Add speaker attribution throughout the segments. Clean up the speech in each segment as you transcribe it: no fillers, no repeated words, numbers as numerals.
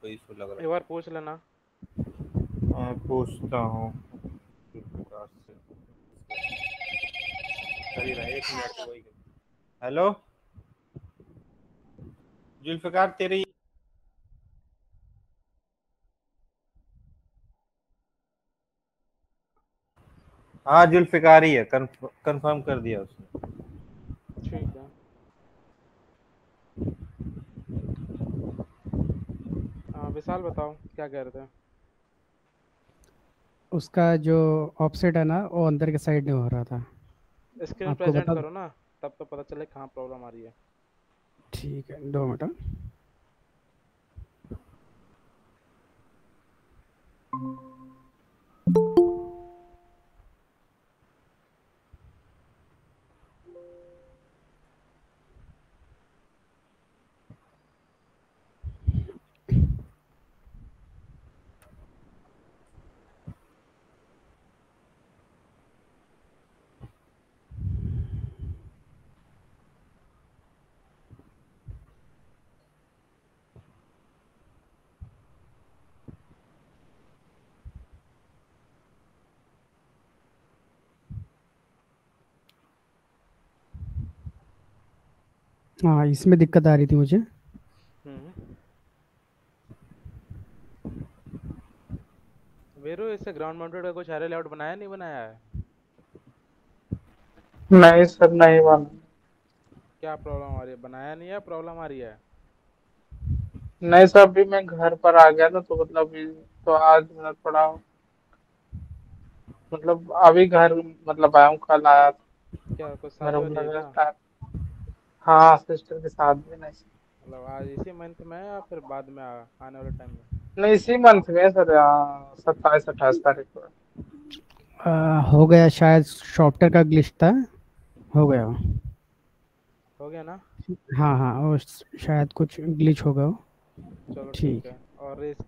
Speaker 1: को इशू लग रहा
Speaker 2: एक बार पूछ लेना।
Speaker 1: है। मैं पूछता हूँ जुल्फिकार से। चल ही रहा है, 1 मिनट वही। हेलो जुल्फिकार, तेरी हाँ जुल्फिकार ही है, कंफर्म कर दिया उसने।
Speaker 2: ठीक है। हाँ विशाल बताओ क्या कह रहे थे।
Speaker 3: उसका जो ऑफसेट है ना वो अंदर के साइड नहीं हो रहा था।
Speaker 2: स्क्रीन
Speaker 3: आपको
Speaker 2: प्रेजेंट
Speaker 3: बता।
Speaker 2: करो ना, तब तो पता चले कहाँ प्रॉब्लम आ रही है।
Speaker 3: ठीक है 2 मिनट हाँ। हाँ इसमें दिक्कत आ रही थी मुझे।
Speaker 2: वीरू इससे ग्राउंड माउंटेड का कुछ एरे लेआउट बनाया नहीं बनाया है?
Speaker 4: नहीं सर, नहीं बना।
Speaker 2: क्या प्रॉब्लम आ रही है, बनाया नहीं है प्रॉब्लम आ रही है?
Speaker 4: नहीं सर, अभी मैं घर पर आ गया ना, तो मतलब तो आज मैं थोड़ा मतलब अभी घर मतलब आया हूँ, कल आया था।
Speaker 2: क्या कुछ शादी
Speaker 4: मेरे को
Speaker 2: वादी है
Speaker 4: लगा
Speaker 2: क्या?
Speaker 4: था। हाँ, सिस्टर के साथ भी नहीं।
Speaker 2: मतलब आज इसी मंथ में है या फिर बाद में आने वाले टाइम में?
Speaker 4: नहीं, इसी मंथ में सर, 27-28 तारीख को।
Speaker 3: हो गया शायद, सॉफ्टवेयर का ग्लिच था। हो गया।
Speaker 2: हो गया ना?
Speaker 3: हाँ हाँ वो शायद कुछ ग्लिच हो गया हो।
Speaker 2: चलो ठीक
Speaker 3: ठीक।
Speaker 2: है। और इस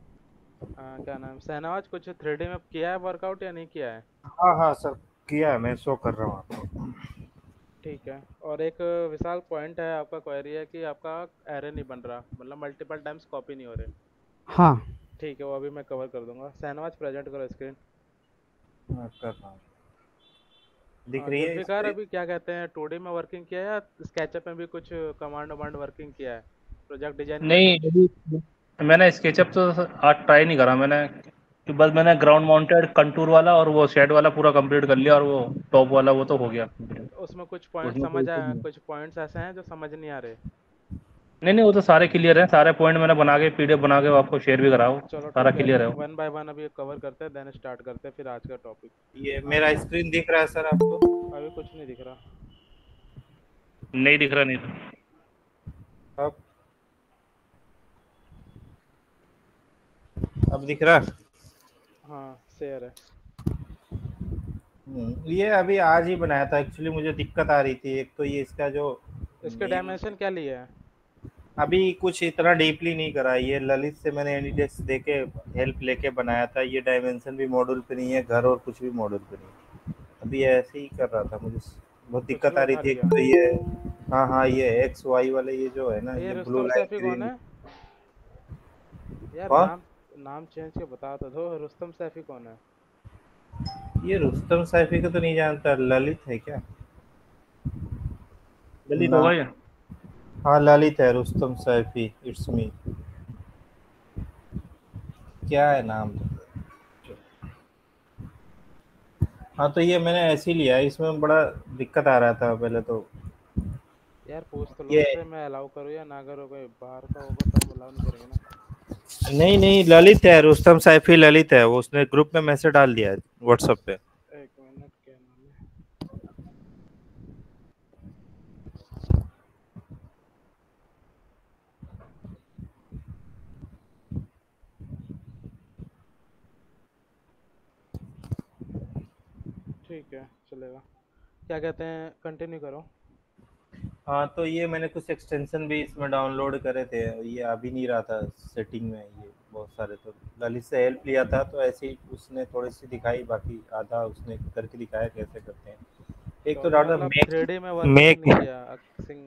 Speaker 2: क्या नाम, शहनवाज कुछ 3D में किया है वर्कआउट या नहीं किया है?
Speaker 1: हाँ हाँ सर, किया है, मैं शो कर रहा हूँ आपको।
Speaker 2: ठीक है। और एक विशाल पॉइंट है, आपका क्वेरी है कि आपका एरे नहीं बन रहा, मतलब मल्टीपल टाइम्स कॉपी नहीं हो रहे।
Speaker 3: हाँ
Speaker 2: ठीक है, वो अभी मैं कवर कर दूंगा। शहनवाज प्रेजेंट करो स्क्रीन।
Speaker 1: मैं कर रहा हूँ, दिख रही है
Speaker 2: जुल्फिकार
Speaker 1: स्क्रीन?
Speaker 2: अभी क्या कहते हैं, 2D में वर्किंग किया है या स्केचअप में भी कुछ कमांड वमांड वर्किंग किया है, प्रोजेक्ट डिजाइन में
Speaker 5: नहीं,
Speaker 2: कुछ?
Speaker 5: मैंने स्केचअप तो आज ट्राई नहीं करा मैंने, कि बस मैंने ग्राउंड माउंटेड कंटूर वाला और वो शेड वाला पूरा कंप्लीट कर लिया, और वो टॉप वाला वो तो हो गया complete।
Speaker 2: तो उसमें कुछ पॉइंट
Speaker 5: उसमें कोई
Speaker 2: समझ
Speaker 5: issue
Speaker 2: आया,
Speaker 5: नहीं है।
Speaker 2: कुछ पॉइंट्स ऐसे हैं जो समझ नहीं आ रहे?
Speaker 5: नहीं नहीं, वो तो सारे क्लियर हैं, सारे पॉइंट मैंने बना के पीडीएफ बना के आपको शेयर भी करा,
Speaker 2: चलो
Speaker 5: सारा
Speaker 2: ठीक है,
Speaker 5: क्लियर है वो।
Speaker 2: 1 बाय 1 अभी कवर करते हैं, देन स्टार्ट करते हैं फिर आज का टॉपिक।
Speaker 1: ये मेरा स्क्रीन दिख रहा है सर आपको?
Speaker 2: अभी कुछ नहीं दिख रहा।
Speaker 5: नहीं दिख रहा, नहीं तो
Speaker 1: अब दिख रहा है?
Speaker 2: हाँ शेयर है।
Speaker 1: ये अभी आज ही बनाया था एक्चुअली, मुझे दिक्कत आ रही थी। एक तो ये इसका जो
Speaker 2: इसके डायमेंशन क्या लिए है?
Speaker 1: अभी कुछ इतना डीपली नहीं करा, ये ललित से मैंने एनीडेस्क देके हेल्प लेके बनाया था। ये डायमेंशन भी मॉड्यूल पे नहीं है, घर और कुछ भी मॉड्यूल पे नहीं है। अभी ऐसे ही कर रहा था, मुझे बहुत
Speaker 2: तो
Speaker 1: दिक्कत
Speaker 2: स्लो
Speaker 1: आ रही
Speaker 2: था
Speaker 1: थी। एक
Speaker 2: लिया।
Speaker 1: तो ये हाँ हाँ, ये एक्स वाई वाले ये जो है ना,
Speaker 2: ये
Speaker 1: ये ब्लू
Speaker 2: रुस्तम
Speaker 1: लाइट
Speaker 2: सैफी कौन
Speaker 1: ग्रीन।
Speaker 2: है यार?
Speaker 1: कौन?
Speaker 2: नाम चेंज के बता तो दो, रुस्तम सैफी कौन है?
Speaker 1: ये रुस्तम सैफी को तो नहीं जानता, ललित है क्या
Speaker 5: जल्दी तो
Speaker 1: नाम?
Speaker 5: होगा ये।
Speaker 1: हाँ ललित है, रुस्तम सैफी, इट्स मी। क्या है नाम? हाँ तो ये मैंने ऐसे ही लिया है, इसमें बड़ा दिक्कत आ रहा था पहले तो।
Speaker 2: यार पूछ तो लो
Speaker 1: ये
Speaker 2: उससे, मैं अलाउ करूँ या ना करूँ? कोई बाहर का होगा तो हम अलाउ नहीं करेंगे ना।
Speaker 1: नहीं नहीं, ललित है, रुस्तम सैफी ललित है, वो उसने ग्रुप में मैसेज डाल दिया है व्हाट्सएप पे।
Speaker 2: एक मिनट, क्या नाम है? ठीक है चलेगा। क्या कहते हैं, कंटिन्यू करो।
Speaker 1: हाँ तो ये मैंने कुछ एक्सटेंशन भी इसमें डाउनलोड करे थे, ये आ भी नहीं रहा था सेटिंग में ये बहुत सारे। तो ललित से हेल्प लिया था, तो ऐसे ही उसने थोड़ी सी दिखाई, बाकी आधा उसने करके दिखाया कैसे करते हैं। एक तो
Speaker 2: तो
Speaker 1: डाटा
Speaker 2: मतलब
Speaker 1: मेक
Speaker 2: 3D में वर्किंग
Speaker 1: मेक
Speaker 2: नहीं किया? सिंग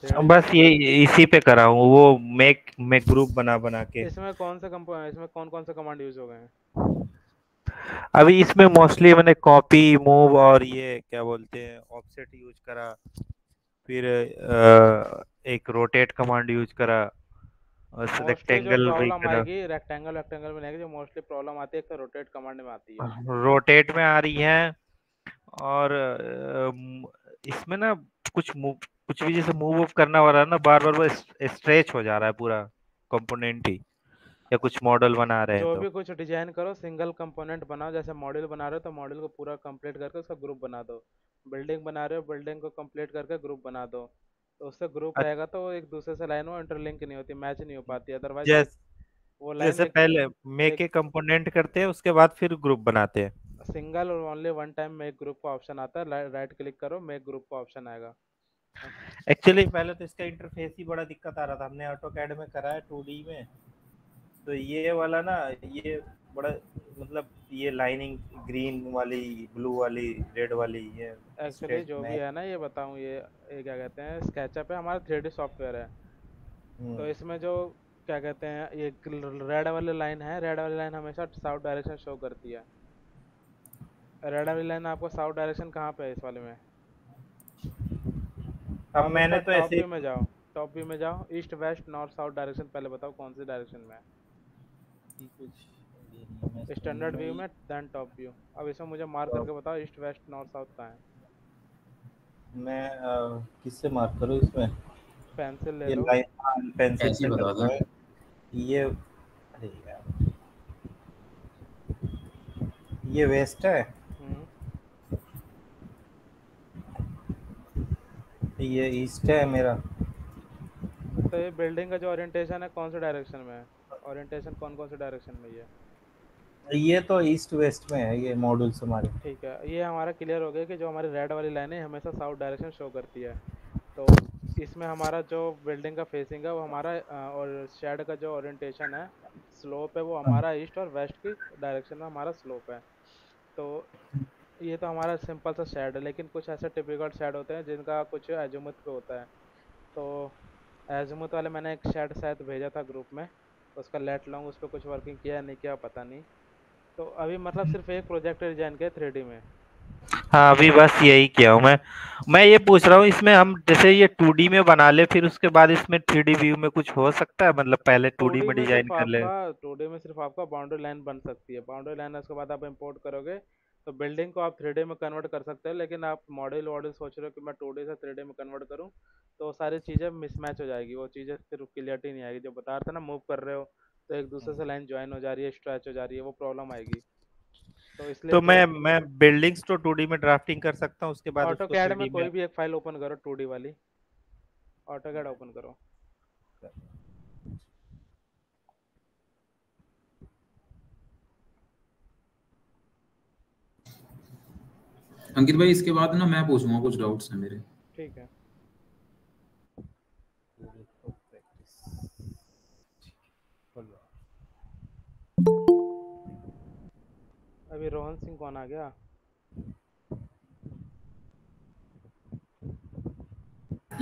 Speaker 2: 3D
Speaker 1: बस ये इसी पे करा हूँ, वो मेक ग्रुप बना बना के।
Speaker 2: इसमें कौन कौन से कमांड यूज हो गए हैं?
Speaker 1: अभी इसमें मोस्टली मैंने कॉपी, मूव और ये क्या बोलते हैं ऑफसेट यूज करा। फिर एक रोटेट कमांड यूज करा और
Speaker 2: मोस्टली जो
Speaker 1: रेक्टेंगल भी
Speaker 2: प्रॉब्लम
Speaker 1: करा।
Speaker 2: आएगी रेक्टेंगल में नहीं आएगी, जो मोस्टली प्रॉब्लम आती है एक तो रोटेट कमांड में आती है।
Speaker 1: रोटेट में आ रही है और इसमें ना कुछ भी जैसे मूव करना वाला ना बार बार वो स्ट्रेच हो जा रहा है पूरा कंपोनेंट ही, या कुछ मॉडल बना रहे हैं
Speaker 2: जो
Speaker 1: तो।
Speaker 2: भी कुछ डिजाइन करो सिंगल कंपोनेंट बनाओ, जैसे मॉड्यूल बना रहे हो तो मॉड्यूल को पूरा कंप्लीट करके उसका ग्रुप बना दो। बिल्डिंग बना रहे हो बिल्डिंग को कंप्लीट करके ग्रुप बना दो। तो उससे ग्रुप रहेगा तो वो एक दूसरे से लाइन वो इंटरलिंक नहीं होती, मैच नहीं हो पाती, अदरवाइज एक
Speaker 1: जैस
Speaker 2: वो लाइन
Speaker 1: जैसे
Speaker 2: एक
Speaker 1: पहले मेक
Speaker 2: एक
Speaker 1: के कंपोनेंट करते हैं उसके बाद फिर ग्रुप बनाते हैं।
Speaker 2: सिंगल और only one time make group का ऑप्शन आता है, राइट क्लिक करो मेक ग्रुप का ऑप्शन आएगा।
Speaker 1: एक्चुअली पहले तो इसका इंटरफेस ही बड़ा दिक्कत आ रहा था, हमने ऑटोकैड में करा है 2D में, तो ये वाला ना ये बड़ा मतलब ये लाइनिंग ग्रीन वाली, ब्लू वाली, रेड वाली, ये
Speaker 2: एक्चुअली
Speaker 1: स्ट्रेट
Speaker 2: जो भी
Speaker 1: मैच।
Speaker 2: है ना ये बताऊँ, ये क्या कहते हैं, स्केचअप है हमारा 3D सॉफ्टवेयर है। तो इसमें जो क्या कहते हैं ये रेड वाली लाइन है, रेड वाली लाइन हमेशा साउथ डायरेक्शन शो करती है। रेड वाली लाइन आपको साउथ डायरेक्शन कहाँ पे है इस वाले में?
Speaker 1: अब
Speaker 2: आप इसका
Speaker 1: मैंने तो
Speaker 2: टॉप
Speaker 1: ऐसे
Speaker 2: व्यू में जाओ, टॉप व्यू में जाओ, east west north south direction पहले बताओ कौन सी डायरेक्शन में है। स्टैंडर्ड व्यू में देन टॉप व्यू। अब इसमें मुझे मार्क करके बताओ ईस्ट वेस्ट नॉर्थ साउथ कहाँ है।
Speaker 1: मैं किससे मार्क करूँ इसमें?
Speaker 2: पेंसिल ले
Speaker 1: ये
Speaker 2: लो।
Speaker 1: लाइन पेंसिल
Speaker 6: ऐसे
Speaker 1: से
Speaker 6: ही बता
Speaker 1: करता
Speaker 6: दो।
Speaker 1: है ये। अरे यार, ये वेस्ट है, ये ईस्ट है मेरा।
Speaker 2: तो ये बिल्डिंग का जो ओरिएंटेशन है कौन से डायरेक्शन में है? ओरिएंटेशन कौन कौन से डायरेक्शन में
Speaker 1: ये तो ईस्ट वेस्ट में है ये मॉड्यूल्स हमारे।
Speaker 2: ठीक है, ये हमारा क्लियर हो गया कि जो हमारी रेड वाली लाइन है हमेशा साउथ डायरेक्शन शो करती है। तो इसमें हमारा जो बिल्डिंग का फेसिंग है वो हमारा और शेड का जो ओरिएंटेशन है स्लोप है वो हमारा ईस्ट और वेस्ट की डायरेक्शन में हमारा स्लोप है। तो ये तो हमारा सिंपल सा शेड है, लेकिन कुछ ऐसे टिपिकल शेड होते हैं जिनका कुछ एजुमुत पे होता है। तो एजुमुत वाले मैंने एक शेड शायद भेजा था ग्रुप में, उसका लेट लॉन्ग उस पर कुछ वर्किंग किया नहीं किया पता नहीं। तो अभी मतलब सिर्फ एक प्रोजेक्ट डिजाइन किया 3D में।
Speaker 1: हाँ अभी बस यही किया हूँ मैं ये पूछ रहा हूँ इसमें हम जैसे ये 2D में बना ले फिर उसके बाद इसमें 3D व्यू में कुछ हो सकता है, मतलब पहले 2D में डिजाइन कर ले।
Speaker 2: 2D में सिर्फ आपका बाउंड्री लाइन बन सकती है, बाउंड्री लाइन उसके बाद आप इंपोर्ट करोगे तो बिल्डिंग को आप 3D में कन्वर्ट कर सकते हो। लेकिन आप मॉडल सोच रहे हो कि मैं 2D से 3D में कन्वर्ट करूँ तो सारी चीज़ें मिसमैच हो जाएगी, वो चीज़ें फिर क्लियरिटी नहीं आएगी। जो बता रहे थे ना मूव कर रहे हो तो एक दूसरे से लाइन ज्वाइन हो जा रही है, स्ट्रेच हो जा रही है, वो प्रॉब्लम आएगी। तो इसलिए
Speaker 1: तो
Speaker 2: जो
Speaker 1: मैं बिल्डिंग्स तो 2D में ड्राफ्टिंग कर सकता हूँ उसके बाद उसको
Speaker 2: ऑटोकैड में
Speaker 1: 3D में।
Speaker 2: कोई भी एक फाइल ओपन करो 2D वाली, ऑटोकैड ओपन करो।
Speaker 6: अंकित भाई इसके बाद ना मैं पूछूंगा, कुछ डाउट्स हैं मेरे।
Speaker 2: ठीक है। अभी रोहन सिंह कौन आ गया?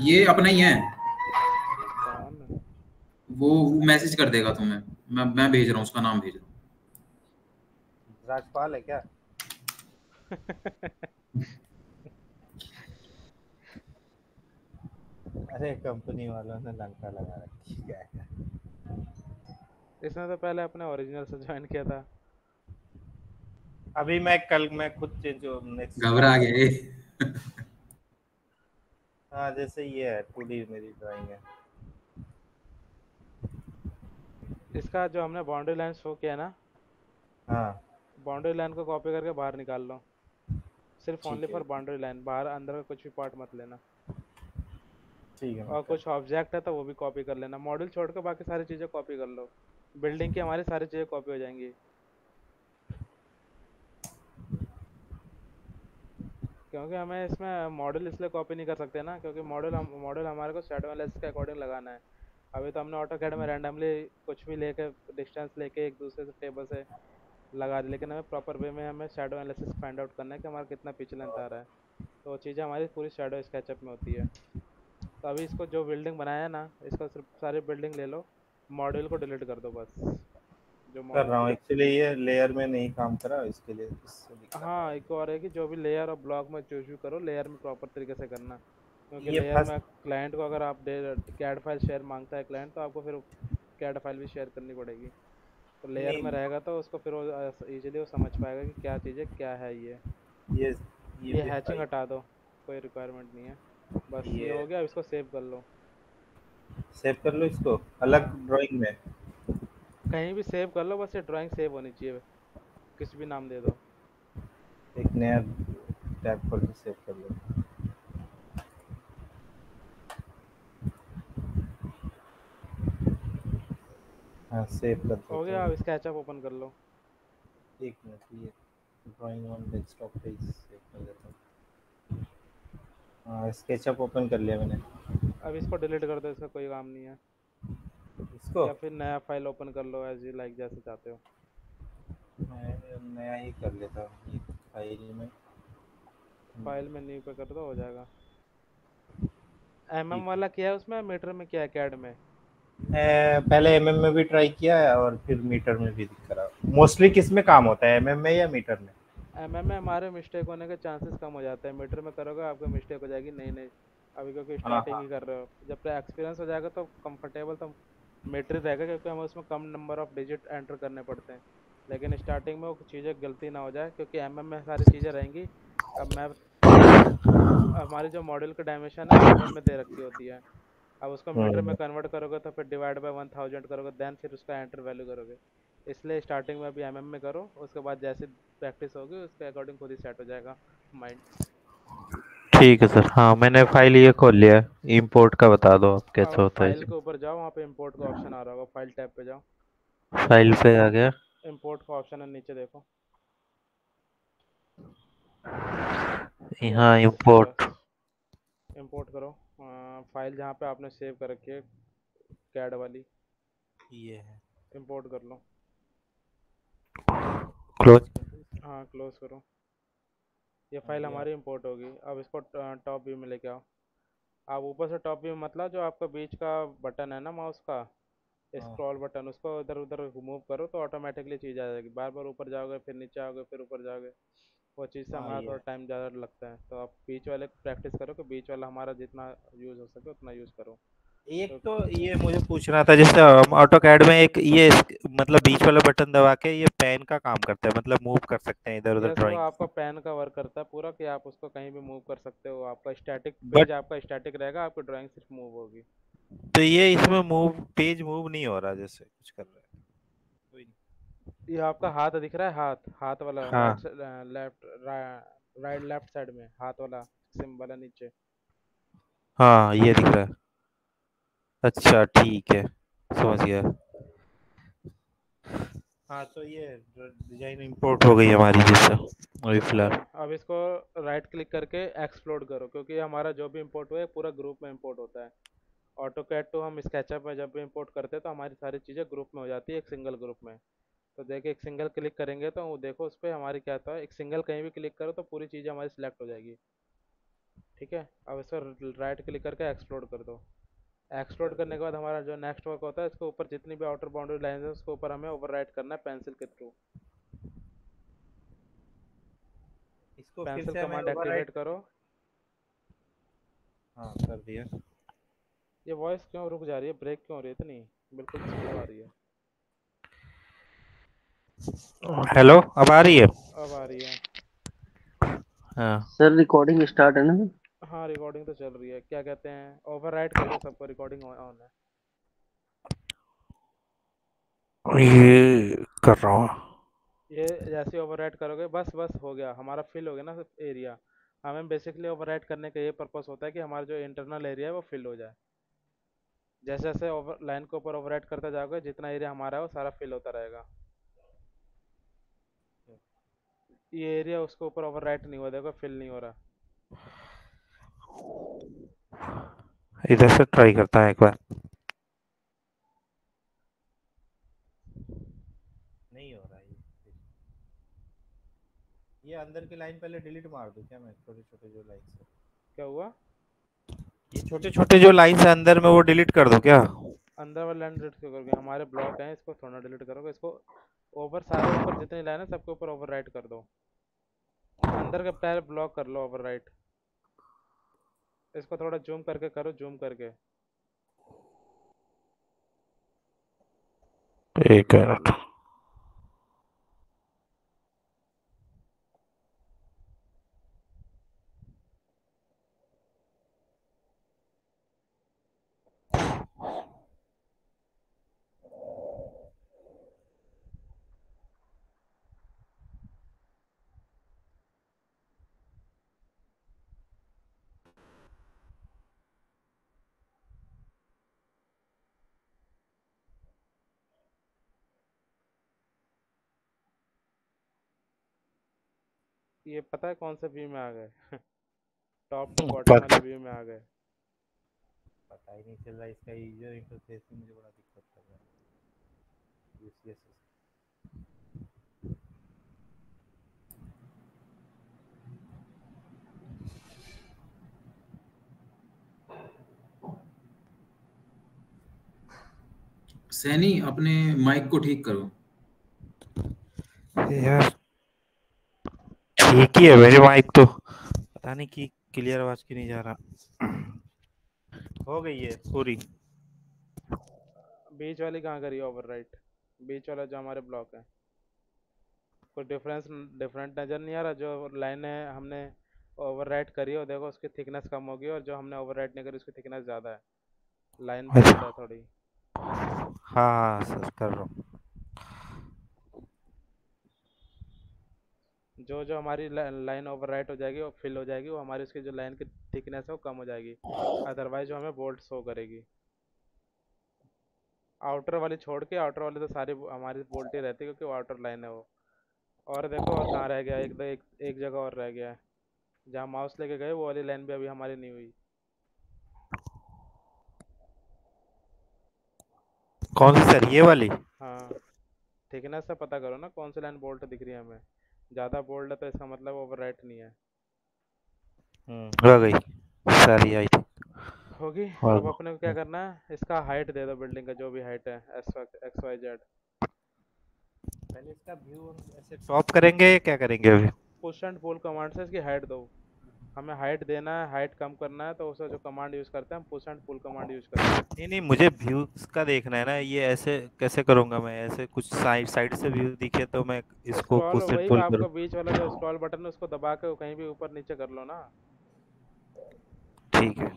Speaker 6: ये अपना ही है,
Speaker 2: कौन?
Speaker 6: वो मैसेज कर देगा तुम्हें, मैं भेज रहा हूँ, उसका नाम भेज रहा हूँ।
Speaker 1: राजपाल है क्या? अरे कंपनी वालों ने लंका लगा रखी है।
Speaker 2: इसने तो पहले अपने ओरिजिनल से ज्वाइन किया था।
Speaker 1: अभी मैं खुद चेंज नेक्स्ट
Speaker 6: घबरा गए।
Speaker 1: हाँ जैसे ये है 2D मेरी ड्राइंग है।
Speaker 2: इसका जो हमने बाउंड्री लाइन शो किया ना,
Speaker 1: हाँ
Speaker 2: बाउंड्री लाइन को कॉपी करके बाहर निकाल लो, सिर्फ
Speaker 1: ठीक
Speaker 2: ओनली
Speaker 1: है।
Speaker 2: फॉर बाउंड्री लाइन, बाहर अंदर का कुछ भी पार्ट मत लेना।
Speaker 1: ठीक है
Speaker 2: और कुछ ऑब्जेक्ट है तो वो भी कॉपी कर लेना, मॉड्यूल छोड़ के बाकी सारी चीज़ें कॉपी कर लो, बिल्डिंग की हमारी सारी चीज़ें कॉपी हो जाएंगी। क्योंकि हमें इसमें मॉडल इसलिए कॉपी नहीं कर सकते ना, क्योंकि मॉडल हमारे को शैडो एनालिसिस के अकॉर्डिंग लगाना है। अभी तो हमने ऑटोकैड में रैंडमली कुछ भी लेके डिस्टेंस लेके एक दूसरे से टेबल से लगा दी, लेकिन हमें प्रॉपर वे में हमें शैडो एनालिसिस फाइंड आउट करना है कि हमारा कितना पिच लेंथ आ रहा है। तो वो चीज़ें हमारी पूरी शैडो स्केचअप में होती है। तो अभी इसको जो बिल्डिंग बनाया है ना, इसको सिर्फ सारी बिल्डिंग ले लो, मॉड्यूल को डिलीट कर दो बस, जो
Speaker 1: कर रहा
Speaker 2: मॉड्यूल
Speaker 1: हूँ
Speaker 2: है।
Speaker 1: एक्चुअली, ये लेयर में नहीं काम करा इसके लिए इससे दिक्कत आ
Speaker 2: हाँ,
Speaker 1: रही
Speaker 2: एक और है कि जो भी लेयर और ब्लॉक में चूज भी करो, लेयर में प्रॉपर तरीके से करना, क्योंकि
Speaker 1: है। ये
Speaker 2: लेयर में
Speaker 1: फर्स्ट
Speaker 2: क्लाइंट को अगर आप दे कैड फाइल शेयर मांगता है क्लाइंट, तो आपको फिर कैड फाइल भी शेयर करनी पड़ेगी। तो लेयर में
Speaker 1: नहीं,
Speaker 2: रहेगा तो उसको फिर वो इजीली वो समझ पाएगा कि क्या चीज़ है, क्या है ये।
Speaker 1: ये
Speaker 2: ये
Speaker 1: भी
Speaker 2: हैचिंग
Speaker 1: हटाई।
Speaker 2: हटा दो, कोई रिक्वायरमेंट नहीं है। बस ये
Speaker 1: ये
Speaker 2: हो गया, अब इसको सेव कर लो।
Speaker 1: सेव कर लो इसको अलग
Speaker 2: हाँ,
Speaker 1: ड्राइंग में।
Speaker 2: कहीं भी सेव कर लो, बस ये ड्राइंग सेव होनी चाहिए, किसी भी नाम दे दो।
Speaker 1: एक नया टैब खोल के सेव कर लो। हाँ सेव कर
Speaker 2: हो
Speaker 1: देता
Speaker 2: गया, अब
Speaker 1: हूँ।
Speaker 2: स्केचअप ओपन कर लो।
Speaker 1: एक मिनट, ये ड्राइंग ऑन डेस्कटॉप पे ही सेव कर देता हूँ। हाँ स्केचअप ओपन कर लिया मैंने।
Speaker 2: अब इसको डिलीट कर दो, इसका कोई काम नहीं है।
Speaker 1: इसको
Speaker 2: या फिर नया फाइल ओपन कर लो, एज यू लाइक, जैसे चाहते हो।
Speaker 1: मैं नया ही कर लेता हूँ, ये फाइल में।
Speaker 2: फाइल में न्यू पे कर दो, हो जाएगा। एमएम
Speaker 1: ठीक है।
Speaker 2: वाला किया है उसमें, मीटर में किया है, कैड में?
Speaker 1: पहले एमएम में भी ट्राई किया है और फिर मीटर में भी करा। मोस्टली किस में काम होता है, एमएम में या मीटर में?
Speaker 2: एमएम में हमारे मिस्टेक होने के चांसेस कम हो जाते हैं, मीटर में करोगे आपको मिस्टेक हो जाएगी। नहीं नहीं, अभी क्योंकि
Speaker 1: हाँ
Speaker 2: स्टार्टिंग
Speaker 1: हाँ।
Speaker 2: ही कर रहे हो, जब तक एक्सपीरियंस हो जाएगा तो कंफर्टेबल तो मीटर ही रहेगा, क्योंकि हमें उसमें कम नंबर ऑफ डिजिट एंटर करने पड़ते हैं। लेकिन स्टार्टिंग में वो चीज़ें गलती ना हो जाए, क्योंकि एमएम में सारी चीज़ें रहेंगी। अब मैं हमारी जो मॉड्यूल की डायमेंशन है वो एमएम में दे रखी होती है। अब उसको मीटर में
Speaker 1: हम्म,
Speaker 2: कन्वर्ट करोगे तो फिर डिवाइड बाय 1000 करोगे, देन फिर उसका एंटर वैल्यू करोगे। इसलिए स्टार्टिंग में अभी एमएम में करो, उसके बाद जैसे प्रैक्टिस होगी उसके अकॉर्डिंग खुद ही सेट हो जाएगा माइंड।
Speaker 7: ठीक है सर। हाँ मैंने फाइल ये खोल लिया। इंपोर्ट का बता दो आप कैसे
Speaker 2: अब
Speaker 7: होता है
Speaker 2: फाइल
Speaker 7: इसमें।
Speaker 2: के ऊपर जाओ, वहाँ पे इंपोर्ट का ऑप्शन आ रहा होगा, फाइल टैब पे जाओ।
Speaker 7: फाइल पे आ गया।
Speaker 2: इंपोर्ट का ऑप्शन है नीचे, देखो।
Speaker 7: यहाँ
Speaker 2: यस,
Speaker 7: इंपोर्ट।
Speaker 2: बस इंपोर्ट करो। फाइल जहाँ पे आपने सेव कर रखी है, कैड वाली,
Speaker 1: ये है।
Speaker 2: इंपोर्ट कर लो।
Speaker 7: क्लोज।
Speaker 2: हाँ, क्लोज करो। ये
Speaker 1: आ
Speaker 2: फाइल
Speaker 1: गया।
Speaker 2: हमारी इंपोर्ट होगी। अब इसको टॉप व्यू में लेके आओ। आप ऊपर से टॉप व्यू, मतलब जो आपका बीच का बटन है ना माउस का,
Speaker 1: हाँ
Speaker 2: स्क्रॉल बटन, उसको इधर उधर मूव करो तो ऑटोमेटिकली चीज़ आ जाएगी। बार बार ऊपर जाओगे, फिर नीचे आओगे, फिर ऊपर जाओगे, वो चीज़ से
Speaker 1: हाँ
Speaker 2: हमारा
Speaker 1: ये
Speaker 2: थोड़ा
Speaker 1: है।
Speaker 2: टाइम ज़्यादा लगता है। तो आप बीच वाले प्रैक्टिस करो कि बीच वाला हमारा जितना यूज़ हो सके उतना यूज़ करो।
Speaker 1: एक
Speaker 2: तो
Speaker 1: तो ये मुझे पूछना था, जैसे हम ऑटो कैड में एक ये मतलब बीच वाला बटन दबा के ये पेन का काम करता है, मतलब मूव कर सकते हैं इधर उधर
Speaker 2: यस, वो
Speaker 1: ड्राइंग।
Speaker 2: आपका पेन का वर्क करता है पूरा, कि आप उसको कहीं भी मूव कर सकते हो। आपका स्टैटिक
Speaker 1: बट
Speaker 2: पेज, आपका स्टैटिक रहेगा, आपकी ड्राइंग सिर्फ मूव होगी।
Speaker 1: तो ये इसमें मूव, पेज मूव नहीं हो रहा, जैसे कुछ कर रहा है। कोई नहीं।
Speaker 2: ये आपका हाथ दिख रहा है, हाथ हाथ वाला, राइट,
Speaker 1: हाँ
Speaker 2: लेफ्ट, राइट लेफ्ट साइड में हाथ वाला सिंबल है नीचे।
Speaker 1: हाँ ये दिख रहा है। अच्छा ठीक है, समझ गया। हाँ तो ये डिजाइन इंपोर्ट हो गई हमारी जैसे अभी
Speaker 2: ठीक है,
Speaker 1: फिलहाल।
Speaker 2: अब इसको राइट क्लिक करके एक्सप्लोड करो, क्योंकि हमारा जो भी इंपोर्ट हुआ है पूरा ग्रुप में इंपोर्ट होता है। ऑटो कैड तो हम स्केचअप में जब भी इंपोर्ट करते हैं तो हमारी सारी चीज़ें ग्रुप में हो जाती है, एक सिंगल ग्रुप में। तो देखिए, एक सिंगल क्लिक करेंगे तो वो देखो उस पर हमारी क्या होता है, एक सिंगल कहीं भी क्लिक करो तो पूरी चीज़ें हमारी सिलेक्ट हो जाएगी। ठीक है, अब इसको राइट क्लिक करके एक्सप्लोड कर दो। एक्सप्लोड करने के बाद हमारा जो नेक्स्ट वर्क होता है, इसके ऊपर जितनी भी आउटर बाउंड्री लाइन है उसके ऊपर हमें ओवरराइट करना है पेंसिल के थ्रू।
Speaker 1: इसको फिर
Speaker 2: पेंसिल
Speaker 1: से हमें
Speaker 2: कमांड
Speaker 1: ओवरराइट।
Speaker 2: एक्टिवेट करो।
Speaker 1: हाँ कर दिया।
Speaker 2: ये वॉइस क्यों रुक जा रही है, ब्रेक क्यों हो रही है इतनी, बिल्कुल स्लो आ रही है।
Speaker 1: हेलो, अब आ रही है?
Speaker 2: अब आ रही है।
Speaker 1: हाँ
Speaker 8: सर रिकॉर्डिंग स्टार्ट है ना?
Speaker 2: हाँ, रिकॉर्डिंग तो चल रही है। क्या कहते हैं, ओवरराइट कर दो सबको, रिकॉर्डिंग ऑन है।
Speaker 1: ये कर रहा हूँ।
Speaker 2: ये जैसे ओवरराइट करोगे, बस बस हो गया, हमारा फिल हो गया ना एरिया। हमें बेसिकली ओवरराइट करने का ये पर्पस होता है कि हमारा जो इंटरनल एरिया है वो फिल हो जाए। जैसे जैसे ओवर लाइन के ऊपर ओवरराइट करते जाओगे, जितना एरिया हमारा है वो सारा फिल होता रहेगा। ये एरिया उसके ऊपर ओवरराइट नहीं हुआ, देखो फिल नहीं हो रहा।
Speaker 1: इधर से ट्राई करता है एक बार। नहीं हो रहा ये अंदर की लाइन पहले डिलीट मार दूं क्या मैं, छोटे छोटे जो लाइन है?
Speaker 2: क्या हुआ?
Speaker 7: ये छोटे छोटे जो लाइंस है अंदर में वो डिलीट कर दो क्या?
Speaker 2: अंदर वाला लाइन डिलीट क्यों करोगे? हमारे ब्लॉक हैं, इसको थोड़ा डिलीट करोगे। इसको ओवर, सारे ऊपर जितनी लाइन है सबके ऊपर ओवर राइट कर दो। अंदर के पैर ब्लॉक कर लो ओवर राइट। इसको थोड़ा जूम करके करो, जूम करके।
Speaker 7: एक मिनट।
Speaker 2: ये पता है कौन से व्यू में आ गए? टॉप टू बॉटम वाले व्यू में आ गए।
Speaker 1: पता ही नहीं चल रहा इसका यूजर इंटरफेस में, मुझे बड़ा दिक्कत कर रहा है यूसीएस।
Speaker 6: सैनी अपने माइक को ठीक करो।
Speaker 7: यार ठीक ही है मेरे माइक तो, पता नहीं कि क्लियर आवाज क्यों नहीं जा रहा। हो गई है पूरी।
Speaker 2: बीच वाली कहाँ करी ओवर राइट? बीच वाला जो हमारे ब्लॉक है, कोई डिफरेंट नज़र नहीं आ रहा? जो लाइन है हमने ओवर राइट करी है, और देखो उसकी थिकनेस कम होगी, और जो हमने ओवर राइट नहीं करी उसकी थिकनेस ज़्यादा है। लाइन बोल्ड है थोड़ी।
Speaker 7: हाँ सर कर रहा हूँ।
Speaker 2: जो जो हमारी लाइन ओवर राइट हो जाएगी और फिल हो जाएगी, वो हमारी उसकी जो लाइन की थिकनेस है वो कम हो जाएगी। अदरवाइज जो हमें बोल्ट शो करेगी। आउटर वाली छोड़ के, आउटर वाली तो सारी हमारी बोल्ट ही रहती है क्योंकि वो आउटर लाइन है वो। और देखो और कहाँ रह गया, एक जगह और रह गया है जहाँ माउस लेके गए, वो वाली लाइन भी अभी हमारी नहीं हुई।
Speaker 7: कौन सी सर, ये वाली?
Speaker 2: हाँ, थिकनेस से पता करो ना कौन सी लाइन बोल्ट दिख रही है हमें। ज़्यादा बोल्ड है तो इसका मतलब ओवर राइट नहीं है।
Speaker 7: हो गई सारी आई थी।
Speaker 2: होगी। अब अपने को क्या करना है, इसका हाइट दे दो बिल्डिंग का, जो भी हाइट है एक्स वाई जेड।
Speaker 1: पहले इसका व्यू ऐसे
Speaker 7: टॉप करेंगे, क्या करेंगे अभी?
Speaker 2: पुश एंड पुल कमांड से इसकी हाइट दो। हमें हाइट देना है, हाइट कम करना है, तो उसका जो कमांड यूज़ करते हैं हम push and pull command use करते हैं।
Speaker 7: नहीं नहीं, मुझे व्यूज का देखना है ना। ये ऐसे कैसे करूंगा मैं? ऐसे कुछ साइड से व्यू दिखे तो मैं इसको
Speaker 2: स्क्रॉल,
Speaker 7: पुश एंड
Speaker 2: वही
Speaker 7: पुल
Speaker 2: आपका
Speaker 7: करूं।
Speaker 2: बीच वाला जो स्क्रॉल बटन है उसको दबा के कहीं भी ऊपर नीचे कर लो ना।
Speaker 7: ठीक है।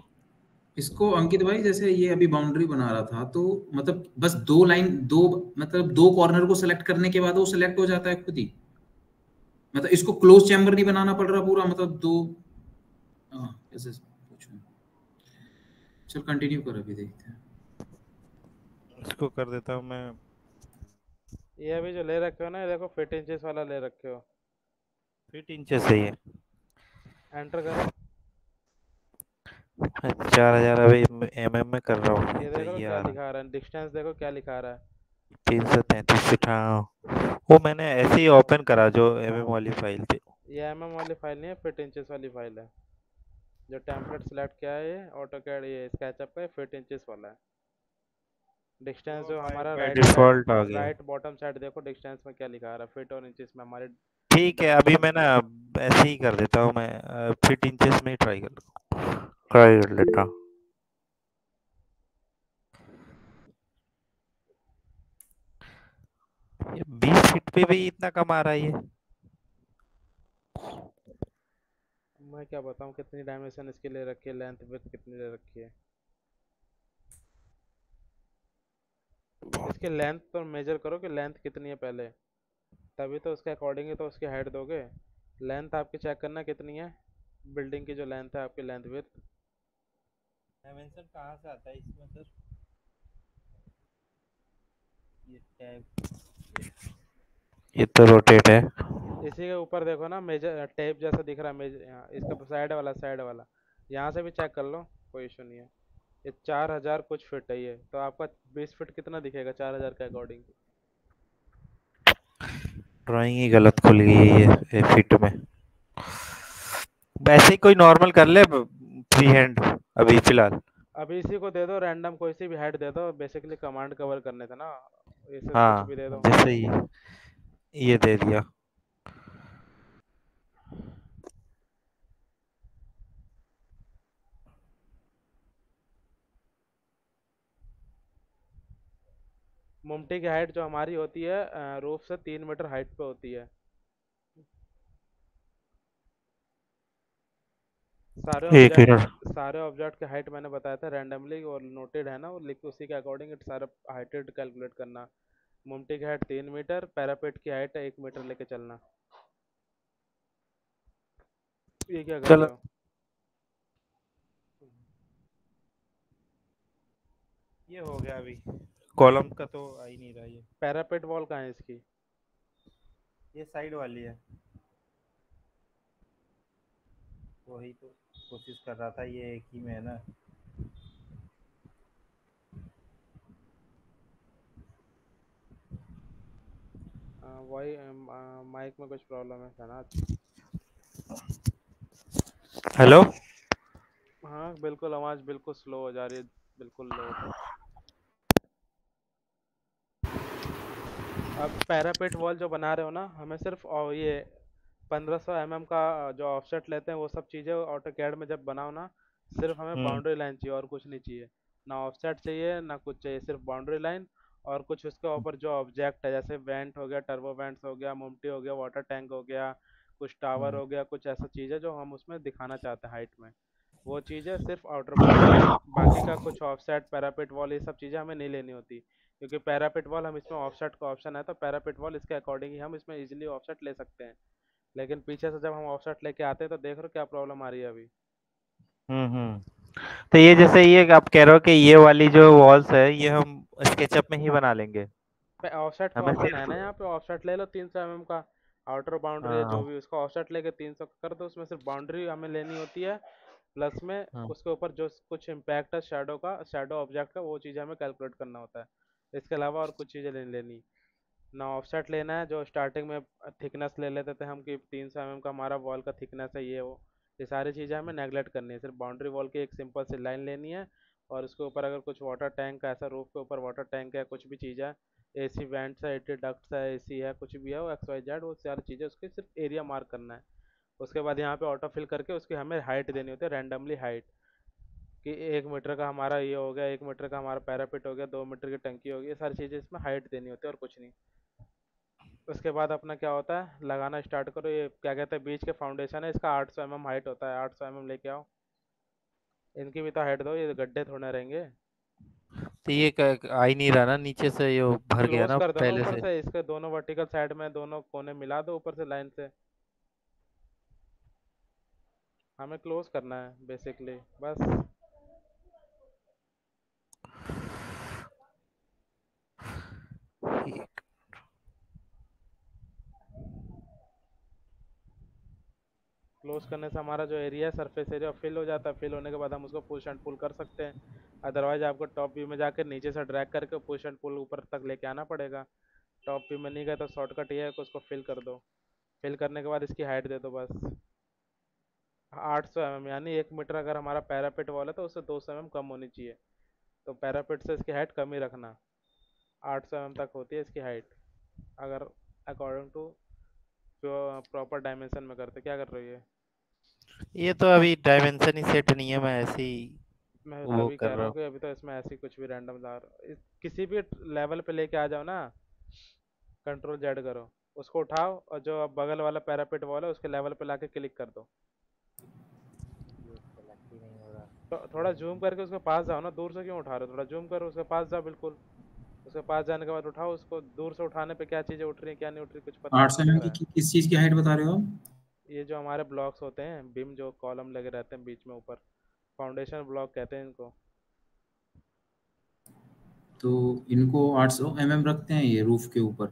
Speaker 6: इसको अंकित भाई, जैसे ये अभी बाउंड्री बना रहा था, तो मतलब बस दो लाइन, दो मतलब दो कॉर्नर को सेलेक्ट करने के बाद वो सेलेक्ट हो जाता है खुद ही? मतलब इसको क्लोज चैम्बर नहीं बनाना पड़ रहा पूरा, मतलब दो? ऐसे पूछूं। चल कंटिन्यू कर, अभी देखते हैं।
Speaker 7: इसको कर देता हूँ मैं।
Speaker 2: ये अभी जो ले रखे हो ना, ये देखो फिट इंचेस वाला ले रखे हो।
Speaker 7: फिट इंचेस सही है।
Speaker 2: एंटर करो।
Speaker 7: 4000 अभी mm में कर रहा हूँ।
Speaker 2: ये
Speaker 7: तो
Speaker 2: देखो
Speaker 7: ये
Speaker 2: क्या
Speaker 7: आ रहा
Speaker 2: लिखा रहा है, डिस्टेंस देखो क्या लिखा रहा है।
Speaker 7: 333 फीट। हाँ वो मैंने ऐसे ही ओपन करा जो mm वाली फाइल थी।
Speaker 2: ये mm वाली फाइल नहीं है, फिट इंचेस वाली फाइल है। जो टेम्पलेट सेलेक्ट किया है ये ऑटोकैड, ये स्केचअप का फिट इंचेस वाला है। डिस्टेंस जो हमारा
Speaker 7: डिफॉल्ट आ गया।
Speaker 2: राइट बॉटम साइड देखो डिस्टेंस में क्या लिखा रहा है, फिट और इंचेस में हमारे।
Speaker 7: ठीक है, अभी मैं ना ऐसे ही कर देता हूँ। मैं फिट इंचेस में ही ट्राई कर लेता हूँ। ये 20 फीट पे भी इतना कम आ रहा है ये?
Speaker 2: मैं क्या बताऊँ कितनी डायमेंशन इसके ले रखी है, लेंथ विड्थ कितनी ले रखी है। इसके लेंथ तो मेजर करो कि लेंथ कितनी है पहले, तभी तो उसके अकॉर्डिंग ही तो उसकी हाइट दोगे। लेंथ आपकी चेक करना कितनी है, बिल्डिंग की जो लेंथ है आपकी, लेंथ विड्थ।
Speaker 1: डायमेंशन कहाँ से आता है इसमें सर? ये टैब,
Speaker 7: ये तो रोटेट है।
Speaker 2: इसी के ऊपर देखो ना, मेजर टेप जैसा दिख रहा है मेजर, इसका साइड वाला यहाँ से भी चेक कर लो, कोई इशू नहीं है। ये 4000 कुछ फिट है ये, तो आपका 20 फिट कितना दिखेगा 4000 के अकॉर्डिंग?
Speaker 7: ड्राइंग ही गलत खुल गई है ये फिट में। वैसे ही कोई नॉर्मल कर ले फ्री हैंड। अभी फिलहाल?
Speaker 2: अभी इसी को दे दो, रैंडम कोई सी भी हाइट दे दो, बेसिकली कमांड कवर करने थे ना, ये सिर्फ कुछ
Speaker 7: हाँ
Speaker 2: भी दे दो।
Speaker 7: जैसे ये दे दिया।
Speaker 2: मुमटी की हाइट जो हमारी होती है रूफ से 3 मीटर हाइट पे होती है।
Speaker 7: एक मिनट।
Speaker 2: सारे ऑब्जेक्ट की हाइट मैंने बताया था रैंडमली और नोटेड है ना, वो लिख उसी के अकॉर्डिंग इट सारा हाइटेड कैलकुलेट करना। मुमटी की हाइट 3 मीटर, पैरापेट की हाइट 1 मीटर लेके चलना। ये क्या कर
Speaker 7: चलो
Speaker 2: रहे हो?
Speaker 1: ये हो गया अभी। कॉलम का तो आ ही नहीं रहा ये।
Speaker 2: पैरापेट वॉल कहाँ है इसकी?
Speaker 1: ये साइड वाली है, वही तो कोशिश कर रहा था, ये एक ही में है ना।
Speaker 2: वही माइक में कुछ प्रॉब्लम है शहनाज।
Speaker 7: हेलो।
Speaker 2: हाँ बिल्कुल, आवाज़ बिल्कुल स्लो हो जा रही है, बिल्कुल लो। अब पैरापेट वॉल जो बना रहे हो ना, हमें सिर्फ ये 1500 mm का जो ऑफसेट लेते हैं वो सब चीज़ें ऑटोकैड में जब बनाओ ना, सिर्फ हमें बाउंड्री लाइन चाहिए और कुछ नहीं चाहिए। ना ऑफसेट चाहिए ना कुछ चाहिए, सिर्फ बाउंड्री लाइन और कुछ उसके ऊपर जो ऑब्जेक्ट है, जैसे वेंट हो गया, टर्बो वेंट्स हो गया, मुमटी हो गया, वाटर टैंक हो गया, कुछ टावर हो गया, कुछ ऐसा चीज़ है जो हम उसमें दिखाना चाहते हैं हाइट में, वो चीज़ें सिर्फ आउटर बाउंड्री। बाकी का कुछ ऑफसेट पैरापेट वॉल ये सब चीज़ें हमें नहीं लेनी होती, क्योंकि पैरापेट वॉल हम इसमें ऑफसेट का ऑप्शन है, तो पैरापेट वॉल इसके अकॉर्डिंग ही हम इसमें इजीली ऑफसेट ले सकते हैं। लेकिन पीछे से जब हम ऑफसेट लेके आते हैं तो देख रहे हो क्या प्रॉब्लम आ रही है अभी।
Speaker 7: तो ये जैसे ये आप कह रहे हो कि ये वाली जो वॉल्स है ये हम स्केचअप में ही बना लेंगे?
Speaker 2: ऑफसेट का
Speaker 7: हमें
Speaker 2: ऑप्शन है
Speaker 7: सिर्फ
Speaker 2: ना यहाँ पे, ऑफसेट ले लो 300 mm का। आउटर बाउंड्री है जो
Speaker 7: हाँ
Speaker 2: भी, उसका ऑफसेट लेके 300 कर दो, उसमें सिर्फ बाउंड्री हमें लेनी होती है, प्लस में
Speaker 7: हाँ।
Speaker 2: उसके ऊपर जो कुछ इम्पैक्ट है शेडो का, शेडो ऑब्जेक्ट का, वो चीज़ हमें कैलकुलेट करना होता है। इसके अलावा और कुछ चीज़ें नहीं लेनी। ना ऑफसेट लेना है, जो स्टार्टिंग में थिकनेस ले लेते थे हम कि 300 mm का हमारा वॉल का थिकनेस है, ये सारी चीज़ें हमें नेगलेक्ट करनी है। सिर्फ बाउंड्री वॉल की एक सिंपल सी लाइन लेनी है, और उसके ऊपर अगर कुछ वाटर टैंक ऐसा रूफ के ऊपर वाटर टैंक है, कुछ भी चीज़ है, एसी वेंट्स है, एटी डक्ट्स है, एसी है, कुछ भी है वो एक्स वाई जेड, वो सारी चीज़ें उसकी सिर्फ एरिया मार्क करना है। उसके बाद यहाँ पे ऑटो फिल करके उसकी हमें हाइट देनी होती है, रैंडमली हाइट, कि 1 मीटर का हमारा ये हो गया, 1 मीटर का हमारा पैरापिट हो गया, 2 मीटर की टंकी होगी, ये सारी चीज़ें इसमें हाइट देनी होती है और कुछ नहीं। उसके बाद अपना क्या होता है, लगाना स्टार्ट करो। ये क्या कहते हैं, बीच के फाउंडेशन है इसका 800 mm हाइट होता है, 800 mm लेके आओ। इनकी भी तो हाइट दो, ये गड्ढे थोड़े रहेंगे।
Speaker 7: तो ये आ ही नहीं रहा ना, नीचे से ये भर गया
Speaker 2: क्लोज
Speaker 7: ना
Speaker 2: कर दो ना
Speaker 7: पहले
Speaker 2: ऊपर
Speaker 7: से।
Speaker 2: से, इसके दोनों वर्टिकल साइड में दोनों कोने मिला दो ऊपर से लाइन से। हमें क्लोज करना है बेसिकली बस। क्लोज करने से हमारा जो एरिया है, सरफेस एरिया फिल हो जाता है। फिल होने के बाद हम उसको पुश एंड पुल कर सकते हैं। अदरवाइज आपको टॉप व्यू में जाकर नीचे से ड्रैग करके पुश एंड पुल ऊपर तक लेके आना पड़ेगा। टॉप व्यू में नहीं गए तो शॉर्टकट ये है कि उसको फिल कर दो। फिल करने के बाद इसकी हाइट दे दो बस 800 mm, यानी 1 मीटर अगर हमारा पैरापेट वॉल है तो उससे 200 mm कम होनी चाहिए। तो पैरापेट से इसकी हाइट कम ही रखना, 800 mm तक होती है इसकी हाइट, अगर अकॉर्डिंग टू प्रॉपर डायमेंशन में करते। क्या कर रही है?
Speaker 7: ये तो अभी डायमेंशन ही सेट नहीं है, मैं ऐसे ही
Speaker 2: मैं
Speaker 7: वो
Speaker 2: तभी
Speaker 7: कर
Speaker 2: कह रहा
Speaker 7: रहा
Speaker 2: हूँ कि अभी तो इसमें ऐसी कुछ भी रैंडम किसी भी लेवल पे लेके आ जाओ ना, कंट्रोल जेड करो, उसको उठाओ और जो बगल वाला पैरापेट वॉल है उसके लेवल पे लाके क्लिक कर दो। तो थोड़ा जूम करके उसके पास जाओ ना, दूर से क्यों उठा रहे हो, थोड़ा जूम करो, उसके पास जाओ बिल्कुल। उसके पास जाने के बाद उठाओ उसको। दूर से उठाने पे क्या चीज़ें उठ रही हैं क्या नहीं उठ रही कुछ पता नहीं
Speaker 6: 800
Speaker 2: चल
Speaker 6: mm
Speaker 2: रहा है।
Speaker 6: की किस चीज की हाइट बता रहे हो आप?
Speaker 2: ये जो हमारे ब्लॉक्स होते हैं बीम, जो कॉलम लगे रहते हैं बीच में ऊपर, फाउंडेशन ब्लॉक कहते हैं इनको।
Speaker 6: तो इनको 800 mm रखते हैं ये रूफ के ऊपर?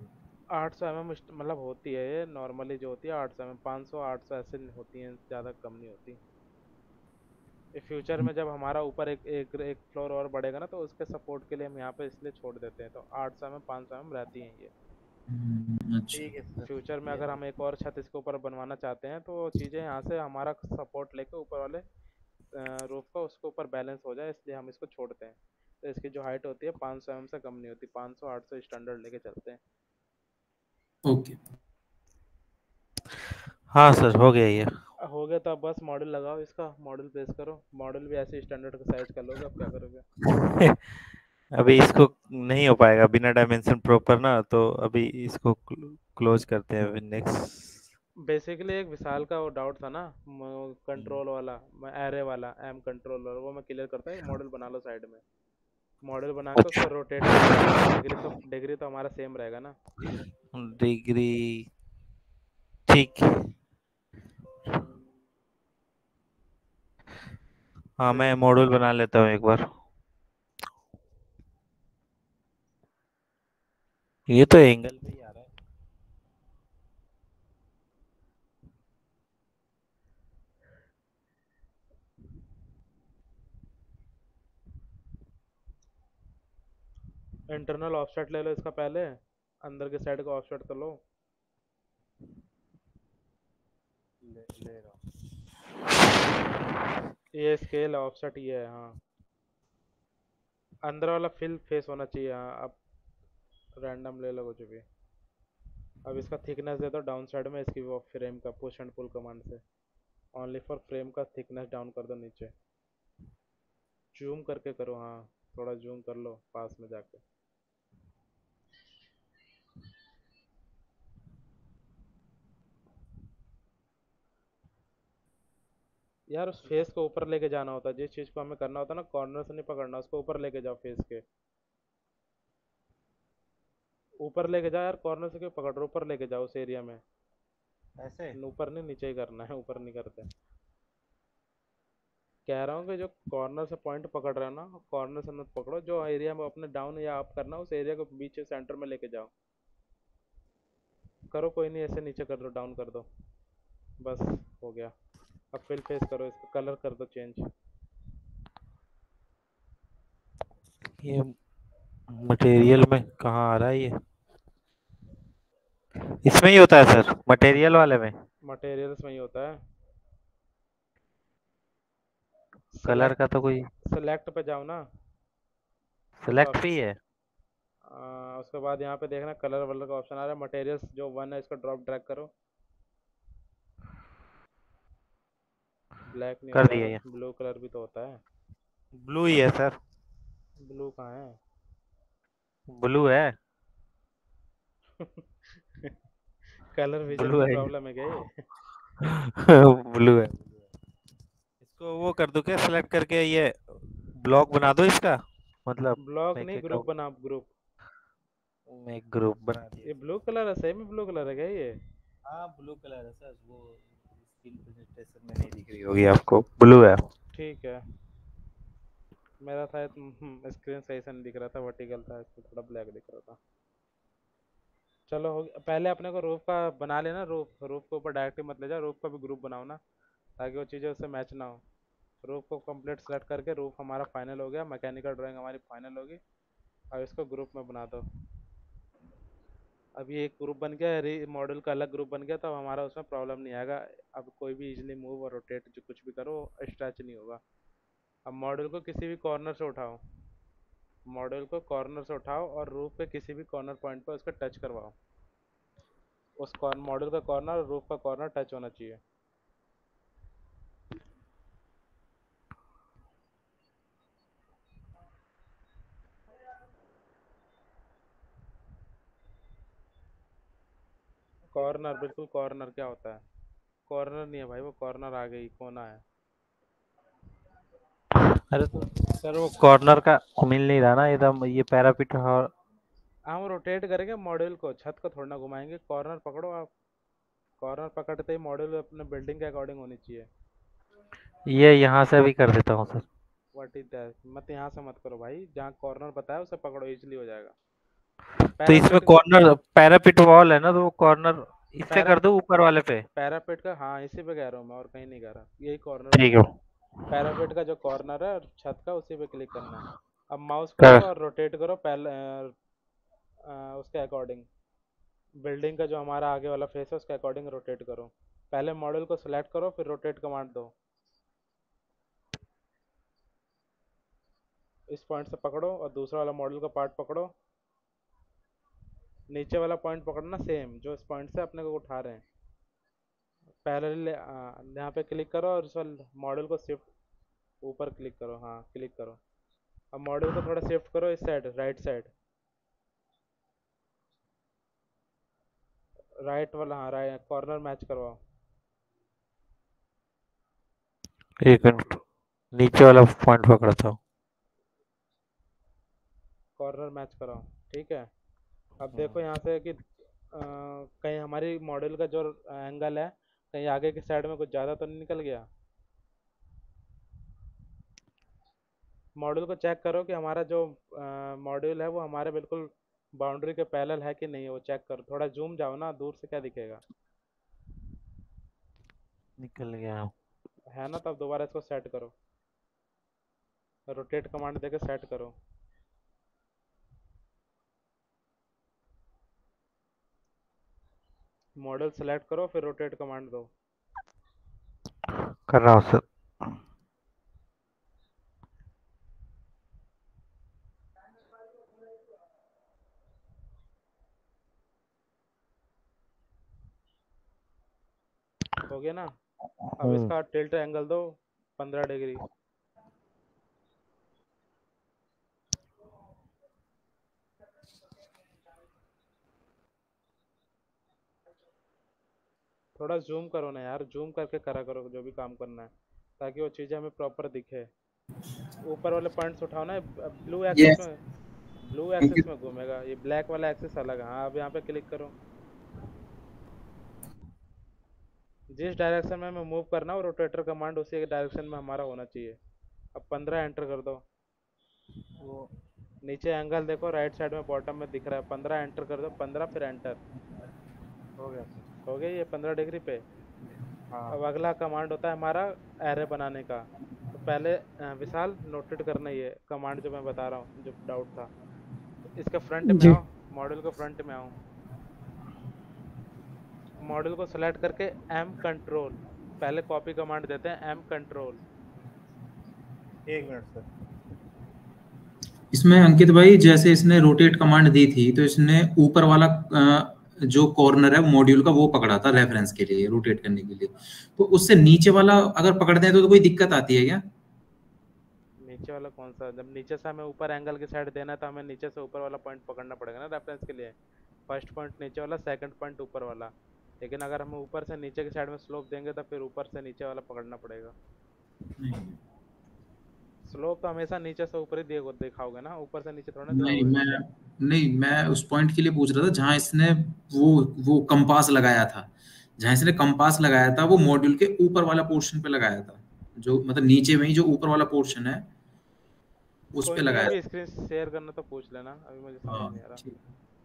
Speaker 2: 800 mm मतलब होती है ये नॉर्मली, जो होती है 800 mm, 500 800 ऐसे होती हैं, ज़्यादा कम नहीं होती। ये फ्यूचर में जब हमारा ऊपर एक फ्लोर और बढ़ेगा ना, तो उसके सपोर्ट के लिए हम यहाँ पे इसलिए छोड़ देते हैं। तो 800 mm 500 mm रहती हैं ये।
Speaker 6: अच्छा।
Speaker 1: ठीक है सर।
Speaker 2: फ्यूचर में अगर हम एक और छत इसके ऊपर बनवाना चाहते हैं तो चीज़ें यहाँ से हमारा सपोर्ट लेके ऊपर वाले रूफ का उसके ऊपर बैलेंस हो जाए, इसलिए हम इसको छोड़ते हैं। तो इसकी जो हाइट होती है 500 mm से कम नहीं होती, 500 800 स्टैंडर्ड लेके चलते हैं।
Speaker 6: ओके।
Speaker 7: हाँ सर, हो गया ये।
Speaker 2: हो गया तो अब बस मॉडल लगाओ, इसका मॉडल प्लेस करो। मॉडल भी ऐसे स्टैंडर्ड का साइज कर लोगे, अब क्या करोगे?
Speaker 7: अभी इसको नहीं हो पाएगा बिना डायमेंशन प्रॉपर ना, तो अभी इसको क्लोज करते हैं नेक्स्ट।
Speaker 2: बेसिकली एक विशाल का वो डाउट था ना, कंट्रोल वाला, एरे वाला, एम कंट्रोल वाला, वो मैं क्लियर करता हूँ। मॉडल बना लो साइड में, मॉडल बना के उसको
Speaker 7: अच्छा,
Speaker 2: रोटेट करो। डिग्री तो हमारा सेम रहेगा ना।
Speaker 7: डिग्री ठीक है। हाँ, मैं मॉड्यूल बना लेता हूँ एक बार। ये तो एंगल पे ही आ रहा है।
Speaker 2: इंटरनल ऑफसेट ले लो इसका पहले, अंदर के साइड का ऑफसेट तो लो।
Speaker 1: ले रहा हूँ।
Speaker 2: ये स्केल ऑफसेट ये है, हाँ। अंदर वाला फिल फेस होना चाहिए, हाँ। अब रैंडम ले लो कुछ भी। अब इसका थिकनेस दे दो डाउन साइड में, इसकी वो फ्रेम का पुश एंड पुल कमांड से। ओनली फॉर फ्रेम का थिकनेस डाउन कर दो नीचे। जूम करके करो, हाँ। थोड़ा जूम कर लो पास में जाके। यार उस फेस को ऊपर लेके जाना होता है, जिस चीज को हमें करना होता है ना, कॉर्नर से नहीं पकड़ना, उसको ऊपर लेके जाओ फेस के। ऊपर लेके जाओ यार, कॉर्नर से क्यों पकड़ रहे हो? ऊपर लेके जाओ उस एरिया में।
Speaker 1: ऐसे
Speaker 2: ऊपर नहीं, नीचे ही करना है, ऊपर नहीं करते। कह रहा हूँ कि जो कॉर्नर से पॉइंट पकड़ रहे हो ना, कॉर्नर से मत पकड़ो। जो एरिया में अपने डाउन या अप करना, उस एरिया को बीच सेंटर में लेके जाओ। करो, कोई नहीं, ऐसे नीचे कर दो, डाउन कर दो, बस हो गया। अब फिल फेस करो, इसका कलर कर दो चेंज।
Speaker 7: ये मटेरियल में कहाँ आ रहा है ये? इसमें ही होता है सर, मटेरियल वाले में।
Speaker 2: मटेरियल्स में ही होता है।
Speaker 7: कलर
Speaker 2: सेलेक्ट
Speaker 7: का तो कोई
Speaker 2: सेलेक्ट पे जाओ ना।
Speaker 7: सिलेक्ट भी है?
Speaker 2: उसके बाद यहाँ पे देखना कलर वलर का ऑप्शन आ रहा है। मटेरियल्स जो 1 है, इसको ड्रॉप ड्रैग करो। ब्लैक नहीं
Speaker 7: कर
Speaker 2: होता
Speaker 7: दिया
Speaker 2: है,
Speaker 7: ये।
Speaker 2: ब्लू कलर भी तो होता है।
Speaker 7: ब्लू ही है सर।
Speaker 2: ब्लू कहाँ है?
Speaker 7: ब्लू है।
Speaker 2: कलर विजन
Speaker 7: ब्लू
Speaker 2: की
Speaker 7: है ये।
Speaker 2: प्रॉब्लम है क्या ये?
Speaker 7: ब्लू है। इसको वो कर दो क्या, सिलेक्ट करके ये ब्लॉक बना दो इसका, मतलब
Speaker 2: ब्लॉक
Speaker 7: मैं
Speaker 2: नहीं,
Speaker 7: क्या
Speaker 2: ग्रुप
Speaker 7: कहूँ,
Speaker 2: बना, ग्रुप।
Speaker 7: मैं एक ग्रुप बना दिया।
Speaker 2: ये ब्लू कलर है, सही में ब्लू कलर है क्या ये?
Speaker 1: हाँ ब्लू कलर है सर, वो स्क्रीन प्रेजेंटेशन में नहीं दिख रही
Speaker 7: होगी आपको, ब्लू है।
Speaker 2: ठीक है। मेरा था स्क्रीन सही से नहीं दिख रहा था, वर्टिकल था, इसको थोड़ा ब्लैक दिख रहा था। चलो हो गया। पहले अपने को रूफ का बना लेना। रूफ रूफ के ऊपर डायरेक्टली मत ले जाओ, रूफ का भी ग्रुप बनाओ ना, ताकि वो चीज़ें उससे मैच ना हो। रूफ को कंप्लीट सेलेक्ट करके रूफ हमारा फाइनल हो गया, मैकेनिकल ड्राइंग हमारी फाइनल होगी। अब इसको ग्रुप में बना दो। अब ये एक ग्रुप बन गया, मॉडल का अलग ग्रुप बन गया, तो अब हमारा उसमें प्रॉब्लम नहीं आएगा। अब कोई भी इजीली मूव और रोटेट जो कुछ भी करो, स्ट्रेच नहीं होगा। अब मॉडल को किसी भी कॉर्नर से उठाओ, मॉडल को कॉर्नर से उठाओ और रूफ के किसी भी कॉर्नर पॉइंट पर उसको टच करवाओ। उस मॉडल का कॉर्नर और रूफ का कॉर्नर टच होना चाहिए। कॉर्नर, बिल्कुल कॉर्नर क्या होता है? कॉर्नर नहीं है भाई, वो कॉर्नर आ गई, कोना है।
Speaker 7: अरे तो सर वो कॉर्नर का मिल नहीं रहा ना एकदम, ये पैरापीट और
Speaker 2: हम रोटेट करेंगे मॉडल को, छत को थोड़ा ना घुमाएंगे। कॉर्नर पकड़ो आप, कॉर्नर पकड़ते ही मॉडल अपने बिल्डिंग के अकॉर्डिंग होनी चाहिए।
Speaker 7: ये यहाँ से भी कर देता हूँ सर।
Speaker 2: What is that? मत यहाँ से मत करो भाई, जहाँ कॉर्नर बताया उसे पकड़ो, इजीली हो जाएगा।
Speaker 7: तो इसमें
Speaker 2: पैरापेट,
Speaker 7: कॉर्नर पैरापीट वॉल है ना, तो वो कॉर्नर इससे
Speaker 2: पैरा
Speaker 7: कर दो ऊपर वाले पे।
Speaker 2: पैरापेट का, हाँ इसी पे कह रहा हूँ मैं, और कहीं नहीं कह रहा, यही कॉर्नर
Speaker 7: ठीक है।
Speaker 2: बनाना है। पैरापेट का जो कॉर्नर है छत का, उसी पे क्लिक करना है। अब माउस पकड़ो
Speaker 7: कर
Speaker 2: और रोटेट करो पहले, उसके अकॉर्डिंग। बिल्डिंग का जो हमारा आगे वाला फेस है उसके अकॉर्डिंग रोटेट करो। पहले मॉडल को सिलेक्ट करो, फिर रोटेट कमांड दो। इस पॉइंट से पकड़ो और दूसरा वाला मॉडल का पार्ट पकड़ो, नीचे वाला पॉइंट पकड़ना सेम जो इस पॉइंट से अपने को उठा रहे हैं, पैरेलल यहाँ पे क्लिक करो और इस मॉडल को शिफ्ट ऊपर क्लिक करो, हाँ क्लिक करो। अब मॉडल को थोड़ा शिफ्ट करो इस साइड, राइट साइड, राइट वाला, हाँ राइट कॉर्नर मैच करवाओ।
Speaker 7: एक मिनट, नीचे वाला पॉइंट पकड़ता हूँ।
Speaker 2: कॉर्नर मैच कराओ, ठीक है। अब देखो यहाँ से कि कहीं हमारी मॉडल का जो एंगल है कहीं आगे की साइड में कुछ ज़्यादा तो नहीं निकल गया। मॉडल को चेक करो कि हमारा जो मॉड्यूल है वो हमारे बिल्कुल बाउंड्री के पैरेलल है कि नहीं है, वो चेक करो। थोड़ा जूम जाओ ना, दूर से क्या दिखेगा,
Speaker 7: निकल गया।
Speaker 2: है ना। तब दोबारा इसको सेट करो, रोटेट कमांड देके सेट करो। मॉडल सेलेक्ट करो फिर रोटेट कमांड दो।
Speaker 7: कर रहा हूँ सर।
Speaker 2: हो गया ना। अब इसका टिल्ट एंगल दो 15 डिग्री। थोड़ा जूम करो ना यार, जूम करके करा करो जो भी काम करना है ताकि वो चीज़ें हमें प्रॉपर दिखे। ऊपर वाले पॉइंट्स उठाओ ना, ब्लू
Speaker 6: ये
Speaker 2: एक्सिस में, ब्लू एक्सिस में घूमेगा, ये ब्लैक वाला एक्सिस अलग है। हाँ अब यहाँ पे क्लिक करो, जिस डायरेक्शन में हमें मूव करना हो रोटेटर कमांड उसी डायरेक्शन में हमारा होना चाहिए। अब 15 एंटर कर दो। वो नीचे एंगल देखो राइट साइड में बॉटम में दिख रहा है, 15 एंटर कर दो, 15 फिर एंटर।
Speaker 1: हो गया।
Speaker 2: हो गया ये 15 डिग्री पे।
Speaker 1: हाँ
Speaker 2: अब अगला कमांड होता है हमारा एरे बनाने का। तो पहले विशाल नोटेट करना ये कमांड जो मैं बता रहा हूँ, जो डाउट था। तो इसके फ्रंट में
Speaker 3: जी।
Speaker 2: आओ, मॉडल को फ्रंट में आओ, मॉडल को सेलेक्ट करके एम कंट्रोल, पहले कॉपी कमांड देते हैं एम कंट्रोल।
Speaker 1: एक मिनट सर।
Speaker 6: इसमें अंकित भाई जैसे इसने रोटेट कमांड दी थी तो इसने ऊपर वाला जो कॉर्नर है मॉड्यूल का वो पकड़ा था रेफरेंस के लिए, रोटेट करने के लिए। तो उससे नीचे वाला अगर पकड़ दें तो कोई दिक्कत आती है क्या?
Speaker 2: नीचे वाला कौन सा? जब नीचे से हमें ऊपर एंगल की साइड देना है तो हमें नीचे से ऊपर वाला पॉइंट पकड़ना पड़ेगा ना रेफरेंस के लिए। फर्स्ट पॉइंट नीचे वाला, सेकंड पॉइंट ऊपर वाला। लेकिन अगर हम ऊपर से नीचे की साइड में स्लोप देंगे तो फिर ऊपर से नीचे वाला पकड़ना पड़ेगा। स्लोप तो हमेशा नीचे से ऊपर ही दिखाओगे ना, ऊपर से नीचे थोड़ा
Speaker 6: नहीं
Speaker 2: दिखाओगे।
Speaker 6: मैं उस पॉइंट के लिए पूछ रहा था जहां इसने वो कंपास लगाया था। जहां इसने कंपास लगाया था वो मॉड्यूल के ऊपर वाला पोर्शन पे लगाया था, जो मतलब नीचे में ही जो ऊपर वाला पोर्शन है उस पे
Speaker 2: कोई नहीं,
Speaker 6: लगाया
Speaker 2: अभी
Speaker 6: था।
Speaker 2: स्क्रीन शेयर करना तो पूछ लेना, अभी मुझे समझ
Speaker 6: हाँ
Speaker 2: नहीं आ रहा।
Speaker 6: ठीक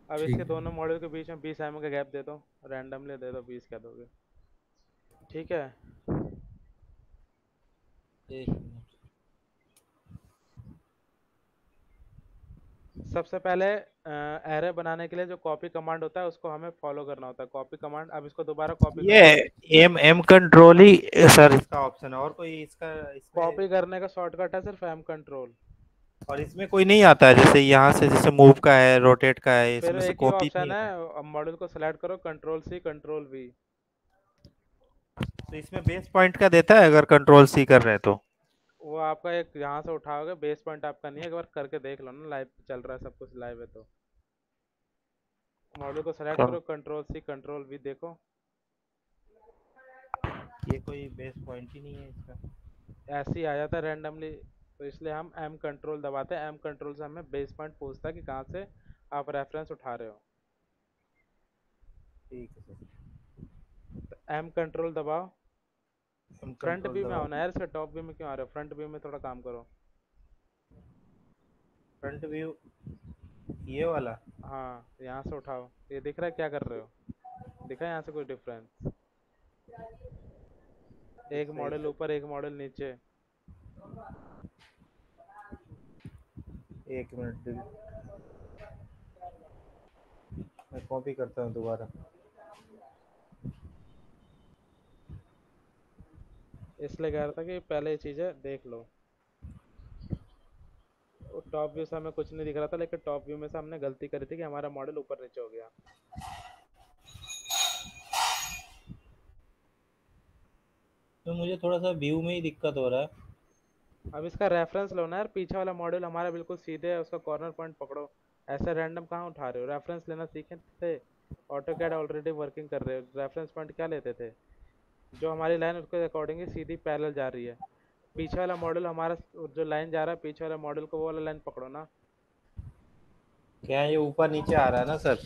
Speaker 2: अब
Speaker 6: ठीक
Speaker 2: इसके
Speaker 6: है।
Speaker 2: दोनों मॉडल के बीच में 20 mm का गैप दे दो, रैंडमली दे दो 20 क्या दोगे, ठीक है।
Speaker 1: एक मिनट।
Speaker 2: सबसे पहले एरे बनाने के लिए जो कॉपी कमांड होता है उसको हमें फॉलो करना होता है, कॉपी कमांड। अब इसको दोबारा कॉपी
Speaker 7: ये
Speaker 2: करो।
Speaker 7: एम एम कंट्रोल ही सर।
Speaker 1: इसका ऑप्शन है और कोई इसका इसमें?
Speaker 2: कॉपी करने का शॉर्टकट है सिर्फ एम कंट्रोल।
Speaker 1: और इसमें
Speaker 7: कोई नहीं आता है जैसे यहाँ से, जैसे मूव का है, रोटेट का है,
Speaker 2: फिर
Speaker 7: इसमें से
Speaker 2: एक ही
Speaker 7: कॉपी नहीं
Speaker 2: ऑप्शन
Speaker 7: है।
Speaker 2: है, अब मॉडल को सेलेक्ट करो, कंट्रोल सी कंट्रोल वी।
Speaker 7: तो इसमें बेस पॉइंट का देता है अगर कंट्रोल सी कर रहे हैं तो?
Speaker 2: वो आपका एक यहाँ से उठाओगे, बेस पॉइंट आपका नहीं है, एक बार करके देख लो ना, लाइव चल रहा है सब कुछ लाइव है तो। मॉडल को सेलेक्ट करो, कंट्रोल सी कंट्रोल वी, देखो
Speaker 1: ये कोई बेस पॉइंट ही नहीं है इसका।
Speaker 2: ऐसे ही आ जाता है रैंडमली। तो इसलिए हम एम कंट्रोल दबाते हैं, एम कंट्रोल से हमें बेस पॉइंट पूछता है कि कहाँ से आप रेफरेंस उठा रहे हो।
Speaker 1: ठीक है सर।
Speaker 2: तो एम कंट्रोल दबाओ।
Speaker 1: हम
Speaker 2: फ्रंट
Speaker 1: कंट्रोल
Speaker 2: व्यू में आओ
Speaker 1: दबा।
Speaker 2: ना यार, इसका टॉप व्यू में क्यों आ रहे हो? फ्रंट व्यू में थोड़ा काम करो।
Speaker 1: फ्रंट व्यू ये वाला?
Speaker 2: हाँ यहाँ से उठाओ, ये दिख रहा है क्या कर रहे हो? दिखा है यहाँ से कोई डिफरेंस? एक मॉडल ऊपर एक मॉडल नीचे।
Speaker 1: एक मिनट, मैं कॉपी करता हूँ दोबारा।
Speaker 2: इसलिए कह रहा था कि पहले ये चीज़ें देख लो। टॉप व्यू से हमें कुछ नहीं दिख रहा था, लेकिन टॉप व्यू में से हमने गलती करी थी कि हमारा मॉडल ऊपर नीचे हो गया।
Speaker 1: तो मुझे थोड़ा सा व्यू में ही दिक्कत हो रहा है।
Speaker 2: अब इसका रेफरेंस लो ना यार, पीछे वाला मॉडल हमारा बिल्कुल सीधे है, उसका कॉर्नर पॉइंट पकड़ो। ऐसे रैंडम कहाँ उठा रहे हो? रेफरेंस लेना सीखे थे? ऑटोकैड ऑलरेडी वर्किंग कर रहे हो, रेफरेंस पॉइंट क्या लेते थे? जो हमारी लाइन उसके अकॉर्डिंग ही सीधी पैरेलल जा रही है। पीछे वाला मॉडल हमारा जो लाइन जा रहा है, पीछे वाला मॉडल को वो वाला लाइन पकड़ो ना।
Speaker 1: क्या ये ऊपर नीचे आ रहा है ना सर?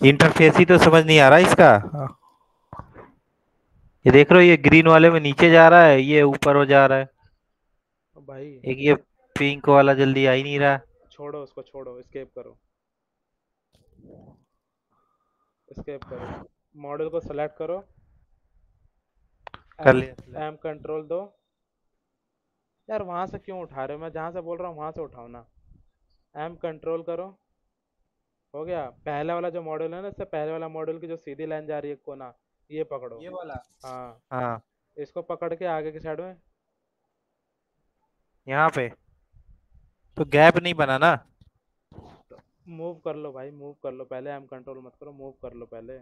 Speaker 7: इंटरफेस ही तो समझ नहीं आ रहा इसका। ये देख रहे हो, ये ग्रीन वाले में नीचे जा रहा है, ये ऊपर हो जा रहा है।
Speaker 2: भाई
Speaker 7: एक ये पिंक वाला जल्दी आ ही नहीं रहा।
Speaker 2: छोड़ो उसको, छोड़ो, एस्केप करो, एस्केप करो। मॉडल को सेलेक्ट करो,
Speaker 7: कर लिया।
Speaker 2: एम कंट्रोल दो। यार वहां से क्यों उठा रहे हो? मैं जहां से बोल रहा हूँ वहां से उठाओ ना। एम कंट्रोल करो, हो गया। पहले वाला जो मॉडल है ना, इससे पहले वाला मॉडल की जो सीधी लाइन जा रही है कोना, ये पकड़ो।
Speaker 1: ये वाला?
Speaker 2: हाँ,
Speaker 7: हाँ,
Speaker 2: इसको पकड़ के आगे की साइड में
Speaker 7: यहाँ पे तो गैप नहीं बना ना।
Speaker 2: मूव कर लो भाई, मूव कर लो पहले, एम कंट्रोल मत करो, मूव कर लो पहले।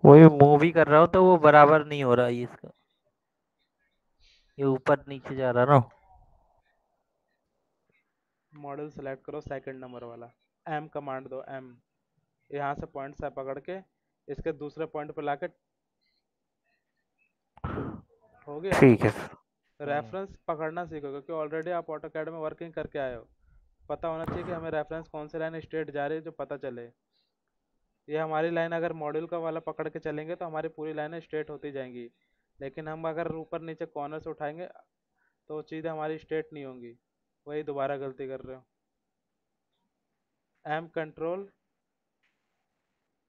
Speaker 7: वही मूव ही कर रहा हूँ तो वो बराबर नहीं हो रहा है इसका, ये ऊपर नीचे जा रहा ना।
Speaker 2: मॉडल सेलेक्ट करो सेकंड नंबर वाला, एम कमांड दो, एम। यहाँ से पॉइंट से पकड़ के इसके दूसरे पॉइंट पे लाके, हो गया।
Speaker 7: ठीक है।
Speaker 2: रेफरेंस पकड़ना सीखो, क्योंकि ऑलरेडी आप ऑटोकैड में वर्किंग करके आए हो। पता होना चाहिए कि हमें रेफरेंस कौन सी लाइन स्ट्रेट जा रही है, जो पता चले। ये हमारी लाइन अगर मॉड्यूल का वाला पकड़ के चलेंगे तो हमारी पूरी लाइनें स्ट्रेट होती जाएंगी, लेकिन हम अगर ऊपर नीचे कॉर्नर से उठाएंगे तो चीज़ें हमारी स्ट्रेट नहीं होंगी। वही दोबारा गलती कर रहे हो। एम कंट्रोल,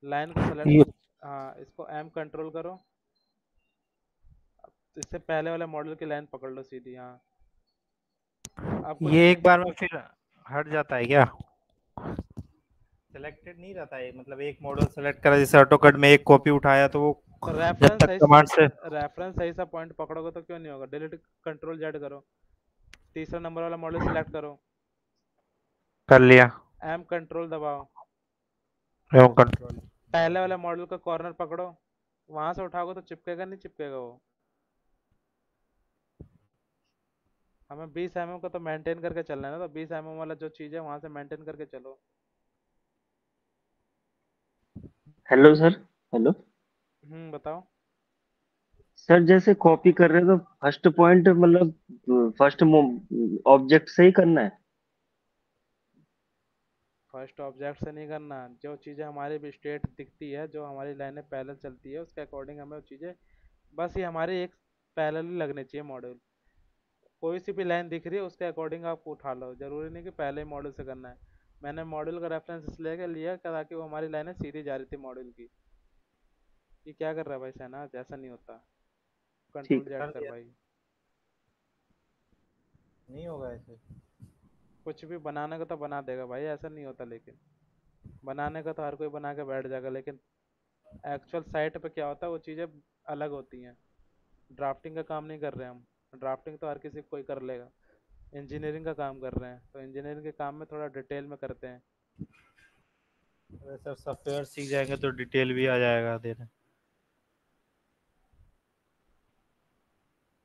Speaker 2: लाइन को
Speaker 7: ये
Speaker 2: सेलेक्ट, हाँ इसको एम कंट्रोल करो। इससे पहले वाले मॉडल की लाइन पकड़ लो सीधी। हाँ, अब कुछ
Speaker 7: ये
Speaker 2: नहीं।
Speaker 7: एक बार में फिर हट जाता है क्या?
Speaker 1: सिलेक्टेड नहीं रहता है, मतलब एक मॉडल सेलेक्ट करा, जैसे ऑटोकैड में एक कॉपी उठाया तो वो
Speaker 2: तो
Speaker 1: जब तक कमांड से
Speaker 2: रेफरेंस सही सा पॉइंट पकड़ोगे तो क्यों नहीं होगा? डिलीट, कंट्रोल जेड करो, तीसरा नंबर वाला मॉडल सेलेक्ट करो,
Speaker 7: कर लिया।
Speaker 2: एम कंट्रोल दबाओ,
Speaker 7: एवं कंट्रोल।
Speaker 2: पहले वाले मॉडल का कॉर्नर पकड़ो। वहां से उठाओगे तो चिपकेगा नहीं चिपकेगा वो। हमें 20 mm को तो मेंटेन करके चलना है ना, तो 20 mm वाला जो चीज़ है वहां से मेंटेन करके चलो।
Speaker 8: Hello sir. हेलो
Speaker 2: बताओ।
Speaker 8: सर, जैसे कॉपी कर रहे हो तो फर्स्ट पॉइंट मतलब फर्स्ट ऑब्जेक्ट से ही करना है?
Speaker 2: फर्स्ट ऑब्जेक्ट से नहीं करना, जो चीज़ें हमारी भी स्ट्रेट दिखती है, जो हमारी लाइनें पैरेलल चलती है, उसके अकॉर्डिंग हमें वो चीज़ें, बस ये हमारे एक पैरेलल ही लगने चाहिए मॉडल। कोई सी भी लाइन दिख रही है उसके अकॉर्डिंग आप उठा लो, जरूरी नहीं कि पहले ही मॉडल से करना है। मैंने मॉडल का रेफरेंस इसलिए लिया ताकि वो हमारी लाइनें सीधी जा रही थी मॉडल की। ये क्या कर रहा है भाई शहनाज? ऐसा नहीं होता। कंट्रोल
Speaker 8: ठीक है।
Speaker 2: जेड
Speaker 1: कर
Speaker 2: कर
Speaker 1: दिया,
Speaker 2: भाई।
Speaker 1: नहीं होगा ऐसे।
Speaker 2: कुछ भी बनाने का तो बना देगा भाई, ऐसा नहीं होता। लेकिन बनाने का तो हर कोई बना के बैठ जाएगा, लेकिन एक्चुअल साइट पे क्या होता है वो चीज़ें अलग होती हैं। ड्राफ्टिंग का काम नहीं कर रहे हम, ड्राफ्टिंग तो हर किसी कोई कर लेगा। इंजीनियरिंग का काम कर रहे हैं, तो इंजीनियरिंग के काम में थोड़ा डिटेल में करते हैं।
Speaker 1: सर सॉफ्टवेयर सीख जाएंगे तो डिटेल भी आ जाएगा देने।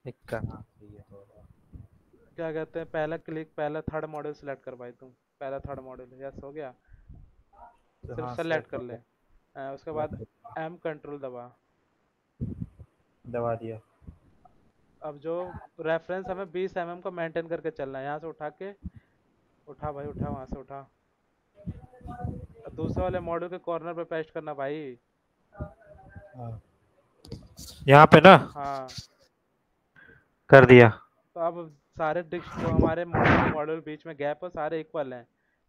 Speaker 1: एक का हाँ, सही है तो।
Speaker 2: क्या कहते हैं, पहला क्लिक, पहला थर्ड मॉडल सेलेक्ट कर भाई तुम। पहला थर्ड मॉडल, यस हो गया।
Speaker 1: तो
Speaker 2: सिर्फ
Speaker 1: हाँ
Speaker 2: सेलेक्ट
Speaker 1: सेट
Speaker 2: कर
Speaker 1: हो
Speaker 2: ले।
Speaker 1: गया।
Speaker 2: उसके बाद एम कंट्रोल दबा।
Speaker 1: दबा दिया।
Speaker 2: अब जो रेफरेंस हमें 20 mm को मेंटेन करके चलना है, यहाँ से उठा के, उठा भाई उठा, वहाँ से उठा। दूसरे वाले मॉडल के कॉर्नर पे पेस्ट करना भाई।
Speaker 1: हाँ, यहाँ पे ना
Speaker 2: हाँ,
Speaker 7: कर दिया।
Speaker 2: तो अब सारे डिस्क जो हमारे मॉडल मॉडल बीच में गैप है सारे इक्वल हैं।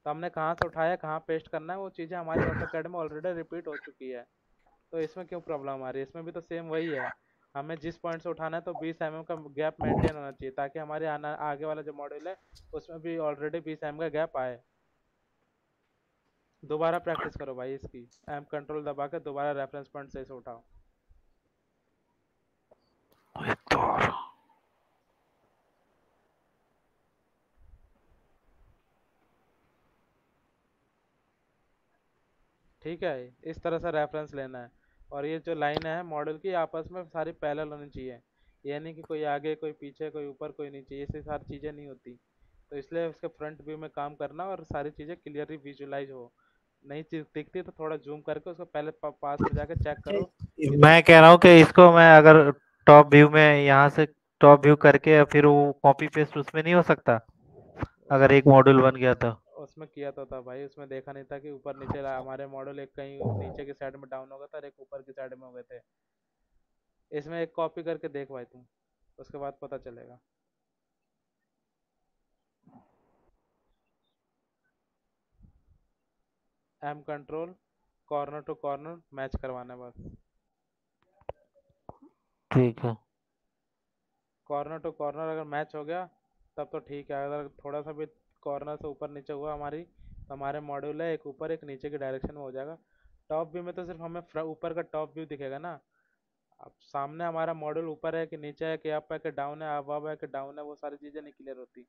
Speaker 2: तो हमने कहाँ से उठाया, कहाँ पेस्ट करना है, वो चीज़ें हमारी ऑटोकैड में ऑलरेडी रिपीट हो चुकी है। तो इसमें क्यों प्रॉब्लम आ रही है? इसमें भी तो सेम वही है। हमें जिस पॉइंट से उठाना है तो 20 mm का गैप मेंटेन होना चाहिए, ताकि हमारे आगे वाला जो मॉडल है उसमें भी ऑलरेडी 20 mm का गैप आए। दोबारा प्रैक्टिस करो भाई इसकी, एम कंट्रोल दबा के दोबारा रेफरेंस पॉइंट से इसे उठाओ। ठीक है, इस तरह से रेफरेंस लेना है। और ये जो लाइन है मॉडल की आपस में सारी पैरेलल होनी चाहिए, ये नहीं कि कोई आगे कोई पीछे कोई ऊपर कोई नीचे, ये सारी चीज़ें नहीं होती। तो इसलिए उसके फ्रंट व्यू में काम करना और सारी चीज़ें क्लियरली विजुलाइज हो। नई चीज़ दिखती है तो थोड़ा जूम करके उसको पहले पास में जाके चेक करो।
Speaker 7: मैं कह रहा हूँ कि इसको मैं अगर टॉप व्यू में यहाँ से टॉप व्यू करके फिर वो कॉपी पेस्ट उसमें नहीं हो सकता अगर एक मॉड्यूल बन गया तो?
Speaker 2: उसमें किया तो था भाई, उसमें देखा नहीं था कि ऊपर नीचे हमारे मॉडल एक कहीं नीचे की साइड में डाउन हो गया था और एक ऊपर की साइड में हो गए थे। इसमें एक कॉपी करके देख भाई तुम, उसके बाद पता चलेगा। M control corner to corner match करवाना है बस।
Speaker 7: ठीक है।
Speaker 2: कॉर्नर टू कॉर्नर अगर मैच हो गया तब तो ठीक है, अगर थोड़ा सा भी कॉर्नर से ऊपर नीचे हुआ हमारी, तो हमारे मॉड्यूल है एक ऊपर एक नीचे की डायरेक्शन में हो जाएगा। टॉप व्यू में तो सिर्फ हमें ऊपर का टॉप व्यू दिखेगा ना। अब सामने हमारा मॉड्यूल ऊपर है कि नीचे है कि अप है कि डाउन है, अब है कि डाउन है, वो सारी चीज़ें नहीं क्लियर होती।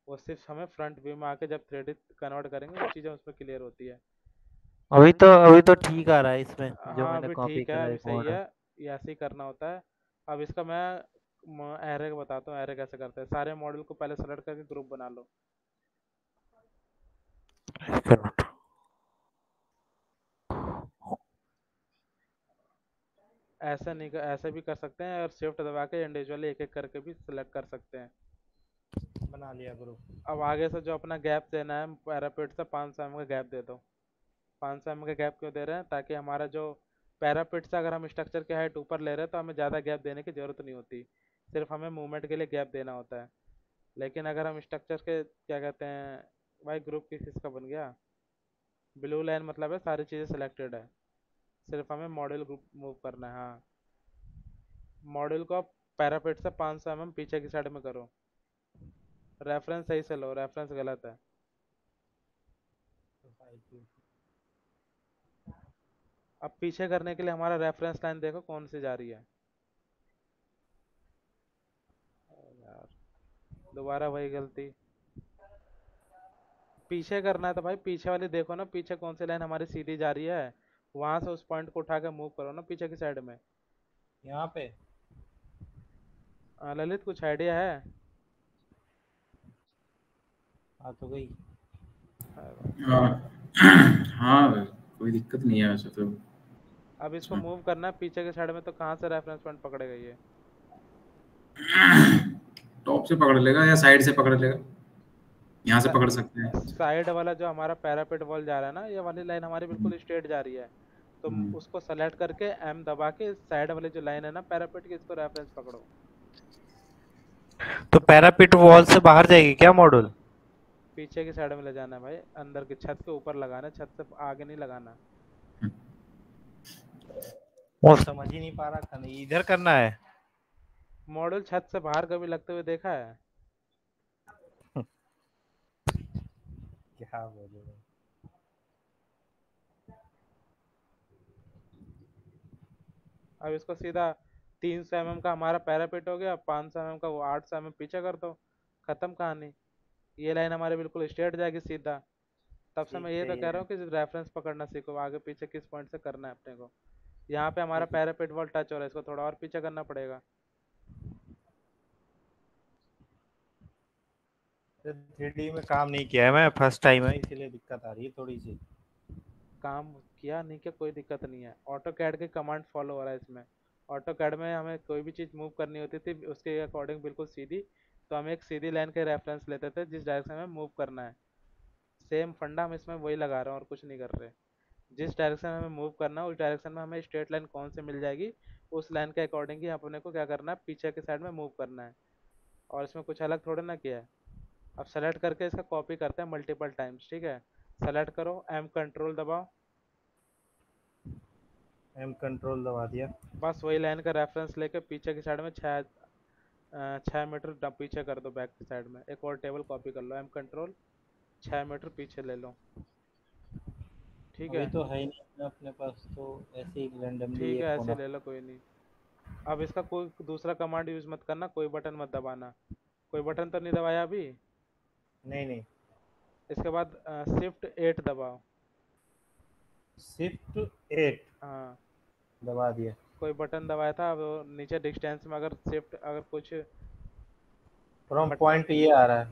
Speaker 2: वो सिर्फ हमें फ्रंट व्यू में आके जब 3D कन्वर्ट करेंगे वो चीज़ें उसमें क्लियर होती है।
Speaker 7: अभी तो ठीक आ रहा है इसमें जो
Speaker 2: हाँ
Speaker 7: मैंने
Speaker 2: अभी
Speaker 7: कॉपी
Speaker 2: ठीक है,
Speaker 7: करा
Speaker 2: अभी
Speaker 7: एक
Speaker 2: सही
Speaker 7: मॉडल।
Speaker 2: है, ये ऐसे ही करना होता है। अब इसका मैं एरे बताता हूँ, एरे कैसे करते हैं। सारे मॉडल को पहले सेलेक्ट करके ग्रुप बना लो। ऐसे नहीं ऐसे भी कर सकते हैं और शिफ्ट दबा के इंडिविजुअली एक एक करके भी सिलेक्ट कर सकते हैं।
Speaker 1: बना लिया ग्रुप।
Speaker 2: अब आगे से जो अपना गैप देना है पैरापेट से 500 mm का गैप दे दो। 500 mm का गैप क्यों दे रहे हैं? ताकि हमारा जो पैरापेट से अगर हम स्ट्रक्चर की हाइट ऊपर ले रहे हैं तो हमें ज़्यादा गैप देने की ज़रूरत नहीं होती, सिर्फ हमें मूवमेंट के लिए गैप देना होता है। लेकिन अगर हम स्ट्रक्चर के क्या कहते हैं भाई, ग्रुप किस चीज़ का बन गया? ब्लू लाइन मतलब है सारी चीज़ें सिलेक्टेड है, सिर्फ हमें मॉडल ग्रुप मूव करना है। हाँ, मॉडल को आप पैरापेट से 500 mm पीछे की साइड में करो। रेफरेंस सही से लो, रेफरेंस गलत है। अब पीछे करने के लिए हमारा रेफरेंस लाइन देखो कौन सी जा रही है। यार दोबारा वही गलती। पीछे करना है तो भाई पीछे वाली देखो ना, पीछे कौन सी लाइन हमारी सीधी जा रही है, वहां से उस पॉइंट को उठा के मूव करो ना पीछे की साइड में।
Speaker 1: यहाँ पे
Speaker 2: ललित कुछ आइडिया है?
Speaker 1: आ तो गई।
Speaker 6: हाँ हाँ, कोई दिक्कत नहीं है वैसे तो।
Speaker 2: अब इसको मूव करना है पीछे की साइड में, तो कहाँ से रेफरेंस पॉइंट पकड़ेगा ये?
Speaker 6: टॉप से पकड़ लेगा या साइड से पकड़ लेगा, यहाँ से पकड़ सकते हैं।
Speaker 2: साइड वाला जो हमारा पैरापेट वॉल जा रहा है ना, ये वाली लाइन हमारी बिल्कुल स्ट्रेट जा रही है, तो उसको सेलेक्ट करके एम दबा के साइड वाली जो लाइन है ना पैरापेट की, इसको रेफरेंस पकड़ो।
Speaker 7: तो पैरापिट वॉल से बाहर जाएगी क्या मॉड्यूल?
Speaker 2: पीछे की साइड में ले जाना है भाई, अंदर की छत के ऊपर लगाना है, छत से आगे नहीं लगाना।
Speaker 7: वो समझ ही नहीं पा रहा था, नहीं इधर करना है।
Speaker 2: मॉडल छत से बाहर कभी लगते हुए देखा है?
Speaker 1: क्या बोलूं मैं।
Speaker 2: अब इसको सीधा 300 mm का हमारा पैरापेट हो गया, 500 mm का वो 800 mm पीछे कर दो, खत्म कहानी। ये लाइन हमारे बिल्कुल स्ट्रेट जाएगी सीधा। तब से मैं ये तो कह रहा हूँ कि रेफरेंस पकड़ना सीखो, आगे पीछे किस पॉइंट से करना है अपने को। यहाँ पे हमारा पैरापेट वॉल टच हो रहा है, इसको थोड़ा और पीछे करना पड़ेगा।
Speaker 1: 3D में काम नहीं किया है मैं, फर्स्ट टाइम है इसलिए दिक्कत आ रही है थोड़ी सी।
Speaker 2: काम किया नहीं क्या, कोई दिक्कत नहीं है, ऑटो कैड के कमांड फॉलो हो रहा है इसमें। ऑटो कैड में हमें कोई भी चीज़ मूव करनी होती थी उसके अकॉर्डिंग बिल्कुल सीधी, तो हम एक सीधी लाइन के रेफरेंस लेते थे जिस डायरेक्शन में मूव करना है। सेम फंडा हम इसमें वही लगा रहे हैं और कुछ नहीं कर रहे। जिस डायरेक्शन में हमें मूव करना है उस डायरेक्शन में हमें स्ट्रेट लाइन कौन से मिल जाएगी, उस लाइन के अकॉर्डिंग ही अपने को क्या करना है, पीछे के साइड में मूव करना है। और इसमें कुछ अलग थोड़ा ना किया है। अब सेलेक्ट करके इसका कॉपी करते हैं मल्टीपल टाइम्स, ठीक है? सेलेक्ट करो, एम कंट्रोल दबाओ,
Speaker 1: एम कंट्रोल दबा दिया।
Speaker 2: बस वही लाइन का रेफरेंस लेके पीछे की साइड में 6 मीटर पीछे कर दो, बैक की साइड में एक और टेबल कॉपी कर लो, एम कंट्रोल 6 मीटर पीछे ले लो। ठीक
Speaker 1: अभी
Speaker 2: है,
Speaker 1: तो है ही नहीं अपने पास, तो ऐसे ही रैंडमली
Speaker 2: ठीक
Speaker 1: एक
Speaker 2: है, ऐसे
Speaker 1: कोना।
Speaker 2: ले लो, कोई नहीं। अब इसका कोई दूसरा कमांड यूज मत करना, कोई बटन मत दबाना। कोई बटन तो नहीं दबाया अभी?
Speaker 1: नहीं नहीं।
Speaker 2: इसके बाद शिफ्ट 8 दबाओ।
Speaker 1: शिफ्ट 8
Speaker 2: हाँ,
Speaker 1: दबा दिया।
Speaker 2: कोई बटन दबाया था, वो नीचे डिस्टेंस में अगर शिफ्ट अगर कुछ
Speaker 1: फ्रॉम
Speaker 2: बट
Speaker 1: पॉइंट ये आ रहा है,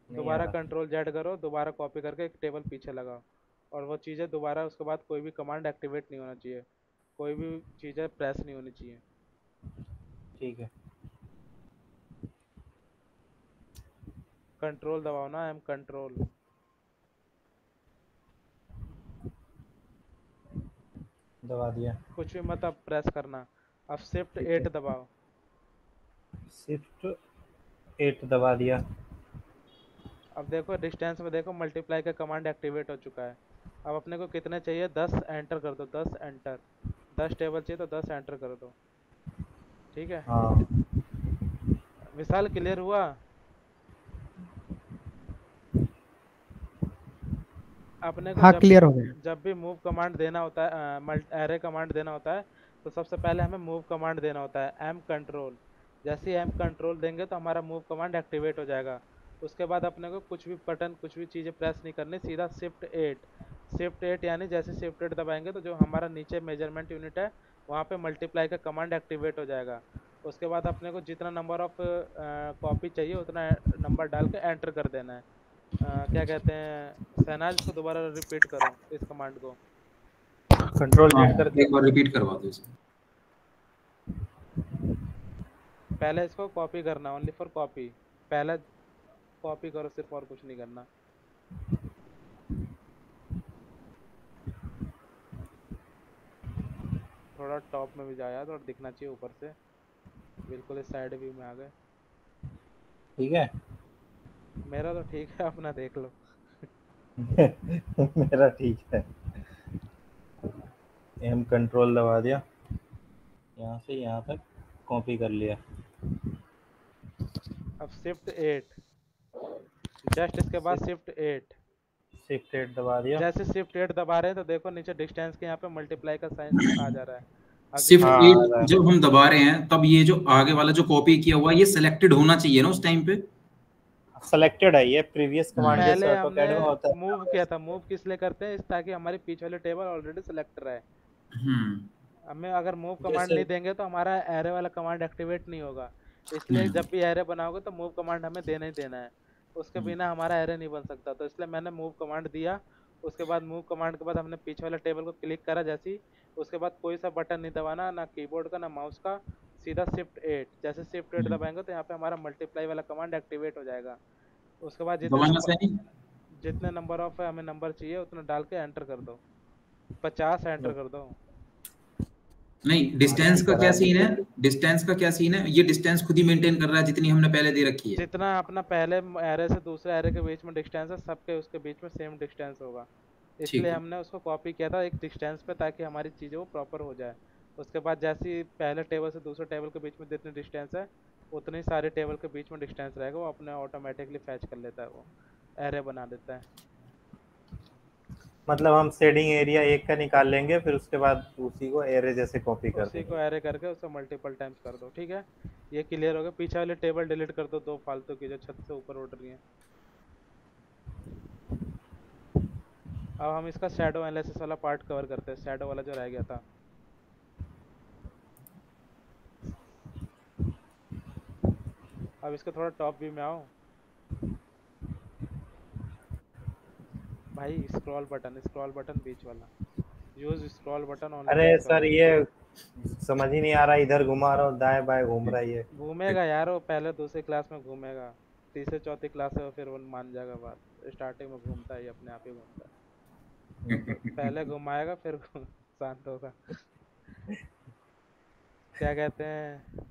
Speaker 1: नहीं आ
Speaker 2: दोबारा
Speaker 1: रहा।
Speaker 2: कंट्रोल जेड करो, दोबारा कॉपी करके एक टेबल पीछे लगाओ, और वो चीज़ें दोबारा उसके बाद कोई भी कमांड एक्टिवेट नहीं होना चाहिए, कोई भी चीज़ें प्रेस नहीं होनी चाहिए।
Speaker 1: ठीक है,
Speaker 2: कंट्रोल दबाओ ना, एम कंट्रोल।
Speaker 1: दबा दिया।
Speaker 2: कुछ भी मत अब प्रेस करना। अब शिफ्ट
Speaker 1: ठीक
Speaker 2: 8
Speaker 1: है,
Speaker 2: दबाओ।
Speaker 1: शिफ्ट 8 दबा दिया।
Speaker 2: अब देखो डिस्टेंस में देखो मल्टीप्लाई का कमांड एक्टिवेट हो चुका है। अब अपने को कितने चाहिए, 10 एंटर कर दो, 10 एंटर। 10 टेबल चाहिए तो 10 एंटर कर दो। ठीक है,
Speaker 1: हाँ
Speaker 2: विशाल क्लियर हुआ? अपने को
Speaker 3: हाँ
Speaker 2: जब
Speaker 3: क्लियर हो गया।
Speaker 2: जब भी मूव कमांड देना होता है, एरे कमांड देना होता है, तो सबसे पहले हमें मूव कमांड देना होता है, एम कंट्रोल। जैसे ही एम कंट्रोल देंगे तो हमारा मूव कमांड एक्टिवेट हो जाएगा। उसके बाद अपने को कुछ भी बटन कुछ भी चीज़ें प्रेस नहीं करनी, सीधा शिफ्ट 8। शिफ्ट 8 यानी जैसे शिफ्ट 8 दबाएंगे तो जो हमारा नीचे मेजरमेंट यूनिट है वहाँ पे मल्टीप्लाई का कमांड एक्टिवेट हो जाएगा। उसके बाद अपने को जितना नंबर ऑफ कॉपी चाहिए उतना नंबर डाल के एंटर कर देना है। क्या कहते हैं शहनाज, इसको दोबारा रिपीट करो इस कमांड को।
Speaker 1: कंट्रोल
Speaker 6: हाँ
Speaker 1: जेड कर दिया।
Speaker 6: एक बार रिपीट करवा दो इसे।
Speaker 2: पहले इसको कॉपी करना, ओनली फॉर कॉपी। पहले कॉपी करो सिर्फ, और कुछ नहीं करना। थोड़ा टॉप में भी जाया, थोड़ा दिखना चाहिए ऊपर से। बिल्कुल इस साइड व्यू में आ गए।
Speaker 1: ठीक है।
Speaker 2: मेरा तो ठीक है, अपना देख लो।
Speaker 1: मेरा ठीक है। एम कंट्रोल दबा दिया, यहाँ से यहाँ तक कॉपी कर लिया।
Speaker 2: अब शिफ्ट 8, जस्ट इसके बाद शिफ्ट 8।
Speaker 1: शिफ्ट 8 दबा दिया।
Speaker 2: जैसे शिफ्ट 8 दबा रहे हैं तो देखो नीचे डिस्टेंस के यहाँ पे मल्टीप्लाई का साइन आ जा रहा है।
Speaker 6: शिफ्ट
Speaker 2: अगेन
Speaker 1: हाँ आ
Speaker 6: 8
Speaker 1: रहा है।
Speaker 6: जब हम दबा रहे हैं तब ये जो आगे वाला जो कॉपी किया हुआ है ये सिलेक्टेड होना चाहिए ना उस टाइम पे।
Speaker 1: सेलेक्टेड है ये, प्रीवियस कमांड जैसे
Speaker 2: पहले हमने
Speaker 1: ऑटोकैड में होता है
Speaker 2: मूव किया था। मूव किस लिए करते हैं, इस ताकि हमारी पीछे वाले टेबल ऑलरेडी सिलेक्ट रहे।
Speaker 6: हम्म
Speaker 2: हमें अगर मूव कमांड
Speaker 1: जैसे
Speaker 2: नहीं देंगे तो हमारा एरे वाला कमांड एक्टिवेट नहीं होगा। इसलिए
Speaker 6: हम्म
Speaker 2: जब भी एरे बनाओगे तो मूव कमांड हमें देना ही देना है, उसके
Speaker 6: हम्म।
Speaker 2: बिना हमारा एरे नहीं बन सकता। तो इसलिए मैंने मूव कमांड दिया। उसके बाद मूव कमांड के बाद हमने पीछे वाले टेबल को क्लिक करा जैसे ही, उसके बाद कोई सा बटन नहीं दबाना, ना कीबोर्ड का ना माउस का, सीधा शिफ्ट 8। जैसे शिफ्ट 8 दबाएंगे तो यहाँ पे हमारा मल्टीप्लाई वाला कमांड एक्टिवेट हो जाएगा। उसके बाद
Speaker 6: दबाना से नहीं
Speaker 2: जितने नंबर ऑफ हमें नंबर चाहिए उतना डाल के एंटर कर दो। 50 एंटर कर दो।
Speaker 6: नहीं
Speaker 1: हाँ
Speaker 6: डिस्टेंस
Speaker 1: ठीक
Speaker 6: का क्या
Speaker 1: करा
Speaker 6: सीन
Speaker 1: दिया।
Speaker 6: है, डिस्टेंस का क्या सीन है, ये डिस्टेंस खुद ही मेंटेन कर रहा है जितनी हमने पहले दे रखी है।
Speaker 2: जितना अपना पहले एरे से दूसरे एरे के बीच में डिस्टेंस है, सबके उसके बीच में सेम डिस्टेंस होगा।
Speaker 6: ठीक
Speaker 2: इसलिए
Speaker 6: है।
Speaker 2: हमने उसको कॉपी किया था एक डिस्टेंस पे, ताकि हमारी चीज़ें वो प्रॉपर हो जाए। उसके बाद जैसे ही पहले टेबल से दूसरे टेबल के बीच में जितनी डिस्टेंस है उतनी सारे टेबल के बीच में डिस्टेंस रहेगा, वो अपने ऑटोमेटिकली फैच कर लेता है, वो एरे बना देता है।
Speaker 1: मतलब हम शेडिंग एरिया एक का निकाल लेंगे, फिर उसके बाद उसी को एरे जैसे कॉपी कर
Speaker 2: उसी को
Speaker 1: देंगे।
Speaker 2: एरे करके उसे मल्टीपल टाइम्स कर दो। ठीक है, ये क्लियर हो गया। पीछे वाले टेबल डिलीट कर दो, दो फालतू की जो छत से ऊपर उड़ रही हैं। अब हम इसका शैडो एनालिसिस वाला पार्ट कवर करते हैं, शैडो वाला जो रह गया था। अब इसका थोड़ा टॉप व्यू में आओ भाई। स्क्रॉल बटन बीच वाला, यूज स्क्रॉल बटन ओनली
Speaker 1: अरे
Speaker 2: टू
Speaker 1: सर
Speaker 2: स्क्रॉल।
Speaker 1: ये समझ ही नहीं आ रहा, इधर घुमा रहा हूँ, दाएं बाएं घूम रहा है ये।
Speaker 2: घूमेगा यार, वो पहले दूसरी क्लास में घूमेगा, तीसरे चौथी क्लास से फिर वो मान जाएगा बात। स्टार्टिंग में घूमता है, ये अपने आप ही घूमता है। पहले घुमाएगा फिर शांत होगा। क्या कहते हैं,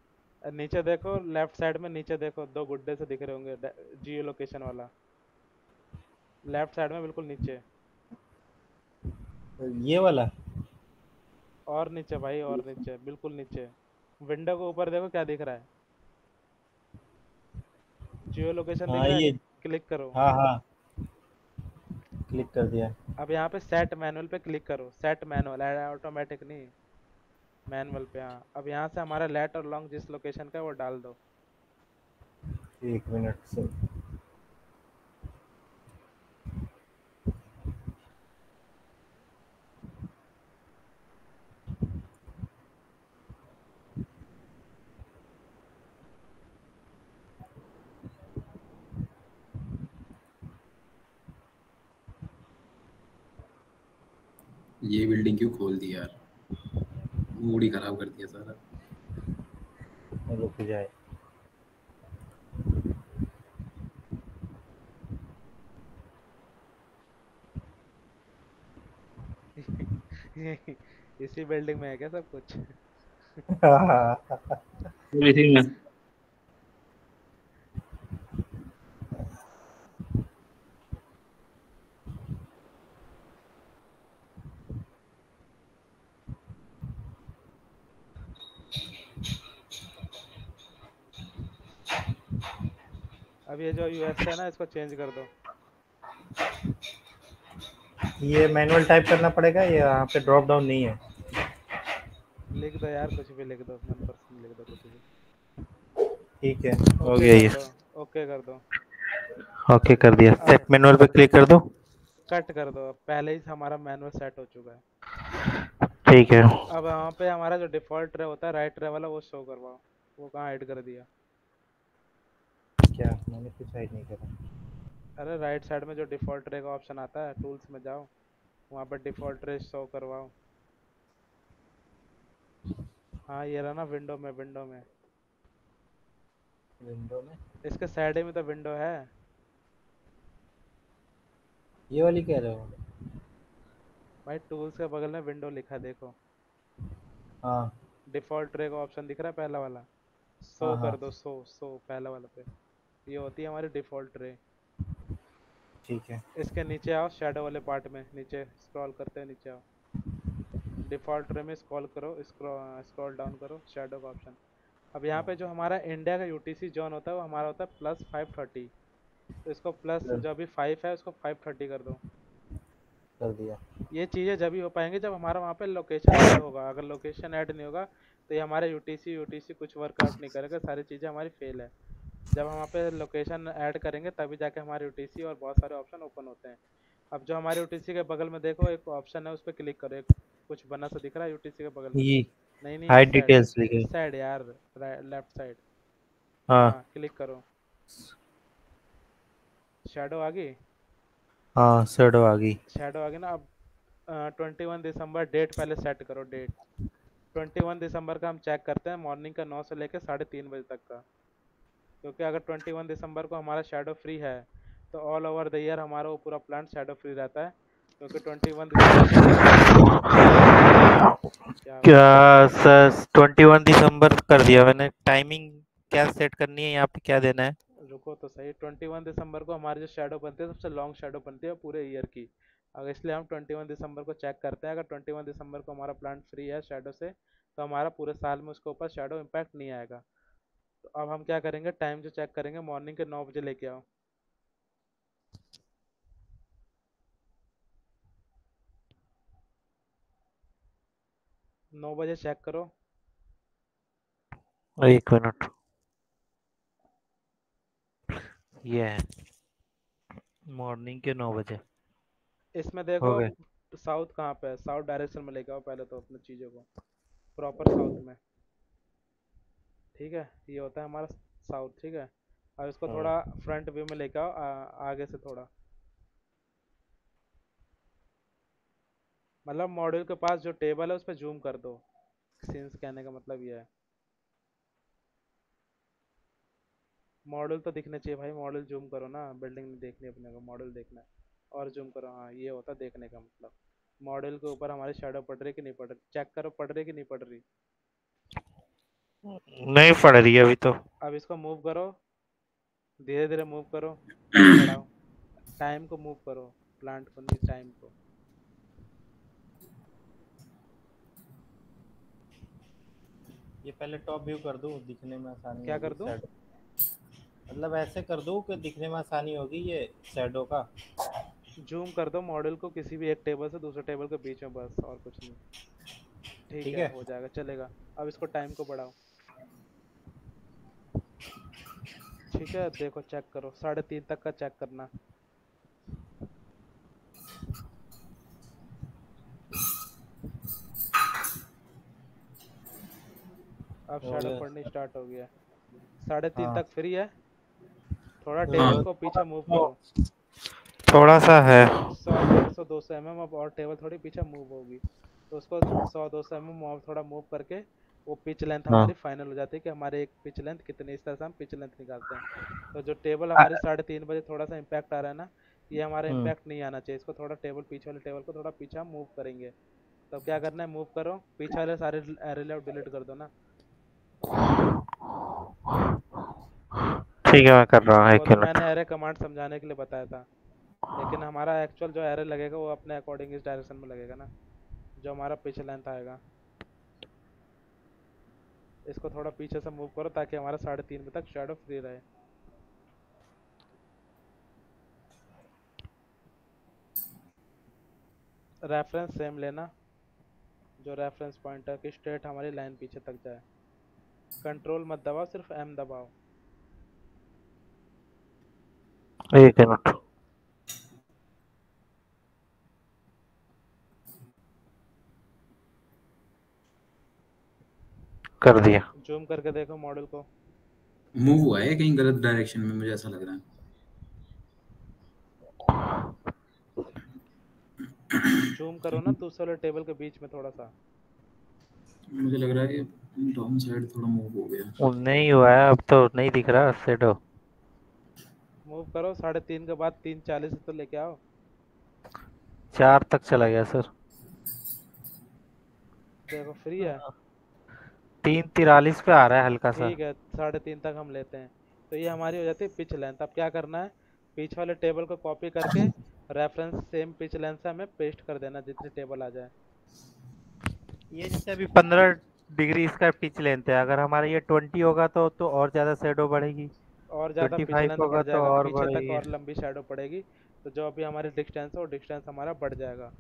Speaker 2: नीचे देखो, लेफ्ट साइड में नीचे देखो, दो गुड्डे से दिख रहे होंगे जियो लोकेशन वाला, लेफ्ट साइड में बिल्कुल नीचे।
Speaker 1: ये वाला।
Speaker 2: और नीचे भाई, और नीचे, बिल्कुल नीचे। विंडो के ऊपर देखो क्या दिख रहा है, जियो लोकेशन दिख
Speaker 1: हाँ
Speaker 2: रहा है,
Speaker 1: ये।
Speaker 2: क्लिक करो।
Speaker 1: हाँ हाँ क्लिक कर दिया।
Speaker 2: अब यहाँ पे सेट मैनुअल पे क्लिक करो, सेट मैनुअल, ऑटोमेटिक नहीं, मैनुअल पे। हाँ, अब यहाँ से हमारा लेट और लॉन्ग जिस लोकेशन का है वो डाल दो।
Speaker 1: 1 मिनट से।
Speaker 6: ये बिल्डिंग क्यों खोल दी यार, मूड ही खराब कर दिया सारा।
Speaker 1: रुक जाए।
Speaker 2: इसी बिल्डिंग में है क्या सब कुछ?
Speaker 5: एवरीथिंग में।
Speaker 2: अब ये जो यूएस है ना, इसको चेंज कर दो।
Speaker 1: ये मैनुअल टाइप करना पड़ेगा, ये यहाँ पे ड्रॉप डाउन नहीं है।
Speaker 2: लिख दो यार, कुछ भी लिख दो, 1% लिख दो कुछ भी।
Speaker 1: ठीक है, हो
Speaker 2: ओके
Speaker 1: गया
Speaker 2: कर
Speaker 1: ये।
Speaker 2: दो, ओके कर दो।
Speaker 7: ओके कर दिया।
Speaker 2: अब
Speaker 7: सेट मैनुअल पे क्लिक कर दो।
Speaker 2: कट कर दो, पहले ही हमारा मैनुअल सेट हो चुका है।
Speaker 7: ठीक है।
Speaker 2: अब वहाँ पे हमारा जो डिफॉल्ट ट्रे होता है राइट ट्रे वाला, वो शो करवाओ। वो कहाँ ऐड कर दिया?
Speaker 1: क्या मैंने कुछ ऐड नहीं करा।
Speaker 2: अरे राइट साइड में जो डिफॉल्ट ट्रे का ऑप्शन आता है, टूल्स में जाओ, वहाँ पर डिफॉल्ट ट्रे शो करवाओ। हाँ ये रहा ना, विंडो में, विंडो में,
Speaker 1: विंडो में
Speaker 2: इसके साइड में तो विंडो है।
Speaker 1: ये वाली कह रहे हो?
Speaker 2: भाई टूल्स के बगल में विंडो लिखा है, देखो।
Speaker 1: हाँ
Speaker 2: डिफॉल्ट ट्रे का ऑप्शन दिख रहा है पहला वाला, शो
Speaker 1: हाँ
Speaker 2: कर
Speaker 1: हाँ
Speaker 2: दो, शो पहला वाला पे। ये होती है हमारी डिफॉल्ट ट्रे।
Speaker 1: ठीक है।
Speaker 2: इसके नीचे आओ, शैडो वाले पार्ट में, नीचे स्क्रॉल करते हैं, नीचे आओ, डिफॉल्ट ट्रे में स्क्रॉल करो, स्क्रॉल डाउन करो, शैडो का ऑप्शन। अब यहाँ पे जो हमारा इंडिया का यूटीसी जोन होता है, वो हमारा होता है +530। तो इसको प्लस, जो अभी 5 है उसको 530 कर दो।
Speaker 1: कर दिया।
Speaker 2: ये चीज़ें जब ही हो पाएंगे जब हमारा वहाँ पे लोकेशन ऐड होगा। अगर लोकेशन ऐड नहीं होगा तो ये हमारे यूटीसी कुछ वर्कआउट नहीं करेगा, सारी चीज़ें हमारी फेल है। जब हम वहाँ पे लोकेशन ऐड करेंगे तभी जाके हमारे यूटीसी और बहुत सारे ऑप्शन ओपन होते हैं। अब जो हमारे यूटीसी के बगल में देखो एक ऑप्शन है, उस पर क्लिक करो। एक कुछ बना सा दिख रहा है यूटीसी के बगल में?
Speaker 1: ये
Speaker 2: नहीं,
Speaker 1: हाइड
Speaker 2: इस साइड,
Speaker 1: डिटेल्स लिखे।
Speaker 2: इस साइड यार, लेफ्ट साइड।
Speaker 1: हाँ
Speaker 2: हाँ क्लिक करो, शैडो आ गई।
Speaker 1: हाँ शैडो आ गई।
Speaker 2: शैडो आ गई ना। अब 21 दिसंबर डेट पहले सेट करो। डेट 21 दिसंबर का हम चेक करते हैं, मॉर्निंग का 9 से लेकर 3:30 बजे तक का। क्योंकि अगर 21 दिसंबर को हमारा शैडो फ्री है तो ऑल ओवर द ईयर हमारा वो पूरा प्लांट शैडो फ्री रहता है। क्योंकि 21 दिसंबर
Speaker 7: क्या सर 21 दिसंबर कर दिया मैंने। टाइमिंग क्या सेट करनी है यहाँ पे, क्या देना है?
Speaker 2: रुको तो सही। 21 दिसंबर को हमारी जो शैडो बनती है, सबसे लॉन्ग शैडो बनती है पूरे ईयर की। अगर इसलिए हम 21 दिसंबर को चेक करते हैं। अगर 21 दिसंबर को हमारा प्लांट फ्री है शैडो से, तो हमारा पूरे साल में उसके ऊपर शैडो इम्पैक्ट नहीं आएगा। तो अब हम क्या करेंगे, टाइम जो चेक करेंगे, मॉर्निंग के 9 बजे लेके आओ। नौ बजे चेक करो।
Speaker 7: एक मिनट, ये है मॉर्निंग के 9 बजे।
Speaker 2: इसमें
Speaker 7: हो
Speaker 2: देखो
Speaker 7: गए।
Speaker 2: साउथ कहाँ पे है, साउथ डायरेक्शन में लेके आओ पहले तो अपनी चीज़ों को, प्रॉपर साउथ में। ठीक है, ये होता है हमारा साउथ। ठीक है, अब इसको
Speaker 1: हाँ
Speaker 2: थोड़ा फ्रंट व्यू में लेके आओ, आगे से थोड़ा, मतलब मॉड्यूल के पास जो टेबल है उस पर जूम कर दो। सीन्स कहने का मतलब ये है, मॉडल तो दिखने चाहिए भाई। मॉडल जूम करो ना, बिल्डिंग नहीं देखनी अपने को, मॉडल देखना है। और जूम करो, हाँ ये होता है देखने का मतलब। मॉडल के ऊपर हमारी शैडो पड़ रही है कि नहीं पड़ रही, चेक करो पड़ रही है कि नहीं पड़ रही।
Speaker 7: नहीं पड़ रही है अभी तो।
Speaker 2: अब इसको मूव करो, धीरे धीरे मूव करो, टाइम बढ़ाओ, टाइम को मूव करो, प्लांट को नहीं, टाइम को।
Speaker 1: ये पहले टॉप व्यू कर दूँ, दिखने में आसानी
Speaker 2: क्या
Speaker 1: होगी
Speaker 2: कर दूं?
Speaker 1: शैडो। मतलब ऐसे कर दूँ कि दिखने में आसानी होगी ये शैडो का।
Speaker 2: जूम कर दो मॉडल को किसी भी एक टेबल से दूसरे टेबल के बीच में, बस और कुछ नहीं। ठीक
Speaker 1: ठीक
Speaker 2: है,
Speaker 1: है।
Speaker 2: हो जाएगा, चलेगा। अब इसको टाइम को बढ़ाओ। ठीक है, देखो चेक करो, 3:30 तक का चेक करना। अब
Speaker 1: हो
Speaker 2: शैडो
Speaker 1: गया।
Speaker 2: पड़नी स्टार्ट हो गया। 3:30
Speaker 1: हाँ
Speaker 2: तक फ्री है, थोड़ा
Speaker 6: हाँ
Speaker 2: टेबल को पीछे मूव करो।
Speaker 7: थोड़ा सा है।
Speaker 2: 100 150 200 mm अब, और टेबल थोड़ी पीछे मूव होगी तो उसको 100 200 mm थोड़ा मूव करके वो पिच लेंथ
Speaker 7: हाँ।
Speaker 2: हमारी फाइनल हो जाती है कि हमारे एक पिच लेंथ कितनी, इस तरह से हम पिच लेंथ निकालते हैं। तो जो टेबल हमारी 3:30 बजे थोड़ा सा इम्पैक्ट आ रहा है ना, ये हमारा इम्पैक्ट नहीं आना चाहिए, इसको थोड़ा टेबल पीछे वाले टेबल को थोड़ा पीछे हम मूव करेंगे। तो क्या करना है, मूव करो, पीछे वाले सारे एरे लेआउट डिलीट कर दो ना।
Speaker 7: ठीक है मैं कर रहा हूँ,
Speaker 2: वो
Speaker 7: 1
Speaker 2: तो
Speaker 7: मिनट।
Speaker 2: मैंने एरे कमांड समझाने के लिए बताया था, लेकिन हमारा एक्चुअल जो एरे लगेगा वो अपने अकॉर्डिंग इस डायरेक्शन में लगेगा ना, जो हमारा पिच लेंथ आएगा। इसको थोड़ा पीछे से मूव करो ताकि हमारा 3:30 बजे तक शैडो फ्री रहे। रेफरेंस सेम लेना, जो रेफरेंस पॉइंट है कि स्ट्रेट हमारी लाइन पीछे तक जाए। कंट्रोल मत दबाओ, सिर्फ एम दबाओ।
Speaker 7: 1 मिनट कर दिया।
Speaker 2: जूम करके देखो मॉडल को।
Speaker 6: मूव हुआ है कहीं गलत डायरेक्शन में, मुझे ऐसा लग रहा है।
Speaker 2: जूम करो ना दूसरे वाले टेबल के बीच में थोड़ा सा।
Speaker 6: मुझे लग रहा है कि डाउन साइड थोड़ा मूव हो गया।
Speaker 7: वो नहीं हुआ है, अब तो नहीं दिख रहा शेडो।
Speaker 2: मूव करो, 3:30 के बाद 3:40 तो लेके आओ।
Speaker 7: 4 तक चला गया सर।
Speaker 2: देखो फ्री है।
Speaker 7: 3:43 पे आ रहा है हल्का सा।
Speaker 2: ठीक है, 3:30 तक हम लेते हैं। तो ये हमारी हो जाती है पिच लेंथ। अब क्या करना है, पीछे वाले टेबल को कॉपी करके रेफरेंस सेम पिच लेंथ से हमें पेस्ट कर देना जितनी टेबल आ जाए।
Speaker 7: ये जैसे अभी 15 डिग्री इसका पिच लेंथ है, अगर हमारा ये 20 होगा तो और ज्यादा शेडो बढ़ेगी।
Speaker 2: और ज़्यादा पिच
Speaker 7: 25
Speaker 2: लेंथ
Speaker 7: होगा
Speaker 2: बढ़
Speaker 7: तो
Speaker 2: जाएगा,
Speaker 7: और
Speaker 2: पीछे तक
Speaker 7: बढ़ेगी।
Speaker 2: और लंबी शैडो पड़ेगी। तो जो अभी हमारी डिस्टेंस है वो डिस्टेंस हमारा बढ़ जाएगा।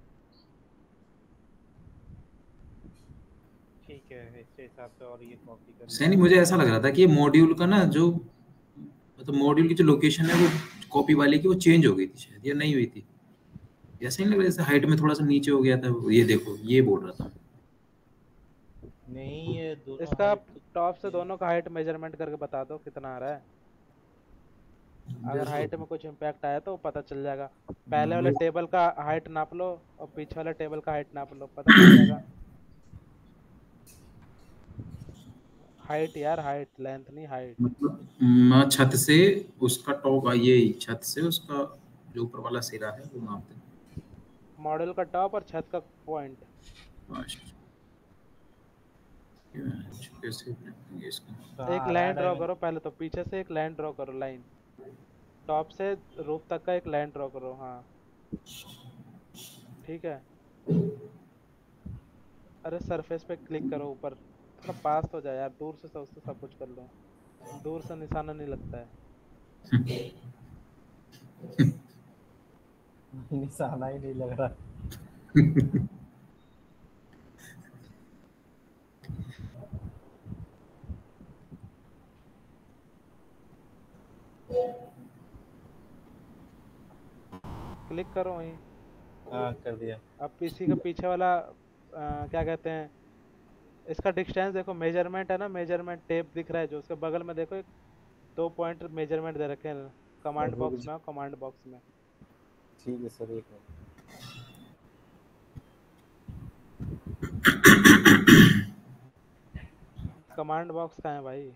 Speaker 1: ठीक है, इसके हिसाब से और ये कॉपी कर
Speaker 6: सैनी, मुझे ऐसा लग रहा था कि ये मॉड्यूल का ना जो मतलब मॉड्यूल की जो लोकेशन है वो कॉपी वाले की वो चेंज हो गई थी शायद, या नहीं हुई थी। ऐसा नहीं लग रहा जैसे हाइट में थोड़ा सा नीचे हो गया था। ये देखो, ये बोल रहा था।
Speaker 1: नहीं, ये दोनों
Speaker 2: इसका
Speaker 1: हाइट तो
Speaker 2: टॉप से दोनों का हाइट मेजरमेंट करके बता दो कितना आ रहा है। अगर हाइट में कुछ इम्पैक्ट आया तो पता चल जाएगा। पहले वाले टेबल का हाइट नाप लो और पीछे वाले टेबल का हाइट नाप लो, पता चल जाएगा। हाइट यार, हाइट, लेंथ नहीं, हाइट।
Speaker 6: मतलब छत से उसका टॉप, ये छत से उसका जो ऊपर वाला सिरा है वो नाप दे।
Speaker 2: मॉडल का टॉप और छत का पॉइंट।
Speaker 6: कैसे बनाएंगे इसका?
Speaker 2: एक लाइन ड्रॉ करो पहले, तो पीछे से एक लाइन ड्रॉ करो, लाइन टॉप से रूफ तक का एक लाइन ड्रॉ करो। हाँ ठीक है। अरे सरफेस पे क्लिक करो ऊपर, थोड़ा पास तो जाए यार, दूर से उससे सब कुछ कर लो, दूर से निशाना नहीं लगता है।
Speaker 1: निशाना ही नहीं लग रहा।
Speaker 2: क्लिक करो वहीं।
Speaker 1: हाँ कर दिया।
Speaker 2: अब इसी का पीछे वाला क्या कहते हैं, इसका डिस्टेंस देखो, मेजरमेंट है ना, मेजरमेंट टेप दिख रहा है जो, उसके बगल में देखो एक 2 पॉइंट मेजरमेंट दे रखे हैं कमांड बॉक्स में, कमांड बॉक्स में।
Speaker 1: ठीक है सर, एक मिनट।
Speaker 2: कमांड बॉक्स कहाँ है भाई?